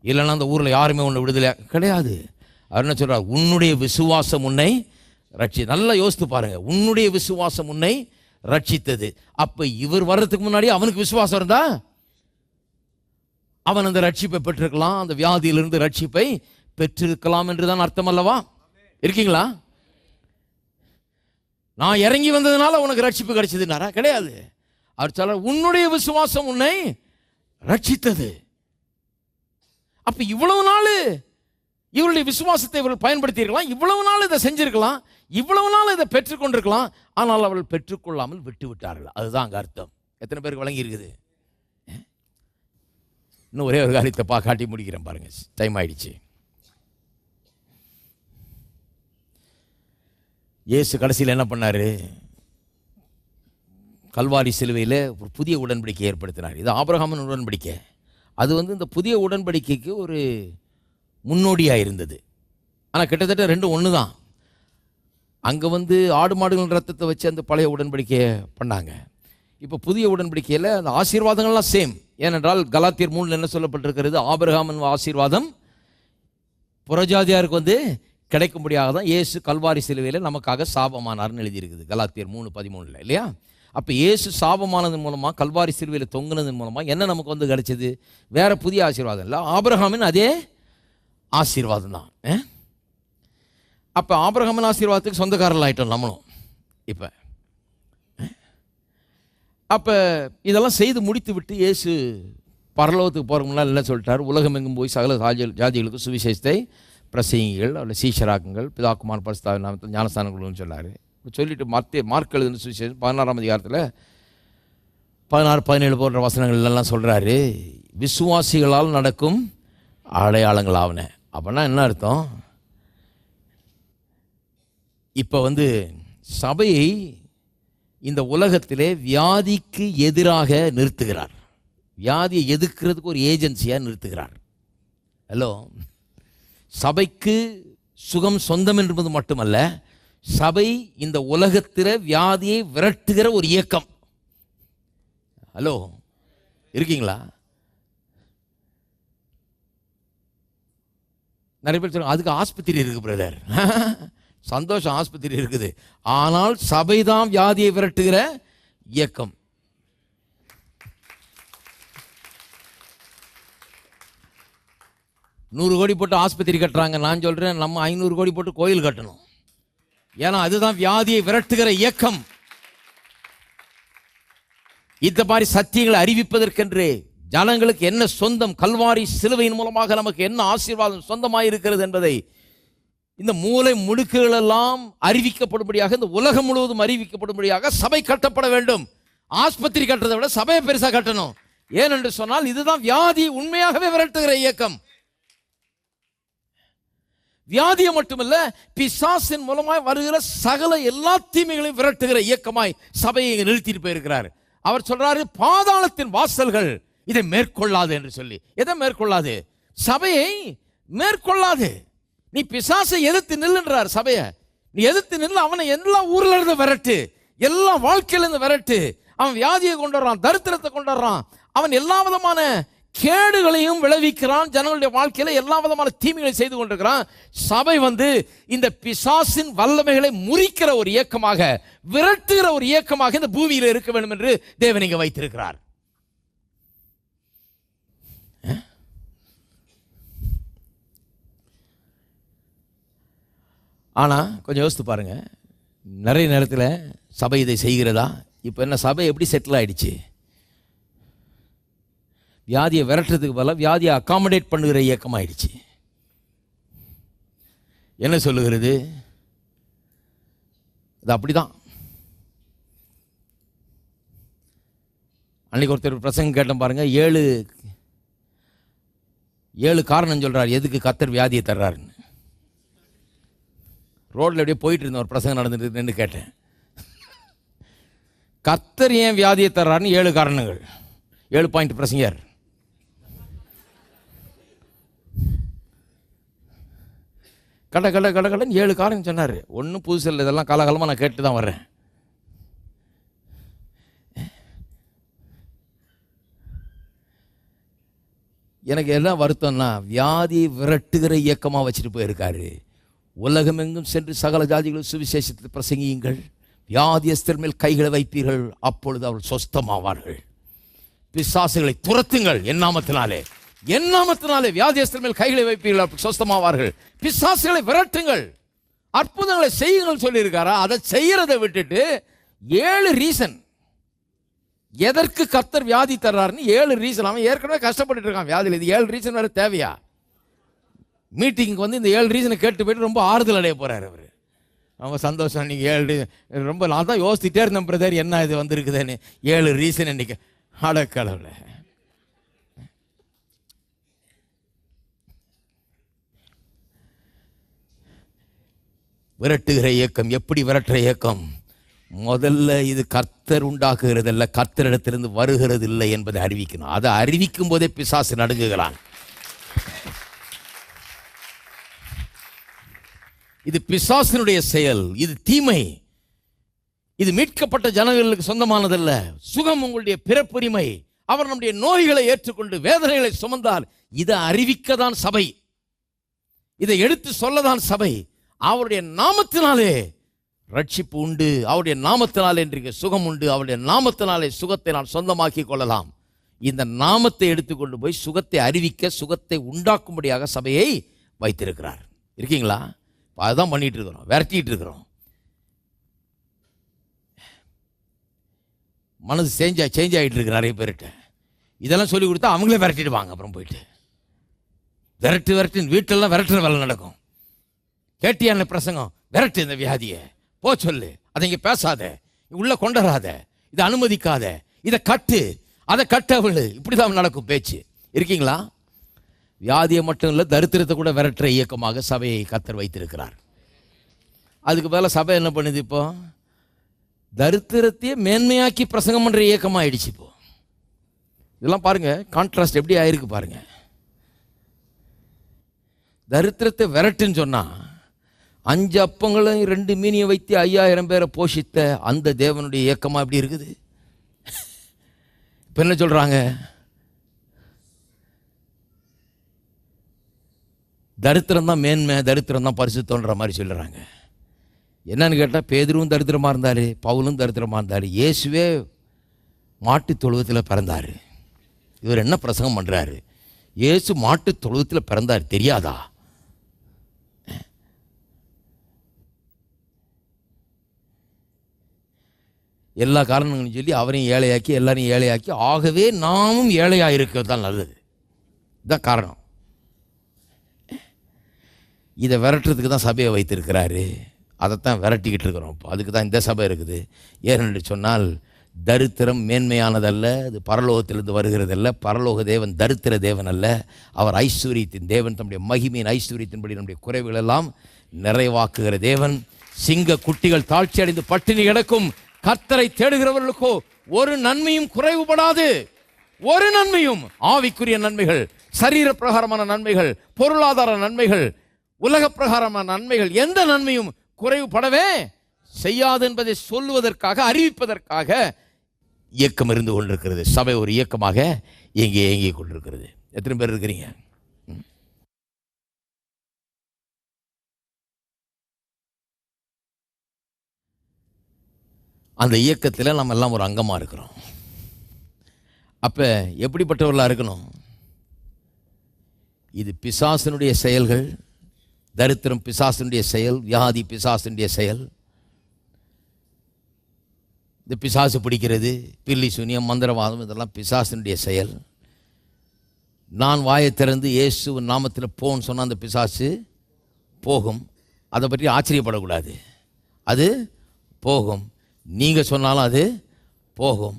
இல்லைன்னா அந்த ஊரில் யாருமே உன்னை விடுதலை கிடையாது. அவர் என்ன சொல்கிறார், உன்னுடைய விசுவாசம் உன்னை நல்லா யோசித்து பாருங்கள், உன்னுடைய விசுவாசம் உன்னை ரட்சித்தது. அப்போ இவர் வர்றதுக்கு முன்னாடி அவனுக்கு விசுவாசம் இருந்தா அவன் அந்த ரட்சிப்பை பெற்றிருக்கலாம், அந்த வியாதியிலிருந்து ரட்சிப்பை பெற்றிருக்கலாம் என்றுதான் அர்த்தம் அல்லவா? இருக்கீங்களா? நான் இறங்கி வந்ததுனால உனக்கு ரட்சிப்பு கிடைச்சதுனாரா? கிடையாது. அவர் சொல்ற, உன்னுடைய விசுவாசம் உன்னை ரட்சித்தது. அப்ப இவ்வளவு நாள் இவருடைய விசுவாசத்தை இவர்கள் பயன்படுத்தியிருக்கலாம், இவ்வளவு நாள் இதை செஞ்சிருக்கலாம், இவ்வளவு நாள் இதை பெற்றுக்கொண்டிருக்கலாம். ஆனால் அவர்கள் பெற்றுக்கொள்ளாமல் விட்டு விட்டார்கள். அதுதான் அங்கே அர்த்தம். எத்தனை பேருக்கு வழங்கி இருக்குது? இன்னும் ஒரே ஒரு காரியத்தை காட்டி முடிக்கிறேன் பாருங்க, டைம் ஆயிடுச்சு. இயேசு கடைசியில் என்ன பண்ணாரு, கல்வாரி சிலுவையில் ஒரு புதிய உடன்படிக்கை ஏற்படுத்தினார். இது ஆபிரகாமின் உடன்படிக்கை. அது வந்து இந்த புதிய உடன்படிக்கைக்கு ஒரு முன்னோடியாக இருந்தது. ஆனால் கிட்டத்தட்ட ரெண்டும் ஒன்று தான். அங்கே வந்து ஆடு மாடுகள் ரத்தத்தை வச்சு அந்த பழைய உடன்படிக்கையை பண்ணாங்க. இப்போ புதிய உடன்படிக்கையில் அந்த ஆசீர்வாதங்கள்லாம் சேம். ஏனென்றால் கலாத்தியர் 3 என்ன சொல்லப்பட்டிருக்கிறது, ஆபிரகாமின் ஆசீர்வாதம் புறஜாதியாருக்கு வந்து கிடைக்கும்படியாக தான் இயேசு கல்வாரி சிலுவையில் நமக்காக சாபமானார்னு எழுதியிருக்குது கலாத்தியர் 3:13 இல்லையா? அப்போ இயேசு சாபமானதன் மூலமாக கல்வாரி சிலுவையில் தொங்குனதன் மூலமாக என்ன நமக்கு வந்து கிடைச்சது? வேற புதிய ஆசீர்வாதம் இல்லை, ஆபிரகாமின் அதே ஆசீர்வாதம் தான். அப்போ ஆபிரகாமின் ஆசீர்வாதத்துக்கு சொந்தக்காரர்கள் ஆகிட்டோம் நம்மளும். அப்போ இதெல்லாம் செய்து முடித்து விட்டு இயேசு பரலோகத்துக்கு போகிற முன்னால் என்ன சொல்லிட்டார், உலகம் எங்கும் போய் சகல ஜாதிகளுக்கு சுவிசேஷத்தை பிரசங்கிகள், அதில் சீஷராக்குங்கள், பிதாக்குமார் பரிசுத்த நாமத்தில் ஞானஸ்தானம் கொடுங்கன்னு சொன்னார். சொல்லிட்டு மார்க் எழுதின சுவிசேஷம் 16ஆம் அதிகாரத்தில் 16-17 போன்ற வசனங்கள் எல்லாம் சொல்கிறாரு, விசுவாசிகளால் நடக்கும் அடையாளங்கள் ஆவன. அப்படின்னா என்ன அர்த்தம்? இப்போ வந்து சபையை இந்த உலகத்திலே வியாதிக்கு எதிராக நிறுத்துகிறார். வியாதியை எதிர்க்கிறதுக்கு ஒரு ஏஜென்சியாக நிறுத்துகிறார். ஹலோ, சபைக்கு சுகம் சொந்தம் என்பது மட்டுமல்ல, சபை இந்த உலகத்தில் வியாதியை விரட்டுகிற ஒரு இயக்கம். ஹலோ, இருக்கீங்களா? நிறைய பேர் சொல்லுங்க, அதுக்கு ஆஸ்பத்திரி இருக்கு பிரதர். சந்தோஷம், ஆஸ்பத்திரி இருக்குது. ஆனால் சபை தான் வியாதியை விரட்டுகிற இயக்கம். $100 கோடி போட்டு ஆஸ்பத்திரி கட்டுறாங்க. நான் சொல்றேன், நம்ம 500 கோடி போட்டு கோயில் கட்டணும். ஏன்னா அதுதான் வியாதியை விரட்டுகிற இயக்கம். இந்த மாதிரி சத்தியங்களை அறிவிப்பதற்கென்று ஜனங்களுக்கு என்ன சொந்தம், கல்வாரி சிலுவையின் மூலமாக நமக்கு என்ன ஆசீர்வாதம் சொந்தமாக இருக்கிறது என்பதை இந்த மூலை முடுக்குகள் எல்லாம் அறிவிக்கப்படும்படியாக, இந்த உலகம் முழுவதும் அறிவிக்கப்படும்படியாக சபை கட்டப்பட வேண்டும். ஆஸ்பத்திரி கட்டுறதை விட சபையை பெருசாக கட்டணும். ஏனென்று சொன்னால் இதுதான் வியாதி உண்மையாகவே விரட்டுகிற இயக்கம். வியாதியை மட்டுமல்ல, பிசாசின் மூலமாய் வருகிற சகல எல்லா தீமைகளையும் விரட்டுகிற இயக்கமாய் சபையை நிறுத்திட்டு போயிருக்கிறார். அவர் சொல்றாரு, பாதாளத்தின் வாசல்கள் இதை மேற்கொள்ளாது என்று சொல்லி. எதை மேற்கொள்ளாது? சபையை மேற்கொள்ளாது. நீ பிசாசை எதிர்த்து நில்லுன்றார் சபையை. நீ எதிர்த்து நில்லு, அவனை எல்லா ஊர்ல இருந்து விரட்டு, எல்லா வாழ்க்கையில இருந்து விரட்டு. அவன் வியாதியை கொண்டு வர்றான், தரித்திரத்தை கொண்டு வர்றான், அவன் எல்லா விதமான கேடுகளையும் விளைவிக்கிறான், ஜனங்களுடைய வாழ்க்கையில எல்லா விதமான தீமைகளை செய்து கொண்டிருக்கிறான். சபை இந்த பிசாசின் வல்லமைகளை முறிக்கிற ஒரு இயக்கமாக, விரட்டுகிற ஒரு இயக்கமாக இந்த பூமியில் இருக்க வேண்டும் என்று தேவன் இங்கே வைத்திருக்கிறார். ஆனா கொஞ்சம் யோசித்து பாருங்க, நிறைய நேரத்தில் சபை இதை செய்கிறதா? இப்போ என்ன, சபை எப்படி செட்டில் ஆயிடுச்சு? வியாதியை விரட்டுறதுக்கு பதிலாக வியாதியை அகாமடேட் பண்ணுகிற இயக்கம் ஆயிடுச்சு. என்ன சொல்லுகிறது? இது அப்படிதான். அன்னைக்கு ஒருத்தர் பிரசங்கம் கேட்டேன் பாருங்க, 7 காரணம் சொல்றார் எதுக்கு கர்த்தர் வியாதியை தர்றாருன்னு. ரோட்ல அப்படியே போயிட்டு இருந்தேன், ஒரு பிரசங்கம் நடந்துட்டு நின்று கேட்டேன், கர்த்தர் ஏன் வியாதியை தர்றாருன்னு 7 காரணங்கள். 7 பாயிண்ட் பிரசங்கர். கடன்னு 7 காரணம் சொன்னார். ஒன்றும் புதுசு இல்லை, இதெல்லாம் காலகாலமாக நான் கேட்டு தான் வர்றேன். எனக்கு எல்லாம் வருத்தம்னா, வியாதியை விரட்டுகிற இயக்கமாக வச்சுட்டு போயிருக்காரு. உலகமெங்கும் சென்று சகல ஜாதிகளும் சுவிசேஷத்தை பிரசங்கியுங்கள், வியாதியஸ்தர் மேல் கைகளை வைப்பீர்கள், அப்பொழுது அவர்கள் சொஸ்தமாவார்கள். பிசாசுகளை துரத்துங்கள், என் நாமத்தினாலே வியாதியஸ்தர் மேல் கைகளை வைப்பீர்கள், சொஸ்தமாவார்கள். பிசாசுகளை விரட்டுங்கள், அற்புதங்களை செய்யுங்கள் சொல்லியிருக்காரா? அதை செய்யறதை விட்டுட்டு 7 ரீசன் எதற்கு கர்த்தர் வியாதி தர்றாருன்னு 7 ரீசன். அவன் ஏற்கனவே கஷ்டப்பட்டு இருக்கான் வியாதியில், இது 7 ரீசன் வேற தேவையா? மீட்டிங்க்கு இந்த 7 ரீசனை கேட்டு போயிட்டு ரொம்ப ஆறுதல் அடைய போறாரு அவர். அவங்க சந்தோஷம். நீங்கள் 7 ரொம்ப, நான் தான் யோசிச்சுட்டே இருந்தேன் பிரதர், என்ன இது வந்திருக்குதுன்னு. 7 ரீசன் இன்னைக்கு. அடக்கடவுள, விரட்டுகிற இயக்கம். எப்படி விரட்டுற இயக்கம்? முதல்ல இது கர்த்தர் உண்டாக்குகிறது அல்ல, கர்த்தரிடத்திலிருந்து வருகிறது இல்லை என்பதை அறிவிக்கணும். அதை அறிவிக்கும் போதே பிசாசு நடுங்குகிறான். இது பிசாசினுடைய செயல், இது தீமை, இது மீட்கப்பட்ட ஜனங்களுக்கு சொந்தமானதல்ல. சுகம் உங்களுடைய பிறப்புரிமை. அவர் நம்முடைய நோய்களை ஏற்றுக்கொண்டு வேதனைகளை சுமந்தார். இதை அறிவிக்கதான் சபை, இதை எடுத்து சொல்லதான் சபை. அவருடைய நாமத்தினாலே ரட்சிப்பு உண்டு, அவருடைய நாமத்தினாலே இன்றைக்கு சுகம் உண்டு, அவருடைய நாமத்தினாலே சுகத்தை நான் சொந்தமாக்கி கொள்ளலாம். இந்த நாமத்தை எடுத்துக்கொண்டு போய் சுகத்தை அறிவிக்க, சுகத்தை உண்டாக்கும்படியாக சபையை வைத்திருக்கிறார். இருக்கீங்களா? அதுதான் பண்ணிட்டு இருக்கிறோம், விரட்டிட்டு இருக்கிறோம். மனசு சேஞ்ச் ஆகிட்டு இருக்கு நிறைய பேர்கிட்ட. இதெல்லாம் சொல்லி கொடுத்தா அவங்களே விரட்டிடுவாங்க. அப்புறம் போயிட்டு விரட்டு வீட்டெல்லாம் விரட்டுற வேலை நடக்கும். கேட்டியான பிரசங்கம், விரட்டு இந்த வியாதியை, போ சொல்லு, அதை இங்கே பேசாத, உள்ள கொண்டராத, இதை அனுமதிக்காத, இதை கட்டு, அதை கட்டவில்லை, இப்படிதான் நடக்கும் பேச்சு. இருக்கீங்களா? வியாதியை மட்டும் இல்லை, தரித்திரத்தை கூட விரட்டுற இயக்கமாக சபையை கர்த்தர் வைத்திருக்கிறார். அதுக்கு மேலே சபை என்ன பண்ணுது? இப்போ தரித்திரத்தையே மேன்மையாக்கி பிரசங்கம் பண்ணுற இயக்கமாக ஆயிடுச்சு. இப்போ இதெல்லாம் பாருங்க, கான்ட்ராஸ்ட் எப்படி ஆயிருக்கு பாருங்க. தரித்திரத்தை விரட்டுன்னு சொன்னா, 5 அப்பங்களையும் 2 மீனியை வைத்து 5000 பேரை போஷித்த அந்த தேவனுடைய இயக்கமா எப்படி இருக்குது? இப்ப என்ன சொல்றாங்க? தரித்திரம் தான் மேன்மை, தரித்திரம் தான் பரிசுத்தம்ன்ற மாதிரி சொல்லுறாங்க. என்னன்னு கேட்டால், பேதுருவும் தரித்திரமா இருந்தாரு, பவுலும் தரித்திரமா இருந்தாரு, இயேசுவே மாட்டு தொழுவத்தில் பிறந்தாரு. இவர் என்ன பிரசங்கம் பண்றாரு? இயேசு மாட்டு தொழுவத்தில் பிறந்தார், தெரியாதா? எல்லா காரணங்களும் சொல்லி அவரையும் ஏழையாக்கி எல்லாரையும் ஏழையாக்கி, ஆகவே நாமும் ஏழையாக இருக்கிறது தான் நல்லது. இதுதான் காரணம். இதை விரட்டுறதுக்கு தான் சபையை வைத்திருக்கிறாரு. அதைத்தான் விரட்டிக்கிட்டு இருக்கிறோம். இப்போ அதுக்கு தான் இந்த சபை இருக்குது. ஏனென்று சொன்னால், தரித்திரம் மேன்மையானதல்ல, அது பரலோகத்திலிருந்து வருகிறதல்ல. பரலோக தேவன் தரித்திர தேவன் அல்ல, அவர் ஐஸ்வர்யத்தின் தேவன். தம்முடைய மகிமையின் ஐஸ்வர்யத்தின்படி நம்முடைய குறைவுகள் எல்லாம் நிறைவாக்குகிற தேவன். சிங்க குட்டிகள் தாழ்ச்சி அடைந்து பட்டினி கிடக்கும், கர்த்தரை தேடுகிறவர்களுக்கோ ஒரு நன்மையும் குறைவுபடாது. ஒரு நன்மையும், ஆவிக்குரிய நன்மைகள், சரீர பிரகாரமான நன்மைகள், பொருளாதார நன்மைகள், உலக பிரகாரமான நன்மைகள், எந்த நன்மையும் குறைவுபடவே செய்யாது என்பதை சொல்லுவதற்காக, அறிவிப்பதற்காக இயக்கம் இருந்து கொண்டிருக்கிறது. சபை ஒரு இயக்கமாக இங்கே இயங்கிக் கொண்டிருக்கிறது. எத்தனை பேர் இருக்கிறீங்க? அந்த இயக்கத்தில் நம்ம எல்லாம் ஒரு அங்கமாக இருக்கிறோம். அப்போ எப்படிப்பட்டவர்களாக இருக்கணும்? இது பிசாசனுடைய செயல்கள். தரித்திரம் பிசாசனுடைய செயல், வியாதி பிசாசனுடைய செயல். இந்த பிசாசு பிடிக்கிறது, பில்லி சூனியம், மந்திரவாதம், இதெல்லாம் பிசாசனுடைய செயல். நான் வாயை திறந்து இயேசுவின் நாமத்தில் போன்னு சொன்னால் அந்த பிசாசு போகும். அதை பற்றி ஆச்சரியப்படக்கூடாது. அது போகும். நீங்கள் சொன்னாலும் அது போகும்.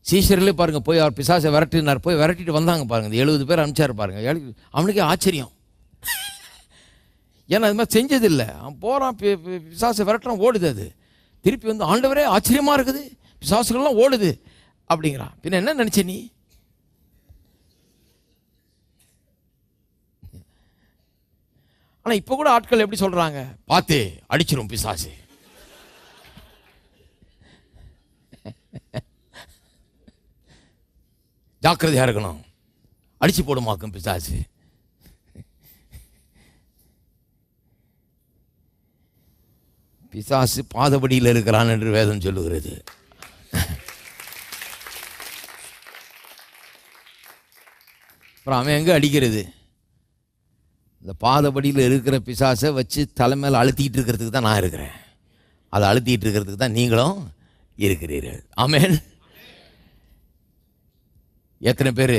சீஷர்களே பாருங்கள், போய் அவர் பிசாசை விரட்டினார், போய் விரட்டிட்டு வந்தாங்க பாருங்கள். 70 பேர் அனுப்பிச்சார் பாருங்கள். அவனுக்கே ஆச்சரியம், ஏன்னா அது மாதிரி செஞ்சதில்லை. அவன் போகிறான், பிசாசை விரட்டுறான், ஓடுது. அது திருப்பி வந்து ஆண்டவரே ஆச்சரியமாக இருக்குது, பிசாசுகள்லாம் ஓடுது அப்படிங்கிறான். பின்ன என்ன நினச்ச நீ? ஆனால் இப்போ கூட ஆட்கள் எப்படி சொல்கிறாங்க? பார்த்து அடிச்சிரும் பிசாசு. ஜாக்கிரதையாக இருக்கணும், அடிச்சு போடுமாக்கும் பிசாசு. பிசாசு பாதபடியில் இருக்கிறான் என்று வேதம் சொல்லுகிறது. அப்புறம் அவன் எங்கே அடிக்கிறது? இந்த பாதபடியில் இருக்கிற பிசாசை வச்சு தலைமையில் அழுத்திக்கிட்டு இருக்கிறதுக்கு தான் நான் இருக்கிறேன். அதை அழுத்திக்கிட்டு இருக்கிறதுக்கு தான் நீங்களும் இருக்கிறீர்கள். ஆமென். எத்தனை பேர்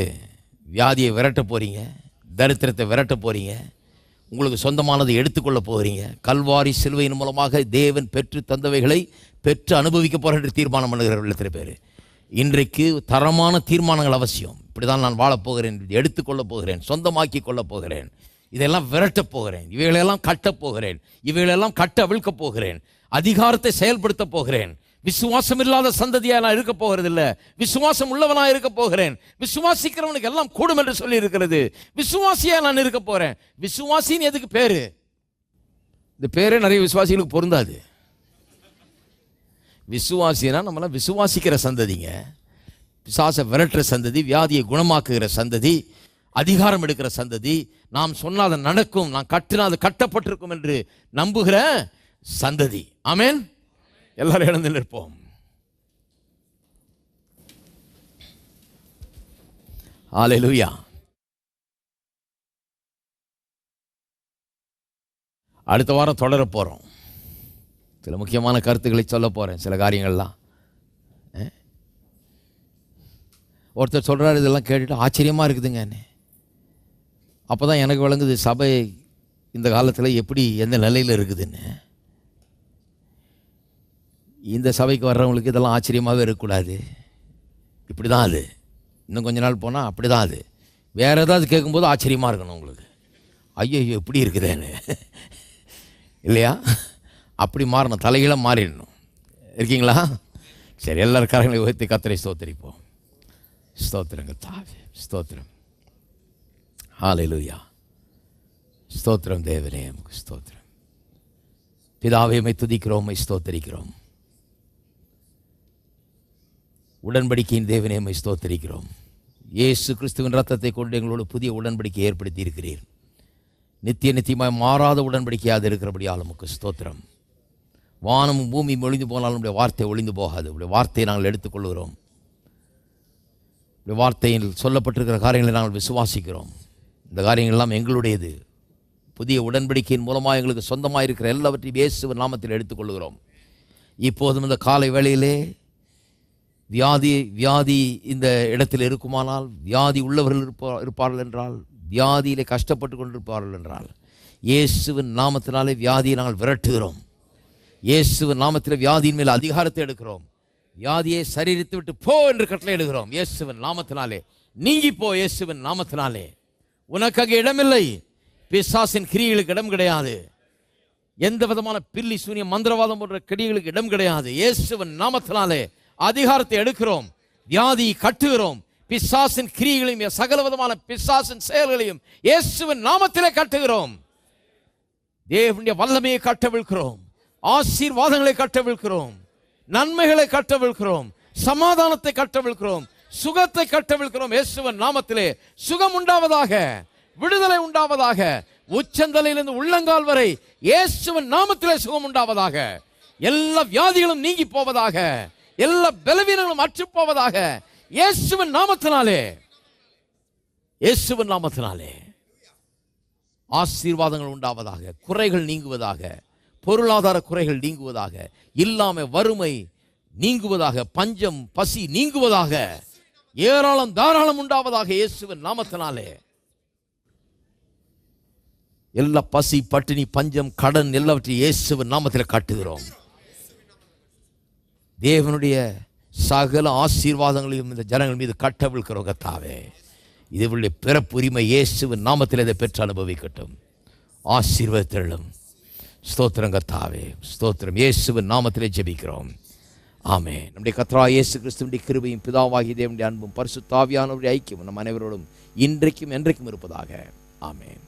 வியாதியை விரட்ட போகிறீங்க, தரித்திரத்தை விரட்ட போகிறீங்க, உங்களுக்கு சொந்தமானதை எடுத்துக்கொள்ள போகிறீங்க. கல்வாரி சிலுவையின் மூலமாக தேவன் பெற்று தந்தவைகளை பெற்று அனுபவிக்க போகிற என்று தீர்மானம் பண்ணுகிறவர்கள் எத்தனை பேர்? இன்றைக்கு தரமான தீர்மானங்கள் அவசியம். இப்படி தான் நான் வாழப்போகிறேன், எடுத்துக்கொள்ளப் போகிறேன், சொந்தமாக்கி கொள்ளப் போகிறேன், இதெல்லாம் விரட்டப் போகிறேன், இவைகளெல்லாம் கட்டப் போகிறேன், இவைகளெல்லாம் கட்ட அவிழ்க்கப் போகிறேன், அதிகாரத்தை செயல்படுத்த போகிறேன். விசுவாசம் இல்லாத சந்ததியா நான் இருக்க போகிறதில்லை, விசுவாசம் உள்ளவனா இருக்க போகிறேன். விசுவாசிக்கிறவனுக்கு எல்லாம் கூடும் என்று சொல்லி இருக்கிறது. விசுவாசியா நான் இருக்க போறேன். விசுவாசின்னு எதுக்கு பேரு? இந்த பேரே நிறைய விசுவாசிகளுக்கு பொருந்தாது. விசுவாசினா நம்மளாம் விசுவாசிக்கிற சந்ததிங்க. பிசாசை விரட்டுற சந்ததி, வியாதியை குணமாக்குகிற சந்ததி, அதிகாரம் எடுக்கிற சந்ததி, நாம் சொன்னால் அது நடக்கும், நான் கட்டினா அது கட்டப்பட்டிருக்கும் என்று நம்புகிற சந்ததி. ஆமென். எல்லாரும் எழுந்து நிற்போம். ஹல்லேலூயா. அடுத்த வாரம் தொடர போகிறோம். சில முக்கியமான கருத்துக்களை சொல்ல போகிறேன், சில காரியங்கள்லாம். ஒருத்தர் சொல்கிறார், இதெல்லாம் கேட்டுட்டு ஆச்சரியமாக இருக்குதுங்க. அப்போ தான் எனக்கு விளங்குது சபை இந்த காலத்தில் எப்படி எந்த நிலையில் இருக்குதுன்னு. இந்த சபைக்கு வர்றவங்களுக்கு இதெல்லாம் ஆச்சரியமாகவே இருக்கக்கூடாது. இப்படி தான் அது. இன்னும் கொஞ்ச நாள் போனால் அப்படி தான் அது. வேறு ஏதாவது கேட்கும்போது ஆச்சரியமாக இருக்கணும் உங்களுக்கு. ஐயோ எப்படி இருக்குதுன்னு இல்லையா? அப்படி மாறணும், தலைகீழாக மாறிடணும். இருக்கீங்களா? சரி, எல்லாரும் கரங்களை உயர்த்தி கர்த்தரை ஸ்தோத்திரிப்போம். ஸ்தோத்திரங்க தாவே, ஸ்தோத்திரம். ஹல்லேலூயா. ஸ்தோத்திரம் தேவனே, நமக்கு ஸ்தோத்திரம். பிதாவே, உம்மை துதிக்கிறோம், உம்மை ஸ்தோத்திரிக்கிறோம். உடன்படிக்கையின் தேவனே, உம்மை ஸ்தோத்திரிக்கிறோம். இயேசு கிறிஸ்துவின் ரத்தத்தை கொண்டு எங்களோடு புதிய உடன்படிக்கை ஏற்படுத்தி இருக்கிறீர். நித்திய நித்தியமாய் மாறாத உடன்படிக்கையாக இருக்கிறபடியால் உமக்கு ஸ்தோத்திரம். வானமும் பூமியும் ஒளிந்து போனாலும் உடைய வார்த்தை ஒளிந்து போகாது. உடைய வார்த்தையை நாங்கள் எடுத்துக்கொள்கிறோம். உடைய வார்த்தையில் சொல்லப்பட்டிருக்கிற காரியங்களை நாங்கள் விசுவாசிக்கிறோம். இந்த காரியங்கள்லாம் எங்களுடையது. புதிய உடன்படிக்கையின் மூலமாக எங்களுக்கு சொந்தமாக இருக்கிற எல்லாவற்றையும் இயேசுவின் நாமத்தில் எடுத்துக்கொள்கிறோம். இப்போதும் இந்த காலை வேளையிலே வியாதி இந்த இடத்தில் இருக்குமானால், வியாதி உள்ளவர்கள் இருப்பார்கள் என்றால், வியாதியிலே கஷ்டப்பட்டு கொண்டிருப்பார்கள் என்றால், இயேசுவின் நாமத்தினாலே வியாதியை நாங்கள் விரட்டுகிறோம். இயேசுவின் நாமத்தில் வியாதியின் மேல் அதிகாரத்தை எடுக்கிறோம். வியாதியை சரீரத்தை விட்டு போ என்று கட்டளையிடுகிறோம் இயேசுவின் நாமத்தினாலே. நீங்கி போ இயேசுவின் நாமத்தினாலே. உனக்கு அங்கே இடமில்லை. பிசாசின் கிரியைகளுக்கு இடம் கிடையாது. எந்த விதமான பில்லி சூனியம் மந்திரவாதம் போன்ற கிரியைகளுக்கு இடம் கிடையாது. இயேசுவின் நாமத்தினாலே அதிகாரத்தை எடுக்கிறோம். வியாதி கட்டுகிறோம். பிசாசின் கிரியைகளையும் சகல விதமான பிசாசின் செயல்களையும் இயேசுவின் நாமத்திலே கட்டுகிறோம். தேவனுடைய வல்லமையை கட்டவிழ்க்கிறோம். ஆசீர்வாதங்களை கட்டவிழ்க்கிறோம். நன்மைகளை கட்டவிழ்க்கிறோம். சமாதானத்தை கட்டவிழ்க்கிறோம். சுகத்தை கட்டவிழ்க்கிறோம். இயேசுவின் நாமத்திலே சுகம் உண்டாவதாக, விடுதலை உண்டாவதாக. உச்சந்தலையிலிருந்து உள்ளங்கால் வரை இயேசுவின் நாமத்திலே சுகம் உண்டாவதாக. எல்லா வியாதிகளும் நீங்கி போவதாக. எல்லா பலவீனங்களும் அற்று போவதாக. இயேசுவின் நாமத்தினாலே, இயேசுவின் நாமத்தினாலே ஆசீர்வாதங்கள் உண்டாவதாக. குறைகள் நீங்குவதாக. பொருளாதார குறைகள் நீங்குவதாக. இல்லாம வறுமை நீங்குவதாக. பஞ்சம் பசி நீங்குவதாக. ஏராளம் தாராளம் உண்டாவதாக இயேசுவின் நாமத்தினாலே. எல்லா பசி பட்டினி பஞ்சம் கடன் எல்லாவற்றையும் இயேசுவின் நாமத்தில் காட்டுகிறோம். தேவனுடைய சகல ஆசீர்வாதங்களையும் இந்த ஜனங்கள் மீது கட்டவிழ்க்கிறோம் கர்த்தாவே. இதுவருடைய பிறப்புரிமை இயேசுவின் நாமத்தில் இதை பெற்று அனுபவிக்கட்டும். ஆசீர்வாதத்திலும் ஸ்தோத்திரம் கர்த்தாவே, ஸ்தோத்திரம். இயேசுவின் நாமத்திலே ஜெபிக்கிறோம். ஆமென். நம்முடைய கர்த்தராகிய இயேசு கிறிஸ்துவின் கிருபையும் பிதாவாகிய தேவனுடைய அன்பும் பரிசுத்த ஆவியானவருடைய ஐக்கியமும் நம் அனைவரோடும் இன்றைக்கும் என்றைக்கும் இருப்பதாக. ஆமென்.